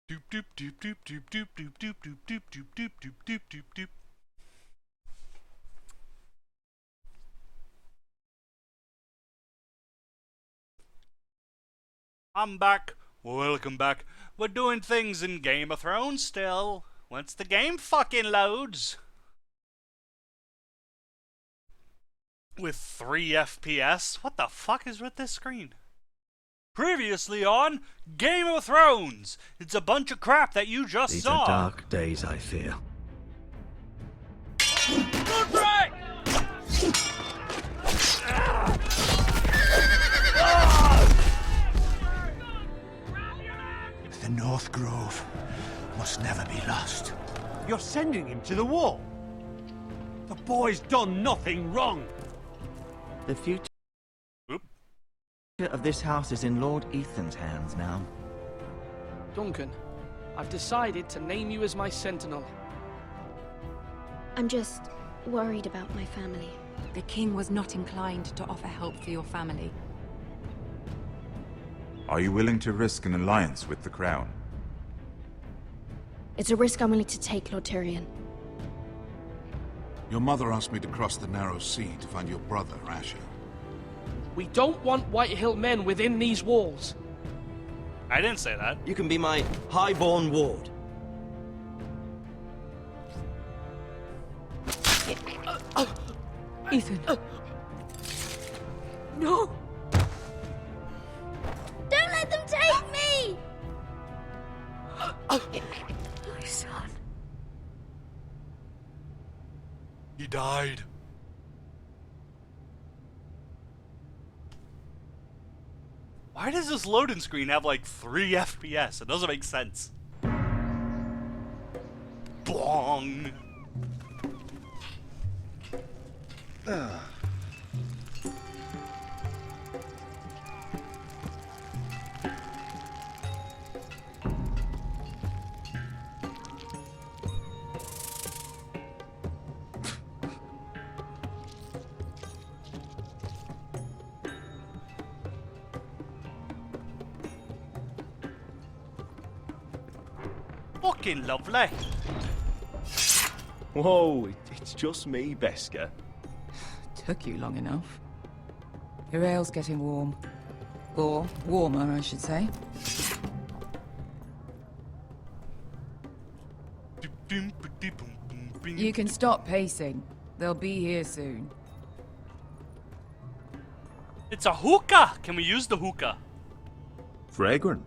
S1: Doop doop doop doop doop doop doop doop doop doop doop doop doop doop doop doop. I'm back. Welcome back. We're doing things in Game of Thrones still. Once the game fucking loads. With 3 FPS? What the fuck is with this screen? Previously on Game of Thrones. It's a bunch of crap that you just
S8: These
S1: saw.
S8: are dark days, I fear.
S1: Good break!
S5: The North Grove must never be lost.
S9: You're sending him to the wall? The boy's done nothing wrong.
S8: The future of this house is in Lord Ethan's hands now.
S13: Duncan, I've decided to name you as my sentinel.
S15: I'm just worried about my family.
S16: The king was not inclined to offer help for your family.
S17: Are you willing to risk an alliance with the Crown?
S15: It's a risk I'm willing to take, Lord Tyrion.
S18: Your mother asked me to cross the narrow sea to find your brother, Asher.
S13: We don't want Whitehill men within these walls.
S1: I didn't say that.
S20: You can be my highborn ward.
S10: Ethan. No!
S12: Don't let them take me!
S10: My son.
S1: He died. Why does this loading screen have like 3 FPS? It doesn't make sense. Bong. Fucking lovely.
S19: Whoa, it's just me, Beska.
S16: Took you long enough. Your ale's getting warm. Or warmer, I should say. You can stop pacing. They'll be here soon.
S1: It's a hookah! Can we use the hookah?
S6: Fragrant.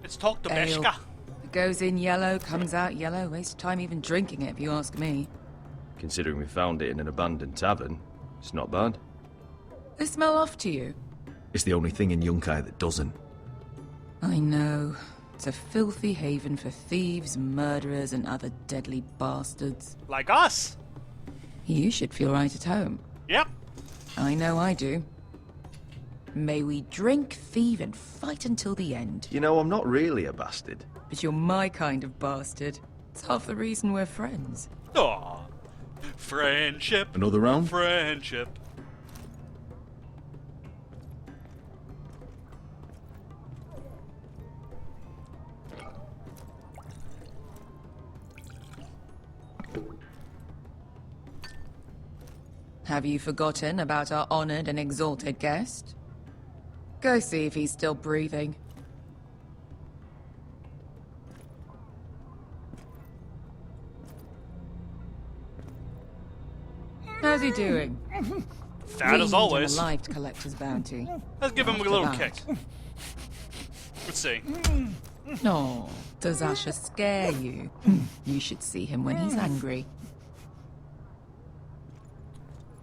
S1: Let's talk to
S16: Ale.
S1: Beshka.
S16: It goes in yellow, comes out yellow. Waste time even drinking it, if you ask me.
S19: Considering we found it in an abandoned tavern, it's not bad.
S16: They smell off to you.
S19: It's the only thing in Yunkai that doesn't.
S16: I know. It's a filthy haven for thieves, murderers, and other deadly bastards.
S1: Like us.
S16: You should feel right at home.
S1: Yep.
S16: I know I do. May we drink, thieve, and fight until the end.
S19: You know, I'm not really a bastard.
S16: But you're my kind of bastard. It's half the reason we're friends.
S1: Aw. Friendship.
S19: Another round?
S1: Friendship.
S16: Have you forgotten about our honored and exalted guest? Go see if he's still breathing. How's he doing?
S1: Fat as always.
S16: Alive to collect his bounty.
S1: Let's give him a
S16: After
S1: little
S16: that.
S1: kick. Let's see.
S16: No, does Asher scare you? You should see him when he's angry.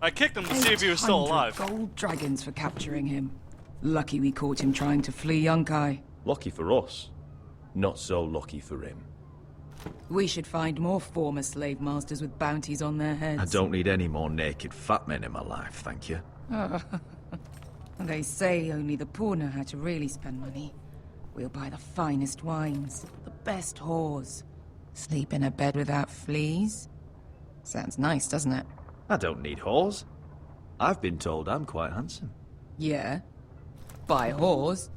S1: I kicked him to see if he was still
S16: 800
S1: alive.
S16: gold dragons for capturing him. Lucky we caught him trying to flee Yunkai.
S19: Lucky for us. Not so lucky for him.
S16: We should find more former slave masters with bounties on their heads.
S19: I don't need any more naked fat men in my life, thank you.
S16: They say only the poor know how to really spend money. We'll buy the finest wines, the best whores. Sleep in a bed without fleas. Sounds nice, doesn't it?
S19: I don't need whores. I've been told I'm quite handsome.
S16: Yeah. Buy whores.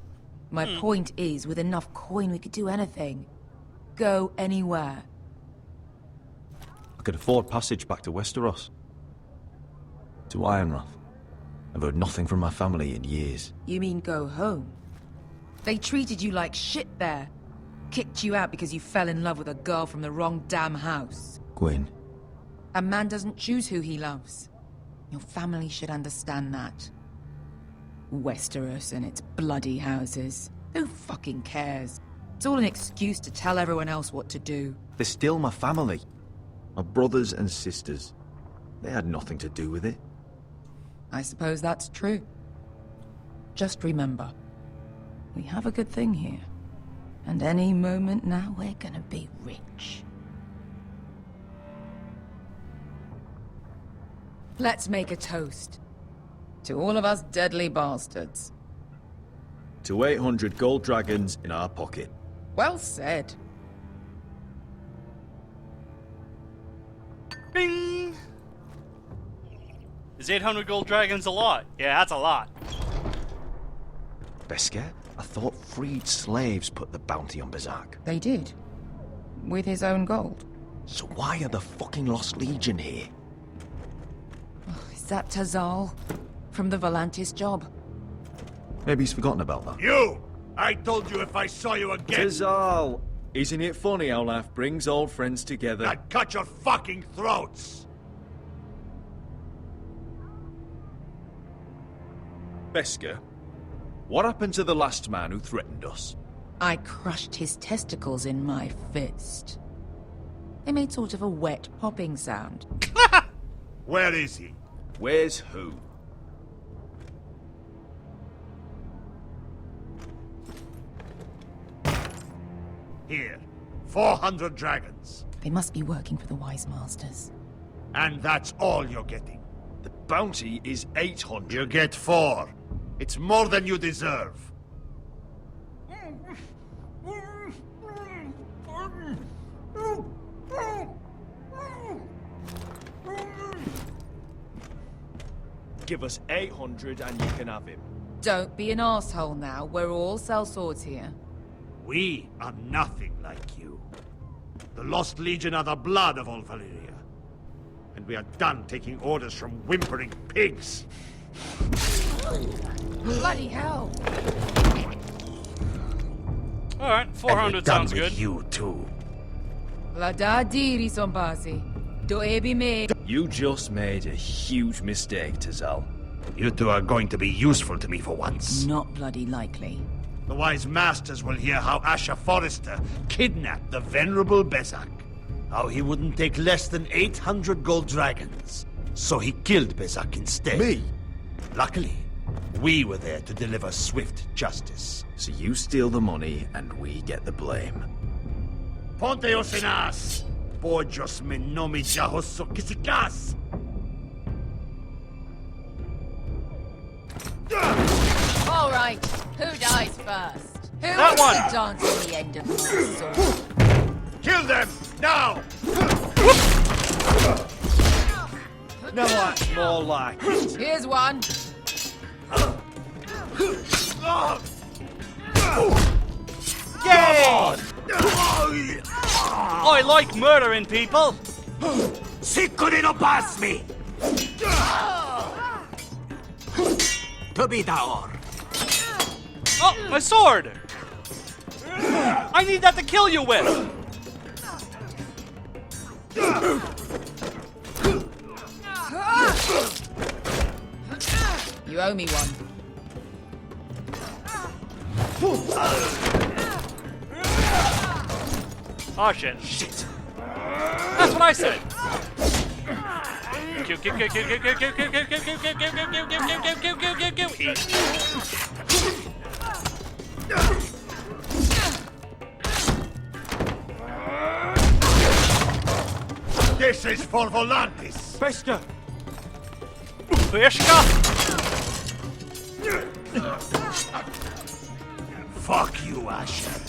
S16: My point is, with enough coin, we could do anything. Go anywhere.
S19: I could afford passage back to Westeros. To Ironrath. I've heard nothing from my family in years.
S16: You mean go home? They treated you like shit there. Kicked you out because you fell in love with a girl from the wrong damn house.
S19: Gwyn.
S16: A man doesn't choose who he loves. Your family should understand that. Westeros and its bloody houses. Who fucking cares? It's all an excuse to tell everyone else what to do.
S19: They're still my family. My brothers and sisters. They had nothing to do with it.
S16: I suppose that's true. Just remember, we have a good thing here. And any moment now, we're gonna be rich. Let's make a toast. To all of us deadly bastards.
S19: To 800 gold dragons in our pocket.
S16: Well said.
S1: Bing! Is 800 gold dragons a lot? Yeah, that's a lot.
S19: Beska, I thought freed slaves put the bounty on Berserk.
S16: They did. With his own gold.
S19: So why are the fucking Lost Legion here?
S16: Is that Tazal? From the Volantis job?
S19: Maybe he's forgotten about that.
S21: You! I told you if I saw you again...
S19: Tizal! Isn't it funny how life brings old friends together?
S21: I'd cut your fucking throats!
S19: Beskha, what happened to the last man who threatened us?
S7: I crushed his testicles in my fist. They made sort of a wet popping sound.
S21: Where is he?
S19: Where's who?
S21: Here. 400 dragons.
S7: They must be working for the Wise Masters.
S21: And that's all you're getting.
S19: The bounty is 800.
S21: You get 4. It's more than you deserve.
S19: Give us 800 and you can have him.
S7: Don't be an asshole now. We're all sell swords here.
S21: We are nothing like you. The Lost Legion are the blood of all Valyria. And we are done taking orders from whimpering pigs.
S7: Bloody hell!
S1: Alright, 400 sounds good.
S21: You too.
S7: Vladadiri Sombazi. Do ebi me.
S19: You just made a huge mistake, Tizal.
S21: You two are going to be useful to me for once.
S7: Not bloody likely.
S21: The Wise Masters will hear how Asher Forrester kidnapped the venerable Bezzak. How he wouldn't take less than 800 gold dragons. So he killed Bezzak instead.
S19: Me?
S21: Luckily, we were there to deliver swift justice.
S19: So you steal the money and we get the blame.
S21: Ponte Osenas! Pojos me nomi jahoso kisikas!
S7: All right, who dies first? Who
S1: That
S7: wants
S1: one.
S7: to dance on the end of my sword?
S21: Kill them, now!
S19: No, that's more like it.
S7: Here's one.
S1: Yay! I like murdering people.
S21: Siccone no pasmi! Tobitaor!
S1: Oh, my sword! I need that to kill you with!
S7: You owe me one.
S1: Oh shit. Shit. That's what I said.
S21: This is for Volantis!
S19: Beskha!
S1: Beskha!
S21: Fuck you, Asher.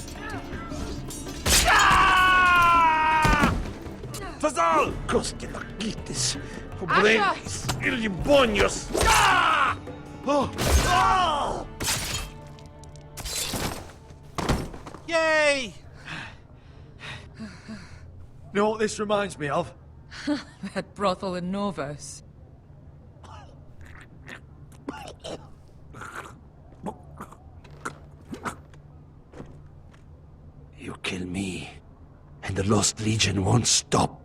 S19: Tizal!
S21: Coste la quites. Pobrenis, ilibonios.
S1: Yay!
S19: You know what this reminds me of?
S7: That brothel in Novos.
S21: You kill me, and the Lost Legion won't stop.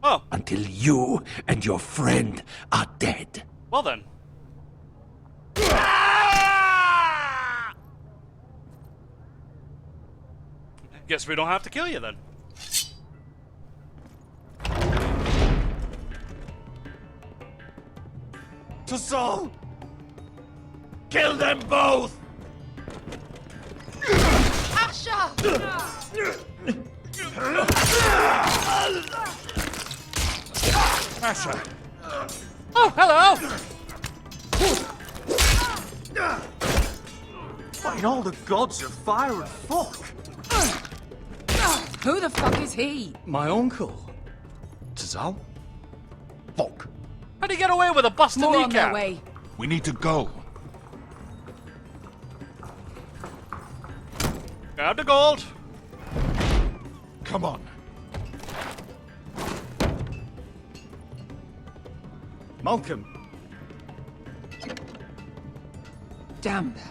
S1: Oh.
S21: Until you and your friend are dead.
S1: Well then. Guess we don't have to kill you then.
S21: Tizal! Kill them both!
S7: Asher!
S21: Asher!
S1: Oh, hello!
S19: Fighting all the gods of fire and fuck!
S7: Who the fuck is he?
S19: My uncle. Tizal? Fuck.
S1: How'd he get away with a busted
S7: More on their
S1: kneecap?
S7: way.
S18: We need to go.
S1: Grab the gold.
S18: Come on.
S19: Malcolm.
S7: Damn them.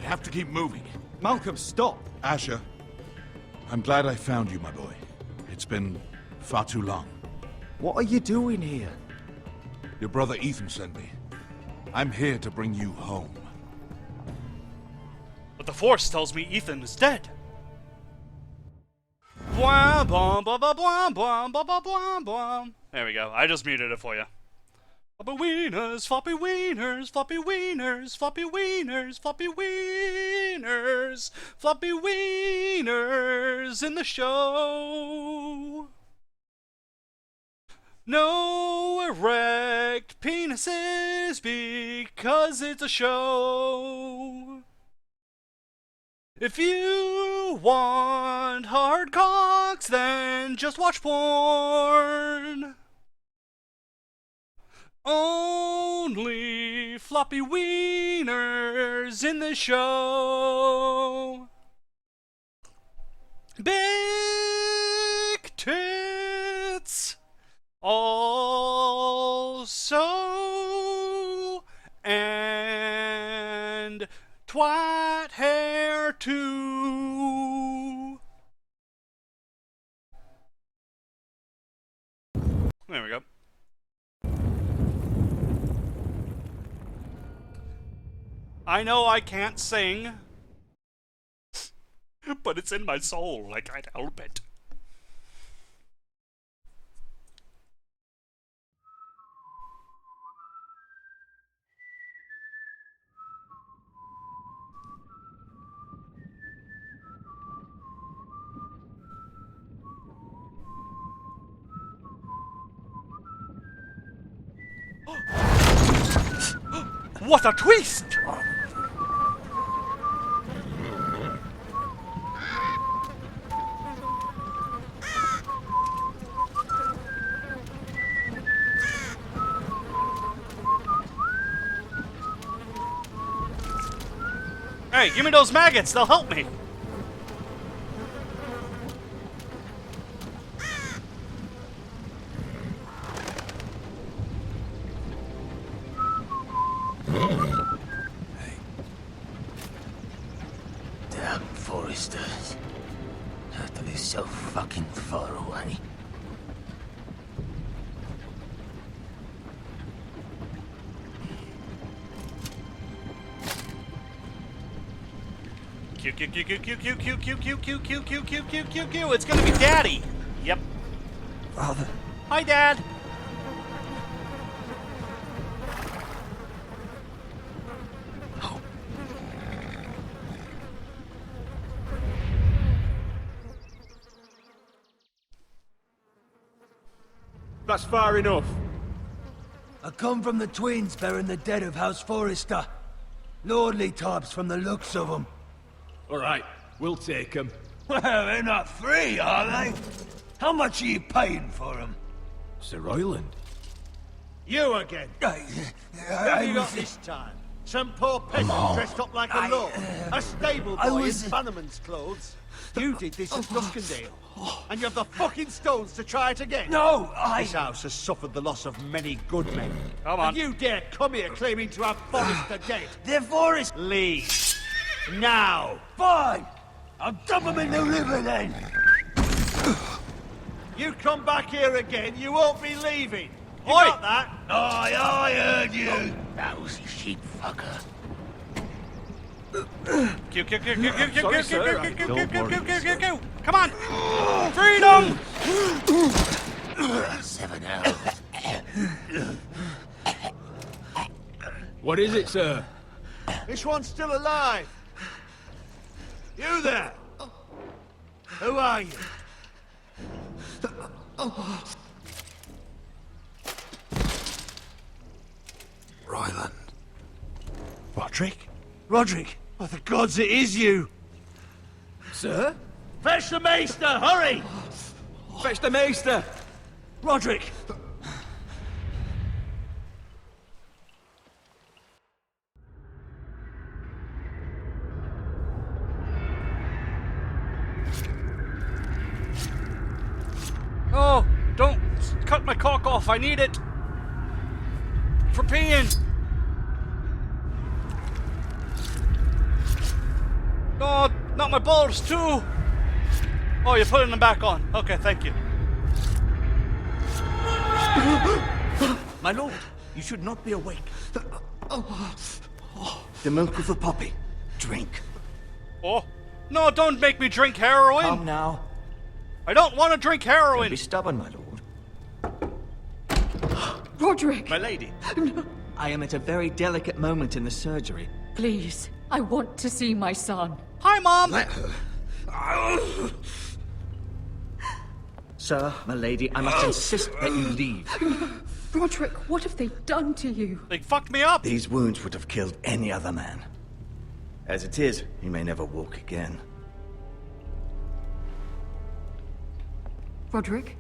S18: We'll have to keep moving.
S14: Malcolm, stop!
S18: Asher, I'm glad I found you, my boy. It's been far too long.
S14: What are you doing here?
S18: Your brother Ethan sent me. I'm here to bring you home.
S1: But the Force tells me Ethan is dead. Bwah, bwah, bwah, bwah, bwah, bwah, bwah, bwah, bwah, bwah. There we go. I just muted it for you. Floppy wieners, floppy wieners, floppy wieners, floppy wieners, floppy wieners, floppy wieners in the show. No erect penises because it's a show. If you want hard cocks, then just watch porn. Only floppy wieners in the show. Big tits also, and twat hair too. There we go. I know I can't sing, but it's in my soul. I can't help it. What a twist! Hey, give me those maggots, they'll help me.
S4: Damn Foresters. Have to be so fucking far away.
S1: Q. It's gonna be Daddy. Yep.
S14: Father.
S1: Hi, Dad.
S14: That's far enough.
S4: I come from the twins bearing the dead of House Forrester. Lordly types from the looks of them.
S14: All right, we'll take them.
S4: Well, they're not free, are they? How much are you paying for them?
S14: Sir Royland.
S21: You again. What have you got this time? Some poor peasant dressed up like a lord. A stable boy in Bannerman's clothes. You did this at Duskendale. And you have the fucking stones to try it again?
S4: No,
S21: This house has suffered the loss of many good men.
S1: Come on.
S21: And you dare come here claiming to have Forrester dead?
S4: They're Forrest.
S21: Leave. Now.
S4: Fine. I'll dump them in the river then.
S21: You come back here again, you won't be leaving. You
S1: Oi!
S21: got that?
S4: Aye, I heard you. Lousy sheep fucker.
S1: Q. Come on! Freedom!
S4: 7 hours.
S14: What is it, sir?
S21: This one's still alive. You there? Who are you?
S14: Royland.
S21: Roderick? Roderick! Oh, the gods, it is you!
S14: Sir?
S21: Fetch the maester, hurry!
S14: Fetch the maester!
S21: Roderick!
S1: Oh, don't cut my cock off. I need it. For peeing. Oh, not my balls too! Oh, you're putting them back on. Okay, thank you.
S8: My lord, you should not be awake. The milk of the poppy. Drink.
S1: Oh, no, don't make me drink heroin!
S8: Come now.
S1: I don't want to drink heroin!
S8: Don't be stubborn, my lord.
S10: Roderick!
S8: My lady. I am at a very delicate moment in the surgery.
S10: Please, I want to see my son.
S1: Hi, Mom!
S8: Let her. Sir, my lady, I must insist that you leave.
S10: Roderick, what have they done to you?
S1: They fucked me up!
S8: These wounds would have killed any other man. As it is, he may never walk again.
S10: Roderick?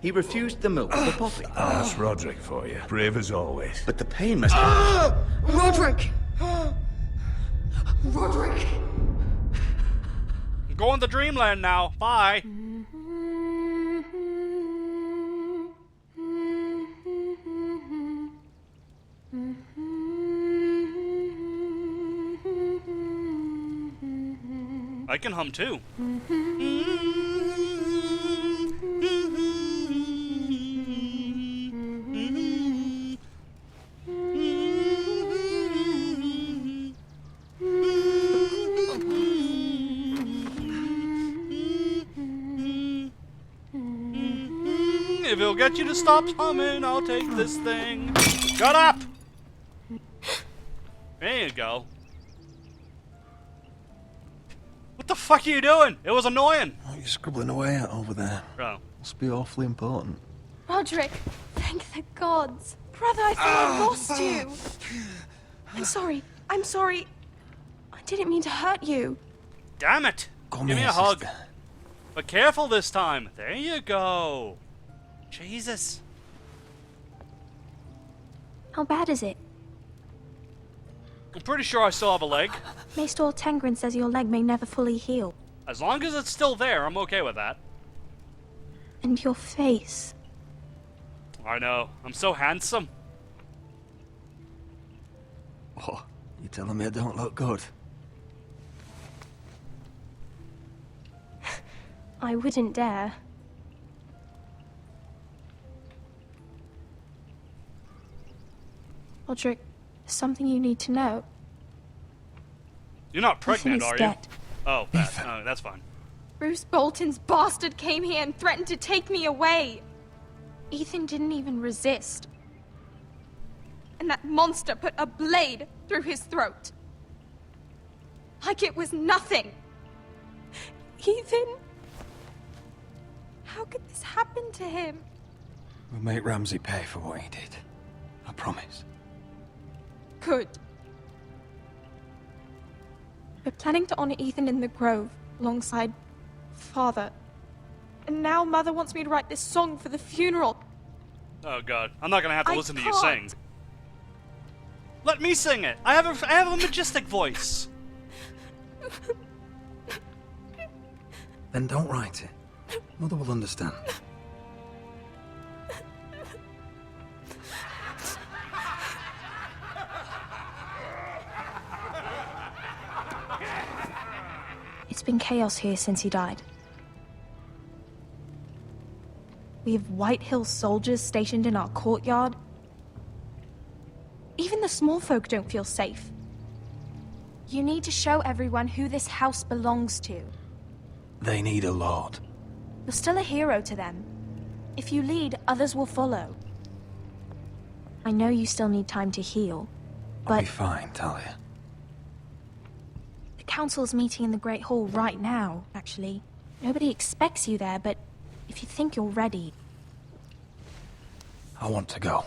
S8: He refused the milk of the poppy.
S6: That's Roderick for you. Brave as always.
S8: But the pain must...
S10: Roderick! Roderick!
S1: I'm going to Dreamland now. Bye. I can hum too. If it'll get you to stop humming, I'll take this thing. Shut up! There you go. What the fuck are you doing? It was annoying.
S6: What are you scribbling away at over there?
S1: Oh.
S6: Must be awfully important.
S11: Roderick, thank the gods. Brother, I thought I lost you. I'm sorry. I'm sorry. I didn't mean to hurt you.
S1: Damn it!
S6: Come
S1: Give me
S6: here,
S1: a hug.
S6: sister.
S1: But careful this time. There you go. Jesus.
S11: How bad is it?
S1: I'm pretty sure I still have a leg.
S11: Maester Tengrin says your leg may never fully heal.
S1: As long as it's still there, I'm okay with that.
S11: And your face.
S1: I know. I'm so handsome.
S6: Oh, you telling me I don't look good?
S11: I wouldn't dare. Roderick, there's something you need to know.
S1: You're not pregnant,
S11: Ethan
S1: are
S11: is
S1: you?
S11: dead.
S1: Oh, that, oh, that's fine.
S11: Bruce Bolton's bastard came here and threatened to take me away. Ethan didn't even resist. And that monster put a blade through his throat. Like it was nothing. Ethan? How could this happen to him?
S6: We'll make Ramsay pay for what he did. I promise.
S11: Good. We're planning to honor Ethan in the Grove, alongside Father. And now Mother wants me to write this song for the funeral.
S1: Oh god, I'm not gonna have to
S11: I
S1: listen to you sing.
S11: can't.
S1: Let me sing it. I have a majestic voice.
S6: Then don't write it. Mother will understand.
S11: It's been chaos here since he died. We have White Hill soldiers stationed in our courtyard. Even the small folk don't feel safe. You need to show everyone who this house belongs to.
S6: They need a lord.
S11: You're still a hero to them. If you lead, others will follow. I know you still need time to heal,
S6: I'll
S11: but
S6: be fine, Talia.
S11: the council's meeting in the Great Hall right now, actually. Nobody expects you there, but if you think you're ready,
S6: I want to go.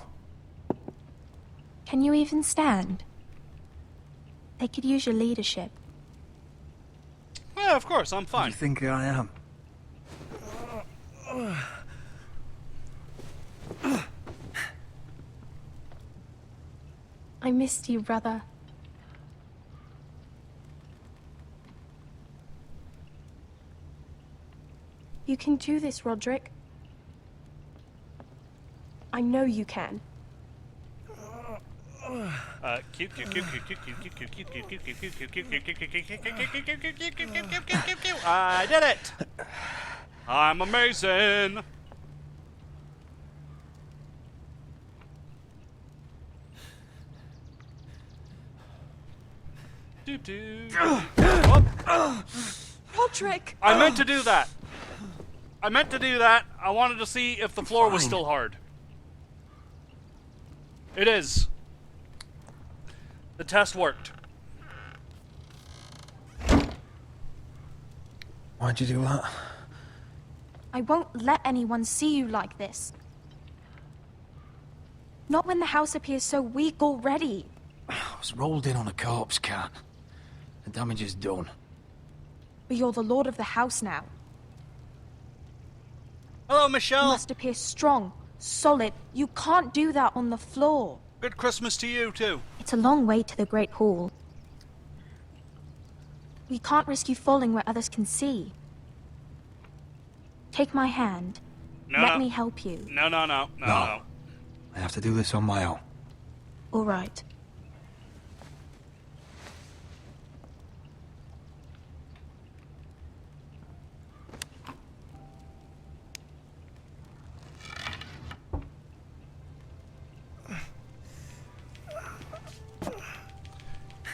S11: can you even stand? They could use your leadership.
S1: Yeah, of course, I'm
S6: Who do
S1: fine.
S6: you think I am?
S11: I missed you, brother. You can do this, Roderick. I know you can.
S1: I did it! I'm amazing!
S15: Roderick!
S1: I meant to do that. I wanted to see if the floor was still hard. It is. The test worked.
S14: Why'd you do that?
S11: I won't let anyone see you like this. Not when the house appears so weak already.
S14: I was rolled in on a corpse cart. The damage is done.
S11: But you're the lord of the house now.
S1: Hello, Michelle.
S11: You must appear strong, solid. You can't do that on the floor.
S1: Good Christmas to you, too.
S11: It's a long way to the Great Hall. We can't risk you falling where others can see. Take my hand. Let me help you.
S1: No.
S14: I have to do this on my own.
S11: All right.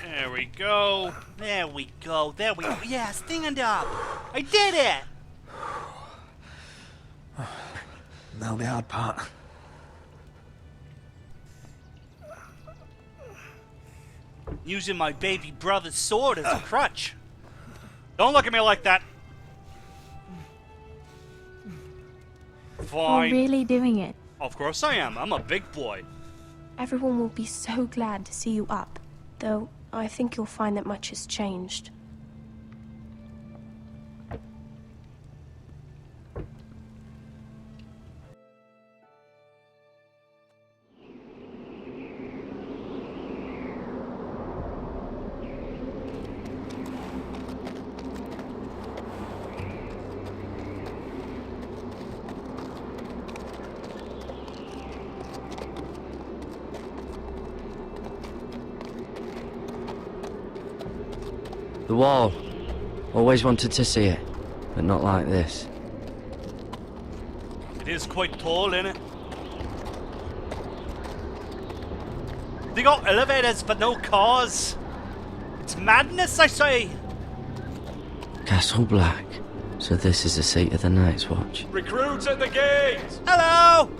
S1: There we go. There we go. Yeah, stand up. I did it.
S14: Now the hard part.
S1: Using my baby brother's sword as a crutch. Don't look at me like that. Fine.
S11: You're really doing it.
S1: Of course I am. I'm a big boy.
S11: Everyone will be so glad to see you up. Though, I think you'll find that much has changed.
S3: The wall. Always wanted to see it, but not like this.
S1: It is quite tall, isn't it? They got elevators, but no cars. It's madness, I say.
S3: Castle Black. So this is the seat of the Night's Watch.
S1: Recruits at the gate! Hello!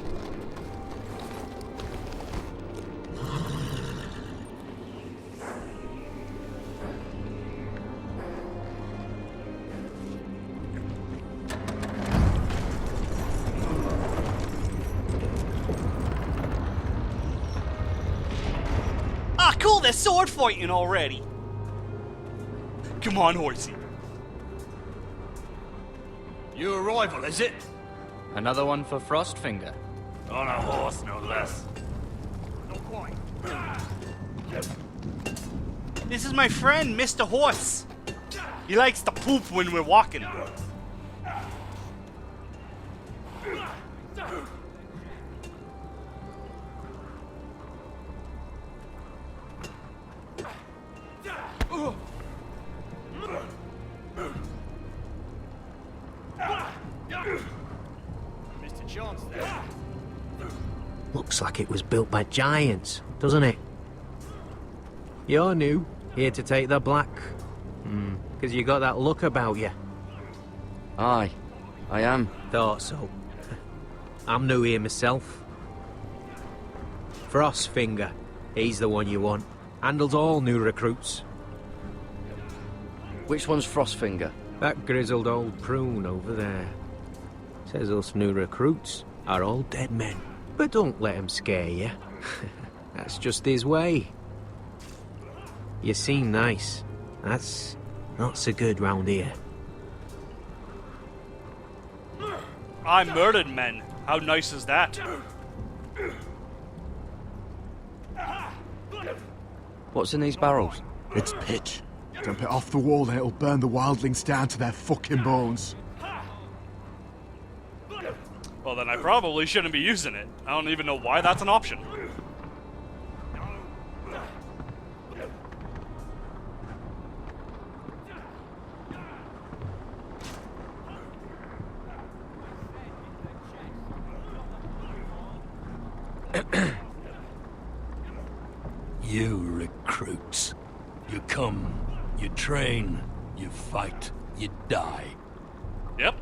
S1: Cool, they're sword fighting already. Come on, horsey.
S2: New arrival, is it?
S22: Another one for Frostfinger.
S2: On a horse, no less.
S1: Not quite. This is my friend, Mr. Horse. He likes to poop when we're walking.
S2: Mr. Chance there.
S23: Looks like it was built by giants, doesn't it? You're new, here to take the black. Because you got that look about you.
S3: Aye, I am.
S23: Thought so. I'm new here myself. Frostfinger, he's the one you want. Handles all new recruits.
S3: Which one's Frostfinger?
S23: That grizzled old prune over there. Says us new recruits are all dead men. But don't let him scare you. That's just his way. You seem nice. That's not so good round here.
S1: I murdered men. How nice is that?
S3: What's in these barrels?
S24: It's pitch. Dump it off the wall and it'll burn the wildlings down to their fucking bones.
S1: Well, then I probably shouldn't be using it. I don't even know why that's an option.
S2: You come, you train, you fight, you die.
S1: Yep.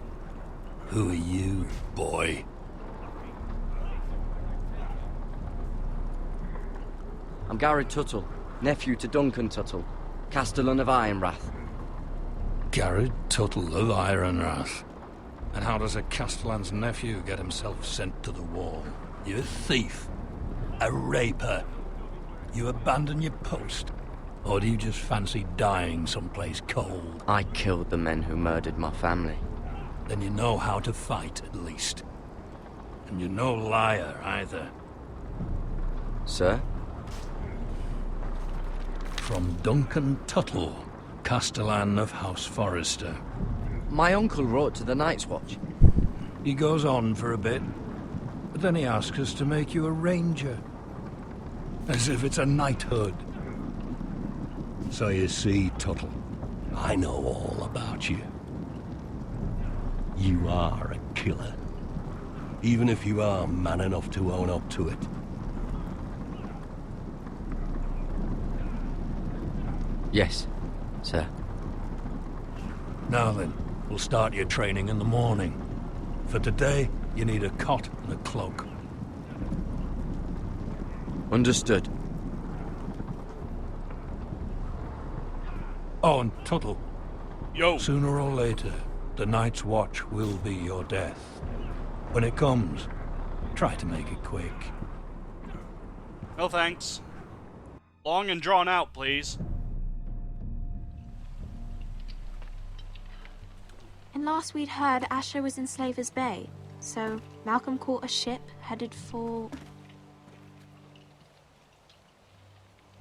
S2: Who are you, boy?
S3: I'm Garrett Tuttle, nephew to Duncan Tuttle, Castellan of Ironrath.
S2: Garrett Tuttle of Ironrath. And how does a Castellan's nephew get himself sent to the wall? You a thief? A raper? You abandon your post? Or do you just fancy dying someplace cold?
S3: I killed the men who murdered my family.
S2: Then you know how to fight, at least. And you're no liar, either.
S3: Sir?
S2: From Duncan Tuttle, Castellan of House Forrester.
S3: My uncle wrote to the Night's Watch.
S2: He goes on for a bit, but then he asks us to make you a ranger. As if it's a knighthood. So you see, Tuttle, I know all about you. You are a killer. Even if you are man enough to own up to it.
S3: Yes, sir.
S2: Now then, we'll start your training in the morning. For today, you need a cot and a cloak.
S3: Understood.
S2: Oh, and Tuttle.
S1: Yo.
S2: Sooner or later, the Night's Watch will be your death. When it comes, try to make it quick.
S1: No thanks. Long and drawn out, please.
S11: And last we'd heard, Asher was in Slaver's Bay. So Malcolm caught a ship headed for...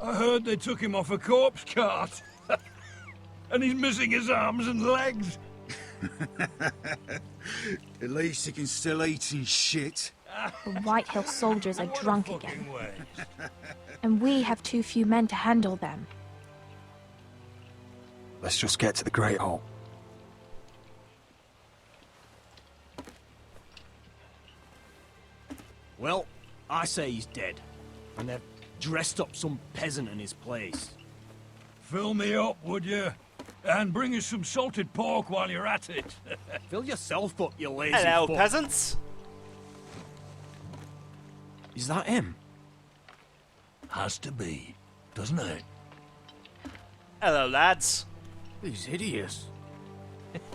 S2: I heard they took him off a corpse cart. And he's missing his arms and legs.
S24: At least he can still eat and shit.
S11: The White Hill soldiers are drunk again. And we have too few men to handle them.
S24: Let's just get to the Great Hall.
S5: Well, I say he's dead. And they've dressed up some peasant in his place.
S2: Fill me up, would you? And bring us some salted pork while you're at it.
S5: Fill yourself up, you lazy
S1: Hello,
S5: fuck.
S1: peasants.
S5: Is that him?
S2: Has to be, doesn't it?
S1: Hello, lads.
S5: He's hideous.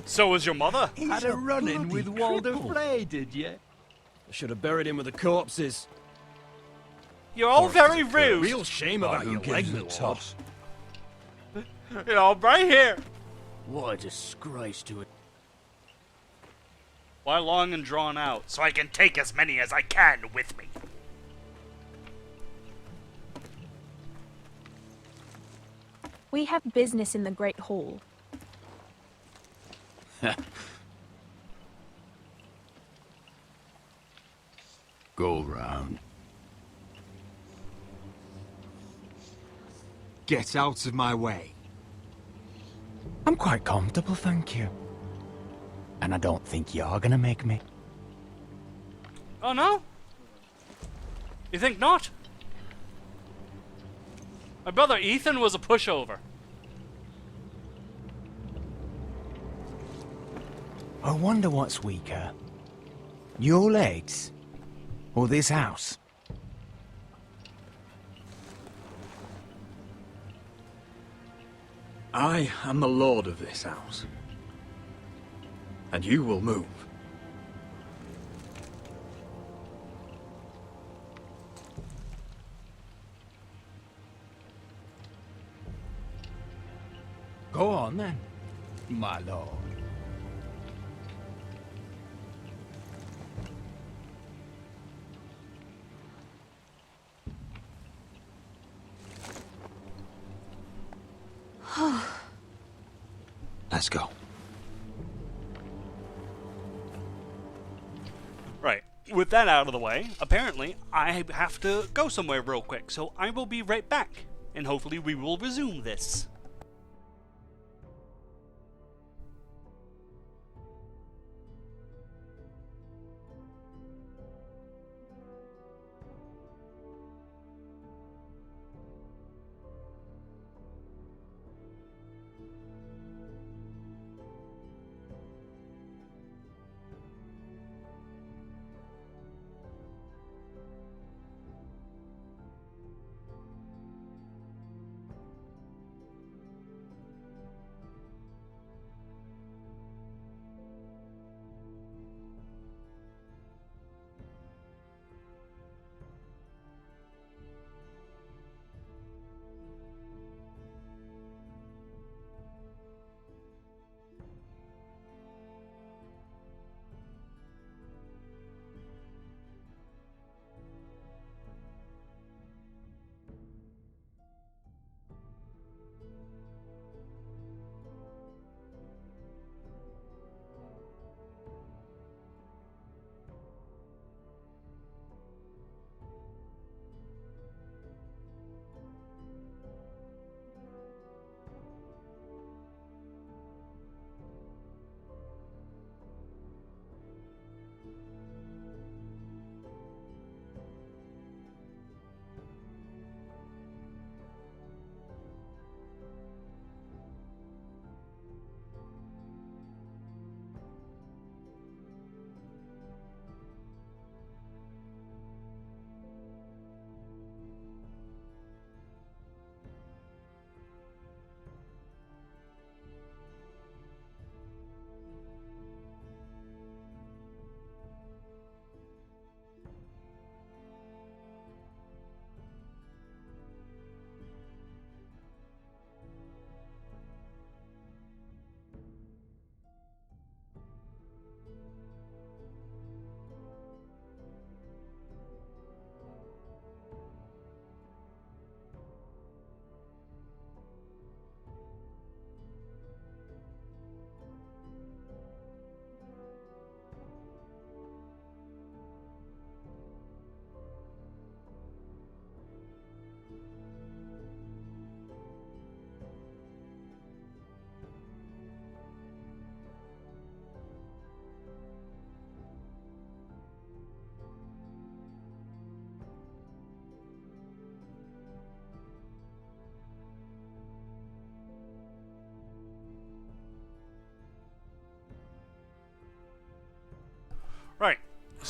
S1: So was your mother.
S5: Had a run-in with Walder Frey, did you? I should have buried him with the corpses.
S1: You're all very rude.
S5: Real shame about your leg, my lord.
S2: toss?
S1: You know, right here.
S5: What a disgrace to it.
S1: Why long and drawn out? So I can take as many as I can with me.
S11: We have business in the Great Hall.
S24: Go round.
S9: Get out of my way. I'm quite comfortable, thank you. And I don't think you're gonna make me.
S1: Oh no? You think not? My brother Ethan was a pushover.
S9: I wonder what's weaker. Your legs? Or this house?
S24: I am the lord of this house. And you will move.
S9: Go on then, my lord.
S24: Let's go.
S1: Right. With that out of the way, apparently I have to go somewhere real quick, so I will be right back, and hopefully we will resume this.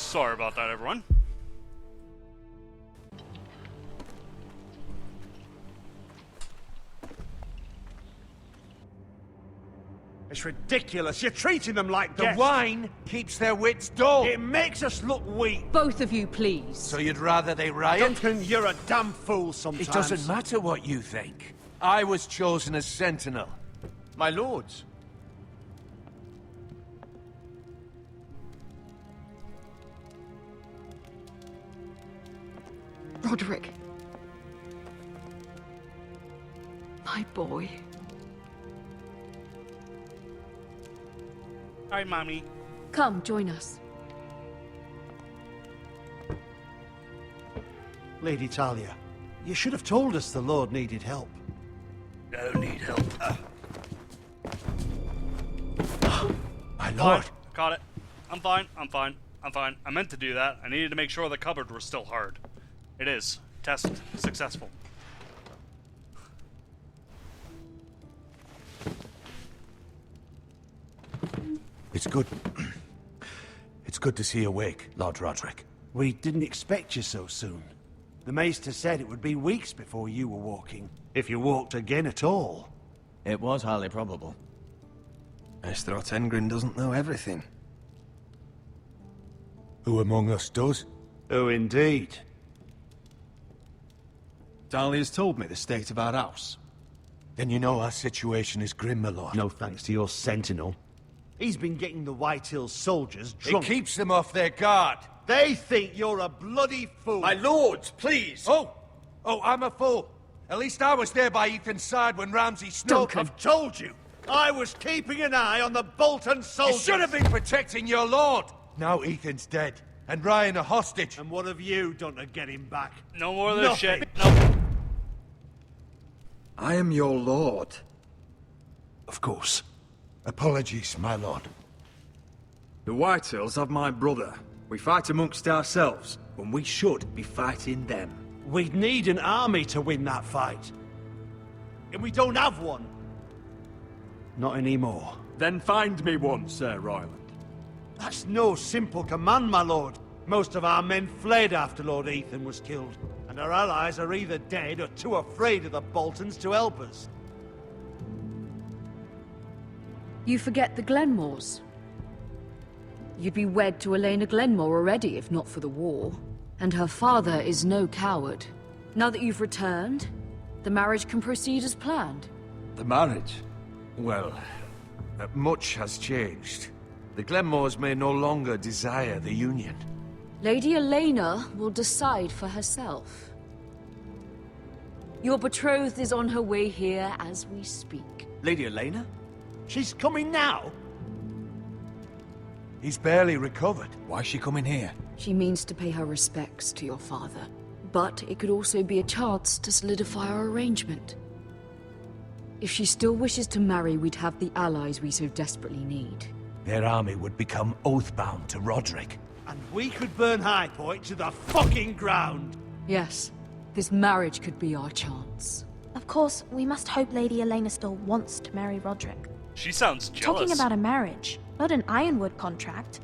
S1: Sorry about that, everyone.
S21: It's ridiculous. You're treating them like
S6: The
S21: guests.
S6: wine keeps their wits dull.
S21: It makes us look weak.
S10: Both of you, please.
S6: So you'd rather they riot?
S21: Duncan, you're a damn fool sometimes.
S6: It doesn't matter what you think. I was chosen as sentinel.
S8: My lords.
S10: Roderick. My boy.
S1: Hi, Mommy.
S10: Come, join us.
S21: Lady Talia, you should have told us the Lord needed help.
S1: I don't need help.
S21: My lord.
S1: Fine. Caught it. I'm fine. I'm fine. I'm fine. I meant to do that. I needed to make sure the cupboard was still hard. It is. Test successful.
S6: It's good. It's good to see you awake, Lord Roderick.
S21: We didn't expect you so soon. The Maester said it would be weeks before you were walking, if you walked again at all.
S8: It was highly probable.
S14: Maester Otengrin doesn't know everything.
S6: Who among us does?
S21: Oh, indeed.
S18: Dahlia's told me the state of our house.
S6: Then you know our situation is grim, my lord.
S21: No thanks to your sentinel. He's been getting the White Hills soldiers drunk.
S6: It keeps them off their guard.
S21: They think you're a bloody fool.
S6: My lords, please! Oh, I'm a fool. At least I was there by Ethan's side when Ramsay snuck.
S21: I've told you. I was keeping an eye on the Bolton soldiers.
S6: You should have been protecting your lord. Now Ethan's dead, and Ryan a hostage.
S21: And what have you done to get him back?
S1: No more of this
S21: Nothing.
S1: shit. No.
S18: I am your lord.
S6: Of course. Apologies, my lord.
S18: The Whitehills have my brother. We fight amongst ourselves, when we should be fighting them.
S21: We'd need an army to win that fight. And we don't have one. Not anymore.
S18: Then find me one, Sir Royland.
S21: That's no simple command, my lord. Most of our men fled after Lord Ethan was killed, and our allies are either dead or too afraid of the Boltons to help us.
S10: You forget the Glenmores. You'd be wed to Elena Glenmore already if not for the war. And her father is no coward. Now that you've returned, the marriage can proceed as planned.
S18: The marriage?
S6: Well, much has changed. The Glenmores may no longer desire the union.
S10: Lady Elena will decide for herself. Your betrothed is on her way here as we speak.
S8: Lady Elena?
S21: She's coming now?
S6: He's barely recovered.
S18: Why is she coming here?
S10: She means to pay her respects to your father. But it could also be a chance to solidify our arrangement. If she still wishes to marry, we'd have the allies we so desperately need.
S6: Their army would become oath-bound to Roderick.
S21: And we could burn High Point to the fucking ground!
S10: Yes, this marriage could be our chance.
S11: Of course, we must hope Lady Elena still wants to marry Roderick.
S1: She sounds jealous.
S11: Talking about a marriage, not an Ironwood contract.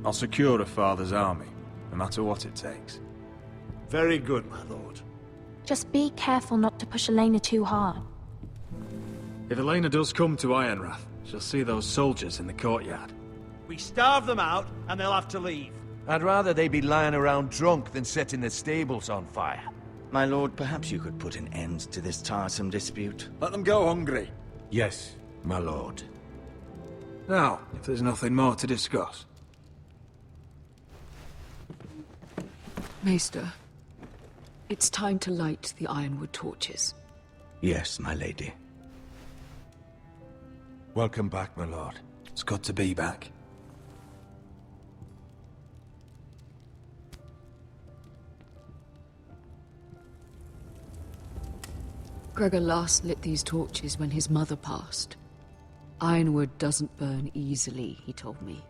S18: I'll secure a father's army, no matter what it takes.
S21: Very good, my lord.
S11: Just be careful not to push Elena too hard.
S18: If Elena does come to Ironrath, she'll see those soldiers in the courtyard.
S21: We starve them out, and they'll have to leave.
S6: I'd rather they be lying around drunk than setting the stables on fire.
S8: My lord, perhaps you could put an end to this tiresome dispute.
S18: Let them go hungry.
S6: Yes, my lord.
S18: Now, if there's nothing more to discuss.
S10: Maester, it's time to light the Ironwood torches.
S8: Yes, my lady.
S6: Welcome back, my lord.
S18: It's good to be back.
S10: Gregor last lit these torches when his mother passed. Ironwood doesn't burn easily, he told me.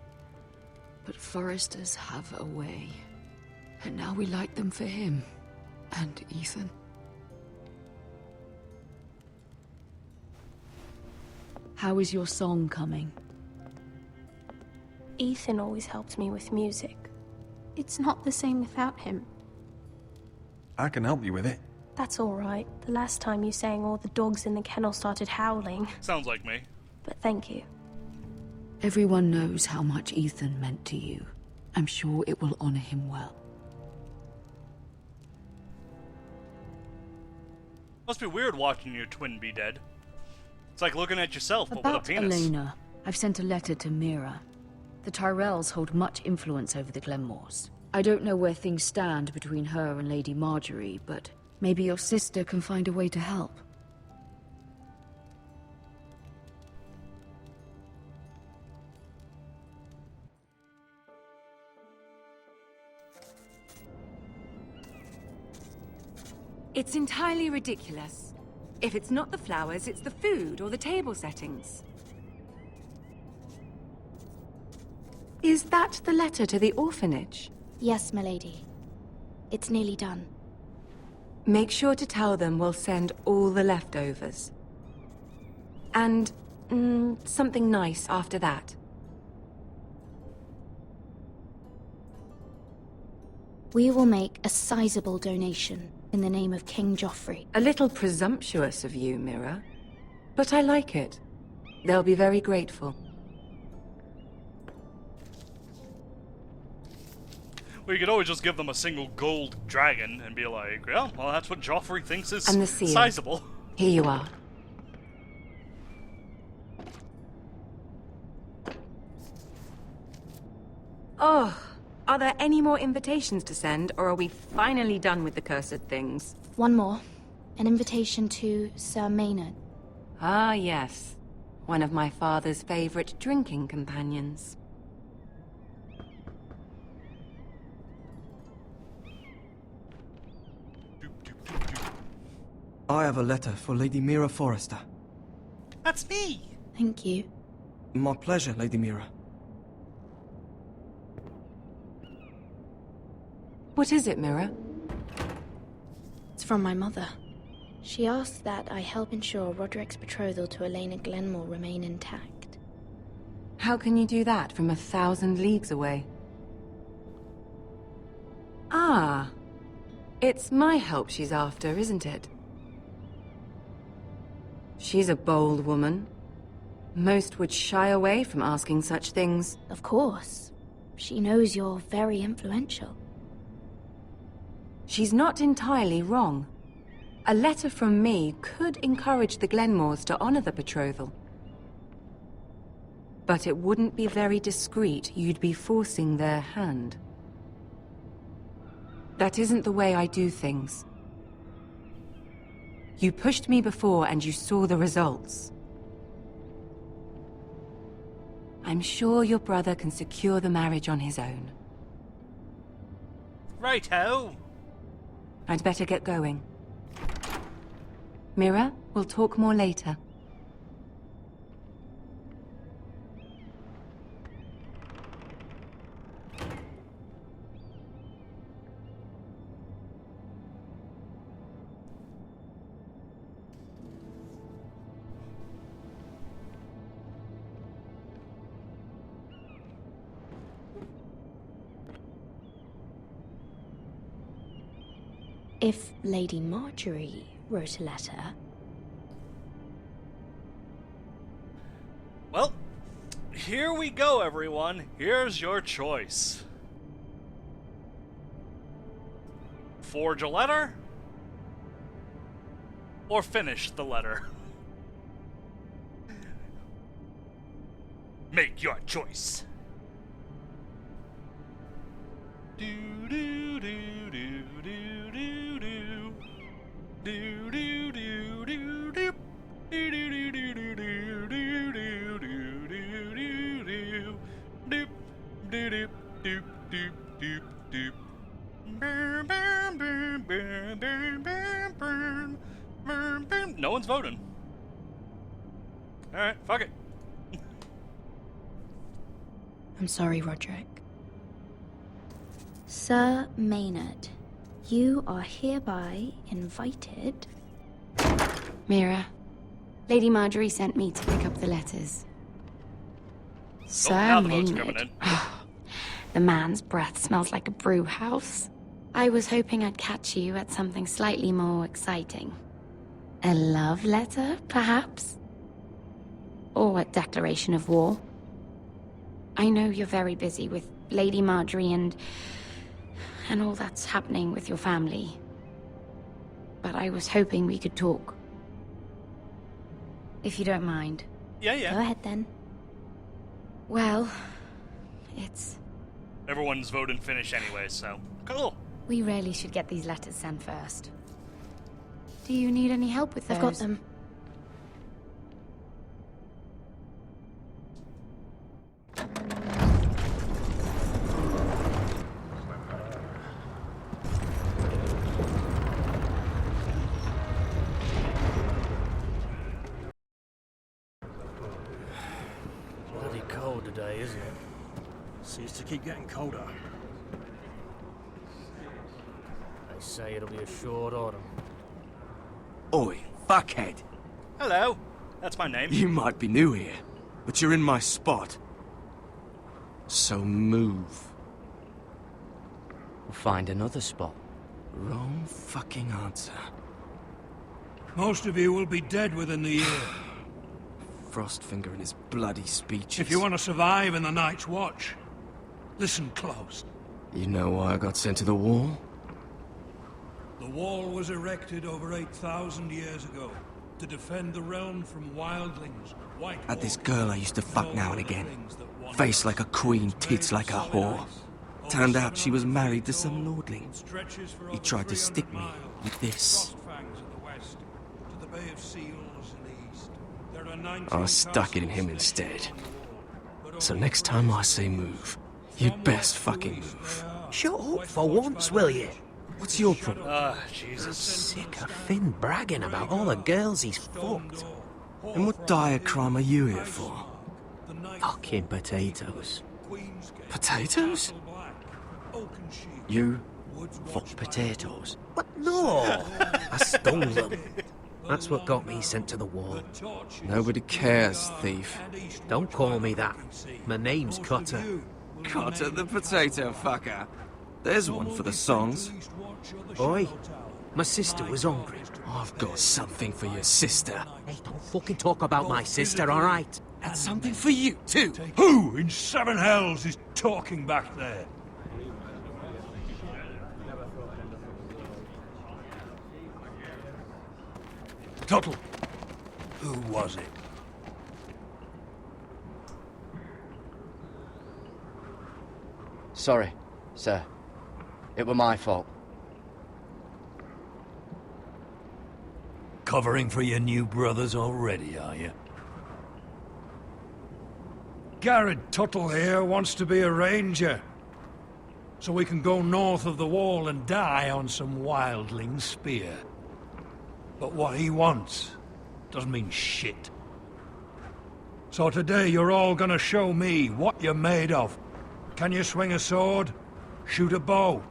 S10: But foresters have a way. And now we light them for him. And Ethan. How is your song coming?
S11: Ethan always helped me with music. It's not the same without him.
S18: I can help you with it.
S11: That's all right. The last time you sang, all the dogs in the kennel started howling.
S1: Sounds like me.
S11: But thank you.
S10: Everyone knows how much Ethan meant to you. I'm sure it will honor him well.
S1: Must be weird watching your twin be dead. It's like looking at yourself, but
S10: About
S1: with a penis.
S10: Elena, I've sent a letter to Mira. The Tyrells hold much influence over the Glenmores. I don't know where things stand between her and Lady Marjorie, but maybe your sister can find a way to help.
S16: It's entirely ridiculous. If it's not the flowers, it's the food or the table settings. Is that the letter to the orphanage?
S15: Yes, milady. It's nearly done.
S16: Make sure to tell them we'll send all the leftovers. And something nice after that.
S15: We will make a sizable donation in the name of King Joffrey.
S16: A little presumptuous of you, Mira. But I like it. They'll be very grateful.
S1: Well, you could always just give them a single gold dragon and be like, yeah, well, that's what Joffrey thinks is
S16: And the seal.
S1: sizable.
S16: Here you are. Oh, are there any more invitations to send, or are we finally done with the cursed things?
S15: One more. An invitation to Sir Maynard.
S16: Ah, yes. One of my father's favorite drinking companions.
S14: I have a letter for Lady Mira Forrester.
S1: That's me!
S15: Thank you.
S14: My pleasure, Lady Mira.
S16: What is it, Mira?
S15: It's from my mother. She asked that I help ensure Roderick's betrothal to Elena Glenmore remain intact.
S16: How can you do that from 1,000 leagues away? Ah. It's my help she's after, isn't it? She's a bold woman. Most would shy away from asking such things.
S15: Of course. She knows you're very influential.
S16: She's not entirely wrong. A letter from me could encourage the Glenmores to honor the betrothal. But it wouldn't be very discreet. You'd be forcing their hand. That isn't the way I do things. You pushed me before and you saw the results. I'm sure your brother can secure the marriage on his own.
S1: Righto.
S16: I'd better get going. Mira, we'll talk more later.
S15: If Lady Marjorie wrote a letter...
S1: Well, here we go, everyone. Here's your choice. Forge a letter? Or finish the letter? Make your choice. Do do do do do do do do do do do do. No one's voting. Alright, fuck it.
S15: I'm sorry, Roderick. Sir Maynard, you are hereby invited...
S16: Mira, Lady Marjorie sent me to pick up the letters.
S12: So
S1: now the boat's coming
S12: Maynard.
S1: in.
S12: The man's breath smells like a brew house. I was hoping I'd catch you at something slightly more exciting. A love letter, perhaps? Or a declaration of war? I know you're very busy with Lady Marjorie and all that's happening with your family. But I was hoping we could talk.
S10: If you don't mind.
S1: Yeah.
S12: Go ahead then. Well, it's...
S1: Everyone's voting finish anyway, so cool.
S10: We really should get these letters sent first.
S12: Do you need any help with those?
S10: I've got them.
S5: Bloody cold today, isn't it? Seems to keep getting colder. They say it'll be a short autumn.
S14: Oi, fuckhead.
S1: Hello. That's my name.
S14: You might be new here, but you're in my spot. So move.
S3: We'll find another spot.
S14: Wrong fucking answer.
S2: Most of you will be dead within the year.
S14: Frostfinger and his bloody speeches.
S2: If you want to survive in the Night's Watch, listen close.
S14: You know why I got sent to the wall?
S2: The wall was erected over 8,000 years ago to defend the realm from wildlings, white
S14: Had this girl I used to fuck now and again. Face like a queen, tits like a whore. Turned out she was married to some lordling. He tried to stick me with this. I stuck it in him instead. So next time I say move, you'd best fucking move.
S5: Shut up for once, will you?
S14: What's your problem?
S1: Jesus.
S5: Sick of Finn bragging about all the girls he's fucked.
S14: And what dire crime are you here for?
S5: Fucking potatoes.
S14: Potatoes?
S3: You fuck potatoes?
S5: What? No! I stole them. That's what got me sent to the wall.
S14: Nobody cares, thief.
S5: Don't call me that. My name's Cutter.
S14: Cutter the potato fucker. There's one for the songs.
S5: Oi, my sister was hungry.
S14: I've got something for your sister.
S5: Hey, don't fucking talk about my sister, alright?
S14: That's something for you, too.
S2: Who in seven hells is talking back there? Tuttle, who was it?
S3: Sorry, sir. It were my fault.
S2: Covering for your new brothers already, are you? Garrett Tuttle here wants to be a ranger. So we can go north of the wall and die on some wildling spear. But what he wants doesn't mean shit. So today you're all gonna show me what you're made of. Can you swing a sword? Shoot a bow?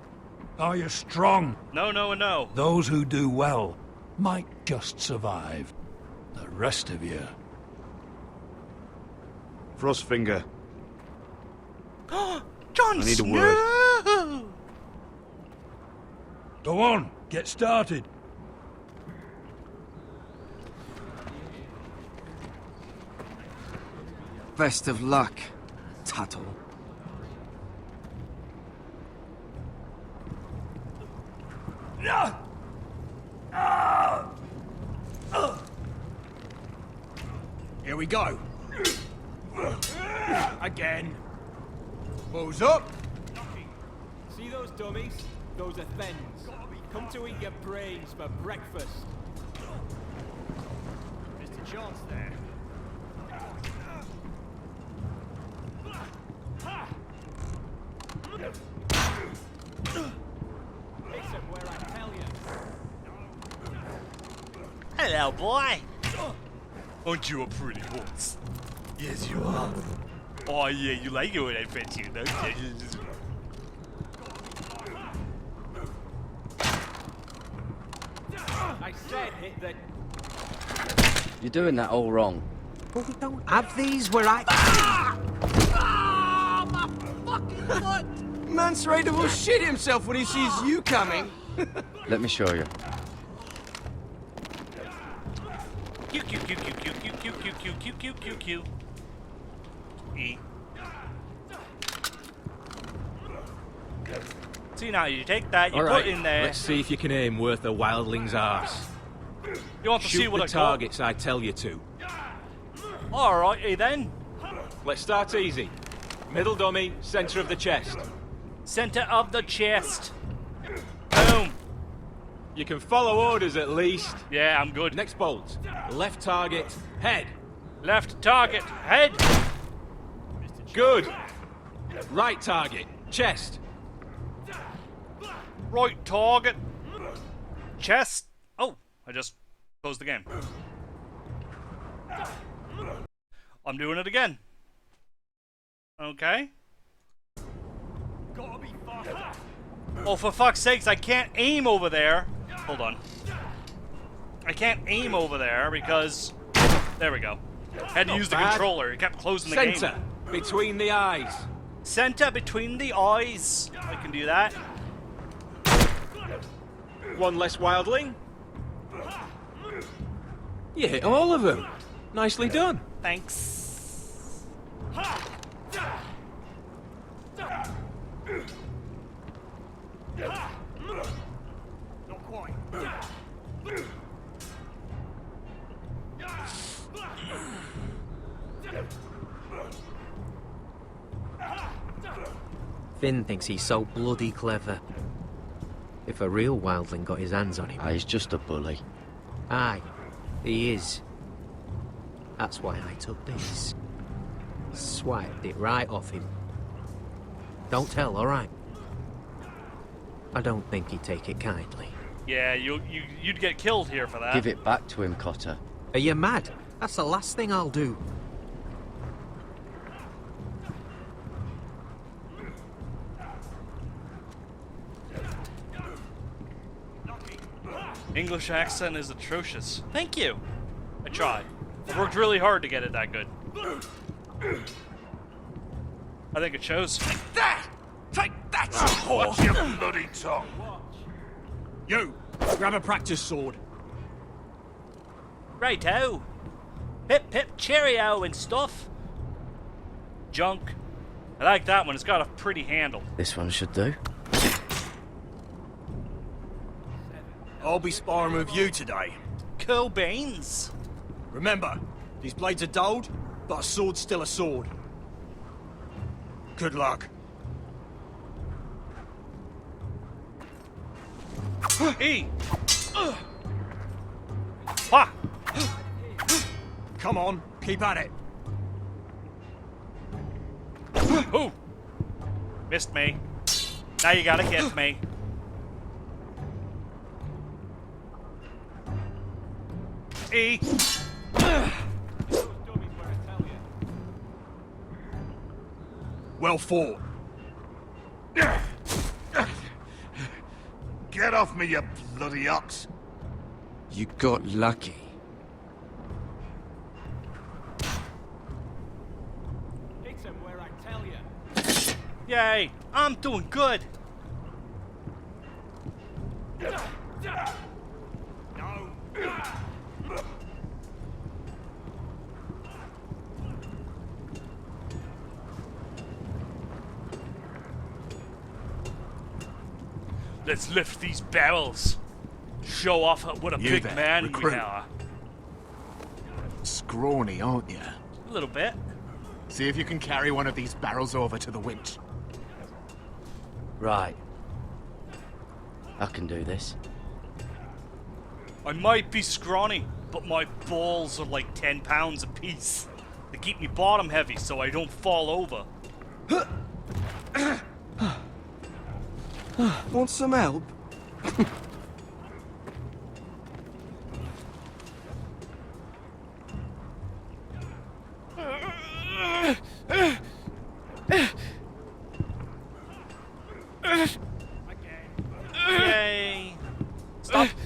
S2: Are you strong?
S1: No, no, and no.
S2: Those who do well might just survive. The rest of you...
S18: Frostfinger.
S1: Jon
S18: I need a
S1: Snow!
S18: word.
S2: Go on, get started.
S14: Best of luck, Tuttle.
S5: Here we go. Again.
S18: Bows up.
S13: See those dummies? Those are thens. Come to eat your brains for breakfast. Mr. Chance there. Listen where I tell you.
S1: Hello, boy. Aren't you a pretty horse? Yes, you are. Oh, yeah, you like it when I pet you, don't you?
S13: I said hit the...
S3: You're doing that all wrong.
S5: But we don't have these where I...
S9: fucking fucked! Mance Raider will shit himself when he sees you coming.
S3: Let me show you.
S1: Q, Q, Q, Q, Q, Q, Q, Q, Q, Q, Q, Q, Q. E. See, now you take that, you put in there.
S18: Let's see if you can aim worth a wildling's arse.
S1: You want to see what
S18: the targets I tell you to.
S1: Alrighty then.
S18: Let's start easy. Middle dummy, center of the chest.
S1: Center of the chest. Boom.
S18: You can follow orders at least.
S1: Yeah, I'm good.
S18: Next bolt. Left target, head.
S1: Left target, head.
S18: Good. Right target, chest.
S1: Right target, chest. Oh, I just closed the game. I'm doing it again. Okay. Oh, for fuck's sakes, I can't aim over there. Hold on. I can't aim over there because... There we go. Had to use the controller. It kept closing the game.
S18: Center, between the eyes.
S1: Center between the eyes. I can do that.
S18: One less wildling. You hit all of them. Nicely done.
S1: Thanks.
S2: Not quite.
S23: Finn thinks he's so bloody clever. If a real wildling got his hands on him...
S3: He's just a bully.
S23: Aye, he is. That's why I took this. Swiped it right off him. Don't tell, alright? I don't think he'd take it kindly.
S1: Yeah, you'd get killed here for that.
S3: Give it back to him, Cotter.
S23: Are you mad? That's the last thing I'll do.
S1: English accent is atrocious. Thank you. I tried. I worked really hard to get it that good. I think it shows.
S2: Take that! Take that, you whore!
S21: Watch your bloody tongue.
S5: You, grab a practice sword.
S1: Righto. Pip pip cheerio and stuff. Junk. I like that one. It's got a pretty handle.
S3: This one should do.
S5: I'll be sparring with you today.
S1: Cool beans.
S5: Remember, these blades are dulled, but a sword's still a sword. Good luck.
S1: E. Ha.
S5: Come on, keep at it.
S1: Ooh. Missed me. Now you gotta hit me. E.
S5: Well fought.
S21: Get off me, you bloody ox.
S14: You got lucky.
S13: Hit him where I tell you.
S1: Yay! I'm doing good.
S2: No.
S1: Let's lift these barrels. Show off what a big
S24: there,
S1: man
S24: recruit.
S1: you are.
S24: Scrawny, aren't you?
S1: A little bit.
S24: See if you can carry one of these barrels over to the winch.
S3: Right. I can do this.
S1: I might be scrawny, but my balls are like 10 pounds apiece. They keep me bottom heavy so I don't fall over.
S14: Want some help?
S1: Yay!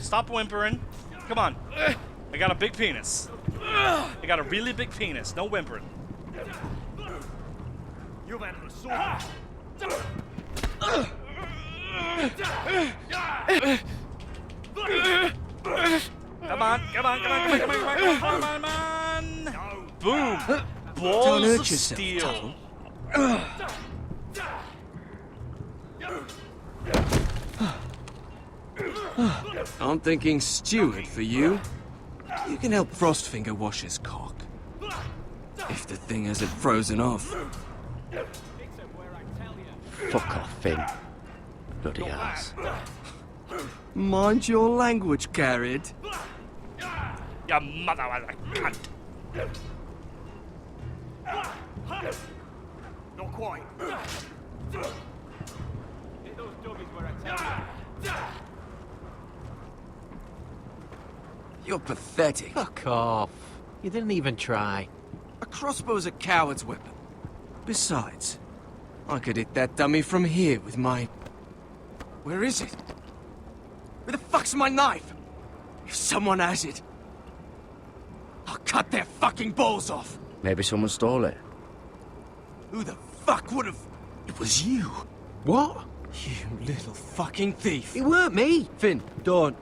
S1: Stop whimpering. Come on. I got a big penis. I got a really big penis. No whimpering.
S2: You've handled a sword.
S1: Come on, come on, come on, come on, come on, come on, come on, come on! Boom!
S14: Don't
S1: Balls
S14: hurt
S1: of
S14: yourself,
S1: steel.
S14: I'm thinking steward for you. You can help Frostfinger wash his cock. If the thing hasn't frozen off.
S3: Fuck off, Finn. Bloody ass.
S14: Mind your language, Carrot.
S1: Your mother was a cunt.
S5: Not quite.
S13: Hit those dummies where I tell you.
S14: You're pathetic.
S23: Fuck off. You didn't even try.
S14: A crossbow's a coward's weapon. Besides, I could hit that dummy from here with my... Where is it? Where the fuck's my knife? If someone has it, I'll cut their fucking balls off.
S3: Maybe someone stole it.
S14: Who the fuck would've... It was you.
S23: What?
S14: You little fucking thief.
S23: It weren't me.
S14: Finn, don't.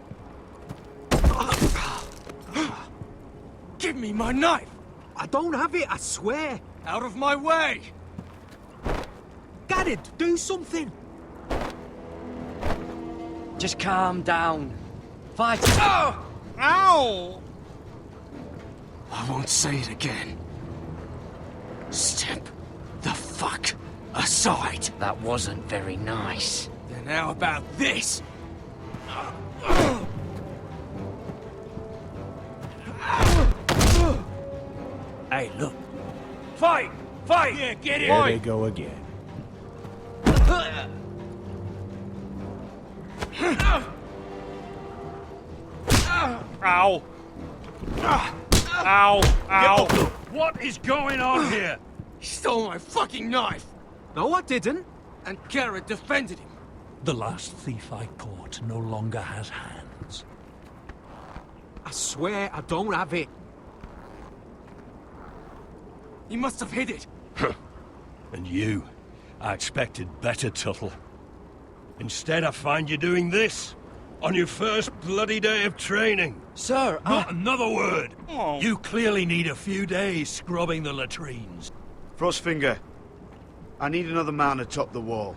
S14: Give me my knife.
S23: I don't have it, I swear.
S14: Out of my way.
S23: Garrett, do something.
S3: Just calm down. Fight.
S1: Oh! Ow!
S14: I won't say it again. Step the fuck aside.
S3: That wasn't very nice.
S14: Then how about this?
S2: Hey, look. Fight! Fight! Yeah, get in!
S23: There they go again.
S1: Ow! Ow! Ow!
S2: What is going on here?
S14: He stole my fucking knife!
S23: No, I didn't.
S14: And Garrett defended him.
S2: The last thief I caught no longer has hands.
S23: I swear I don't have it.
S14: He must have hid it.
S2: And you, I expected better, Tuttle. Instead, I find you doing this on your first bloody day of training.
S3: Sir,
S2: Not another word.
S1: Oh.
S2: You clearly need a few days scrubbing the latrines.
S7: Frostfinger, I need another man atop the wall.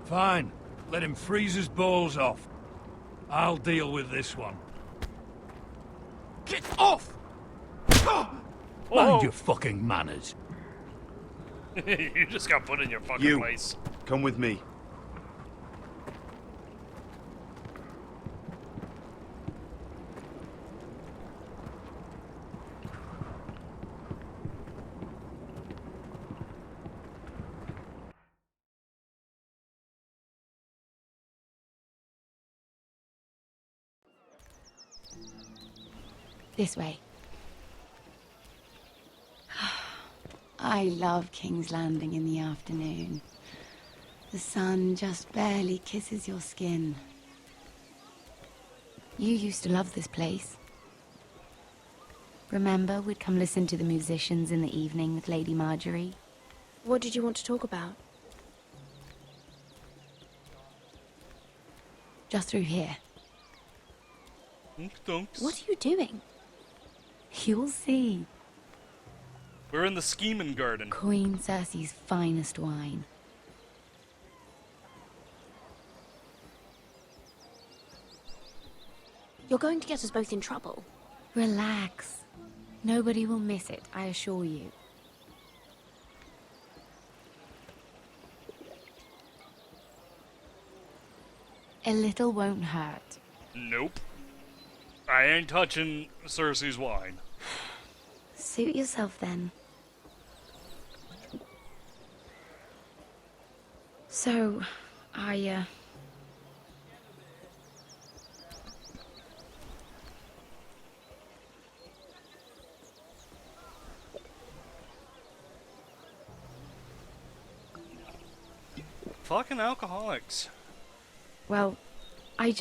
S2: Fine. Let him freeze his balls off. I'll deal with this one.
S14: Get off!
S2: Mind your fucking manners.
S1: You just got put in your fucking
S7: You,
S1: place.
S7: come with me.
S12: This way. I love King's Landing in the afternoon. The sun just barely kisses your skin. You used to love this place. Remember, we'd come listen to the musicians in the evening with Lady Marjorie?
S15: What did you want to talk about?
S12: Just through here.
S15: What are you doing?
S12: You'll see.
S1: We're in the scheming garden.
S12: Queen Cersei's finest wine.
S15: You're going to get us both in trouble.
S12: Relax. Nobody will miss it, I assure you. A little won't hurt.
S1: Nope. I ain't touching Cersei's wine.
S12: Suit yourself then. So,
S1: Fucking alcoholics.
S12: well, I'm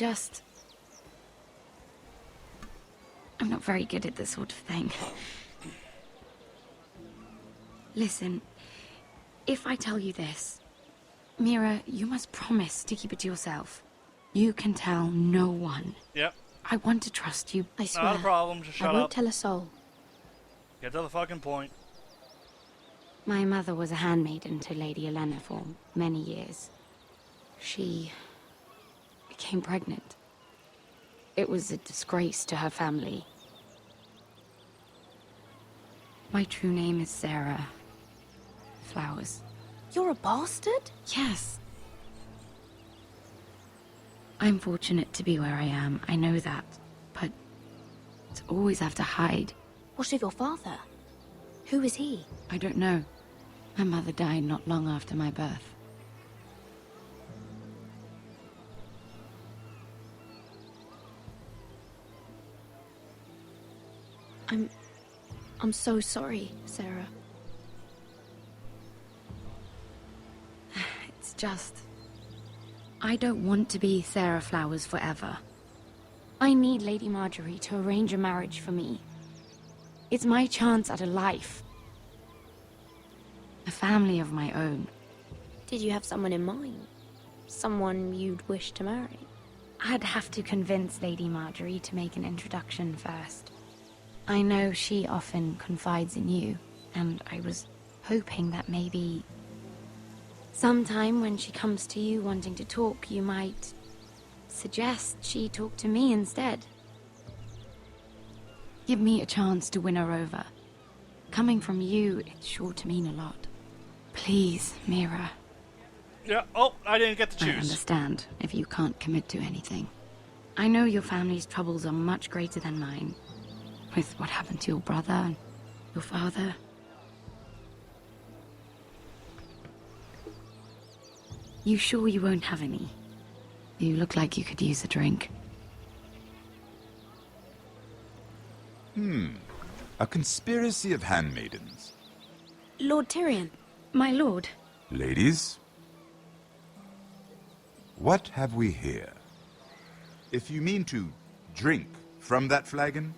S12: not very good at this sort of thing. Listen, if I tell you this, Mira, you must promise to keep it to yourself. You can tell no one.
S1: Yep.
S12: I want to trust you.
S15: I swear.
S1: Not a problem, just shut
S15: I won't
S1: up.
S15: tell a soul.
S1: Get to the fucking point.
S12: My mother was a handmaiden to Lady Elena for many years. She became pregnant. It was a disgrace to her family. My true name is Sarah Flowers.
S15: You're a bastard?
S12: Yes. I'm fortunate to be where I am, I know that. But to always have to hide.
S15: What of your father? Who is he?
S12: I don't know. My mother died not long after my birth.
S15: I'm so sorry, Sarah.
S12: It's just... I don't want to be Sarah Flowers forever. I need Lady Marjorie to arrange a marriage for me. It's my chance at a life. A family of my own.
S15: Did you have someone in mind? Someone you'd wish to marry?
S12: I'd have to convince Lady Marjorie to make an introduction first. I know she often confides in you, and I was hoping that maybe sometime when she comes to you wanting to talk, you might suggest she talk to me instead. Give me a chance to win her over. Coming from you, it's sure to mean a lot. Please, Mira.
S1: Yeah, oh, I didn't get to
S12: I
S1: choose.
S12: understand if you can't commit to anything. I know your family's troubles are much greater than mine. With what happened to your brother and your father. You sure you won't have any? You look like you could use a drink.
S4: A conspiracy of handmaidens.
S15: Lord Tyrion.
S12: My lord.
S4: Ladies, what have we here? If you mean to drink from that flagon...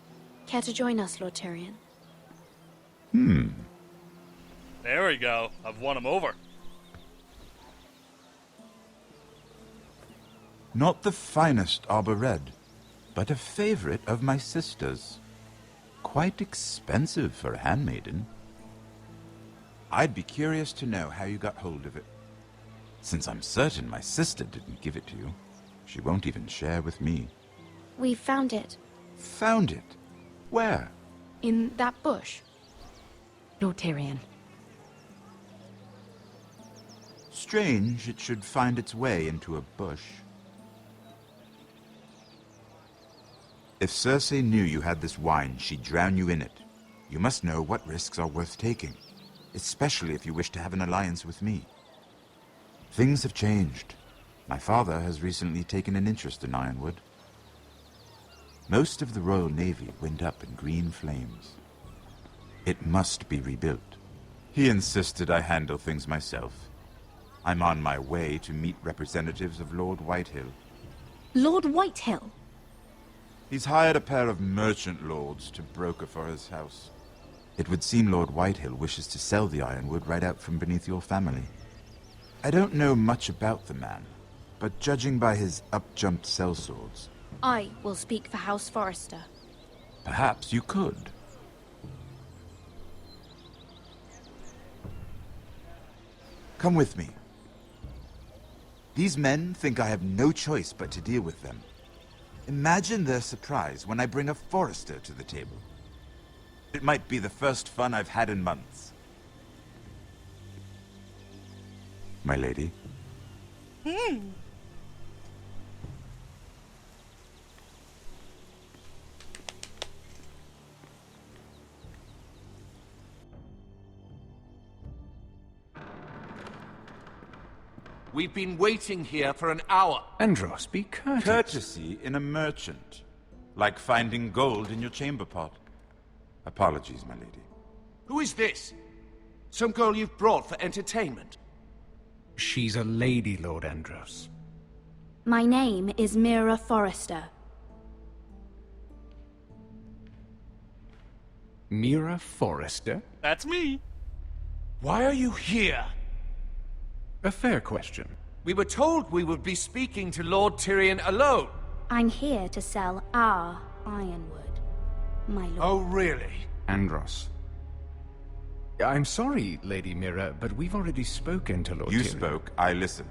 S15: Care to join us, Lord Tyrion?
S1: There we go. I've won him over.
S4: Not the finest arbor red, but a favorite of my sister's. Quite expensive for a handmaiden. I'd be curious to know how you got hold of it. Since I'm certain my sister didn't give it to you, she won't even share with me.
S15: We found it.
S4: Found it? Where?
S12: In that bush. Lord Tyrion.
S4: Strange it should find its way into a bush. If Cersei knew you had this wine, she'd drown you in it. You must know what risks are worth taking, especially if you wish to have an alliance with me. Things have changed. My father has recently taken an interest in Ironwood. Most of the Royal Navy went up in green flames. It must be rebuilt. He insisted I handle things myself. I'm on my way to meet representatives of Lord Whitehill.
S15: Lord Whitehill?
S4: He's hired a pair of merchant lords to broker for his house. It would seem Lord Whitehill wishes to sell the Ironwood right out from beneath your family. I don't know much about the man, but judging by his up-jumped sellswords,
S15: I will speak for House Forrester.
S4: perhaps you could. Come with me. These men think I have no choice but to deal with them. Imagine their surprise when I bring a Forrester to the table. It might be the first fun I've had in months. My lady.
S17: We've been waiting here for an hour.
S4: Andros, be courteous. Courtesy in a merchant. Like finding gold in your chamber pot. Apologies, my lady.
S17: Who is this? Some girl you've brought for entertainment?
S23: She's a lady, Lord Andros.
S15: My name is Mira Forrester.
S23: Mira Forrester?
S1: That's me.
S17: Why are you here?
S8: A fair question.
S17: We were told we would be speaking to Lord Tyrion alone.
S15: I'm here to sell our ironwood, my lord.
S17: Oh, really?
S8: Andros. I'm sorry, Lady Mira, but we've already spoken to Lord
S4: You
S8: Tyrion.
S4: spoke, I listened.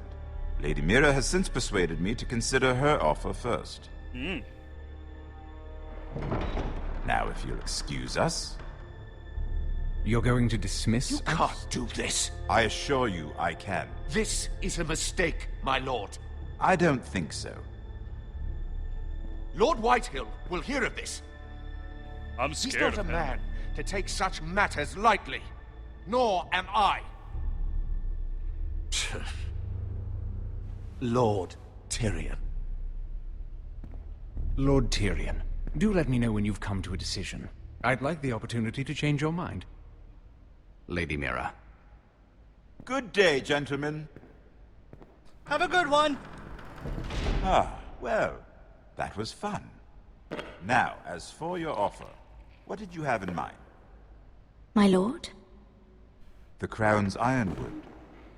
S4: Lady Mira has since persuaded me to consider her offer first. Now, if you'll excuse us...
S8: You're going to dismiss
S17: You
S8: us?
S17: can't do this.
S4: I assure you I can.
S17: This is a mistake, my lord.
S4: I don't think so.
S17: Lord Whitehill will hear of this.
S1: I'm scared
S17: He's not a
S1: of him.
S17: man to take such matters lightly. Nor am I. Lord Tyrion.
S8: Lord Tyrion, do let me know when you've come to a decision. I'd like the opportunity to change your mind. Lady Mira.
S4: Good day, gentlemen.
S1: Have a good one.
S4: Ah, well, that was fun. Now, as for your offer, what did you have in mind?
S15: My lord?
S4: The Crown's ironwood.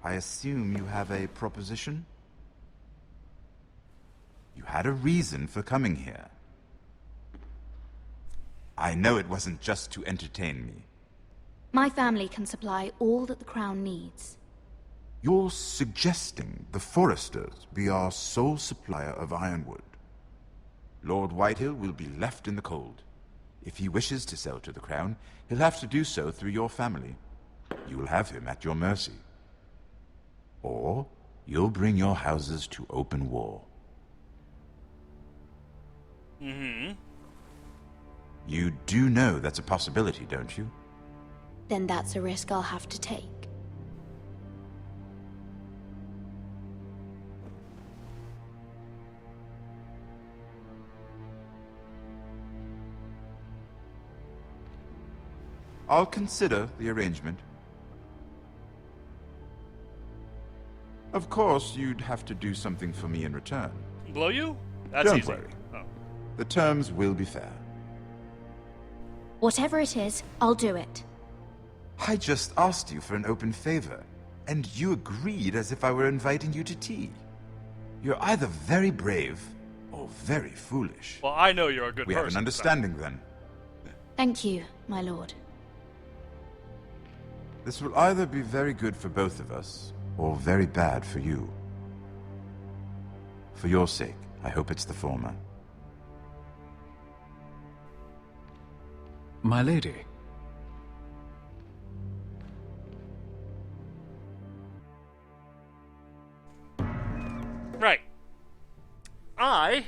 S4: I assume you have a proposition? You had a reason for coming here. I know it wasn't just to entertain me.
S15: My family can supply all that the Crown needs.
S4: You're suggesting the Foresters be our sole supplier of ironwood. Lord Whitehill will be left in the cold. If he wishes to sell to the Crown, he'll have to do so through your family. You will have him at your mercy. Or you'll bring your houses to open war. You do know that's a possibility, don't you?
S15: Then that's a risk I'll have to take.
S4: I'll consider the arrangement. Of course, you'd have to do something for me in return.
S1: Blow you? That's
S4: Don't
S1: easy.
S4: worry.
S1: Oh.
S4: The terms will be fair.
S15: Whatever it is, I'll do it.
S4: I just asked you for an open favor, and you agreed as if I were inviting you to tea. You're either very brave or very foolish.
S1: Well, I know you're a good
S4: We
S1: person.
S4: have an understanding then.
S15: Thank you, my lord.
S4: This will either be very good for both of us, or very bad for you. For your sake, I hope it's the former.
S8: My lady.
S1: Right. I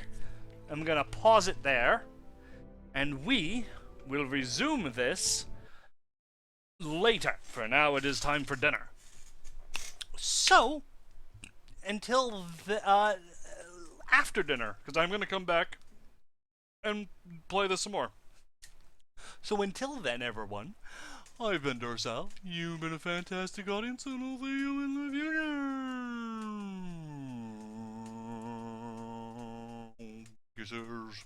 S1: am gonna pause it there, and we will resume this later. For now, it is time for dinner. So, until the, after dinner, because I'm gonna come back and play this some more. So until then, everyone, I've been Dorsal. You've been a fantastic audience, and I'll see you in the future. Kisses.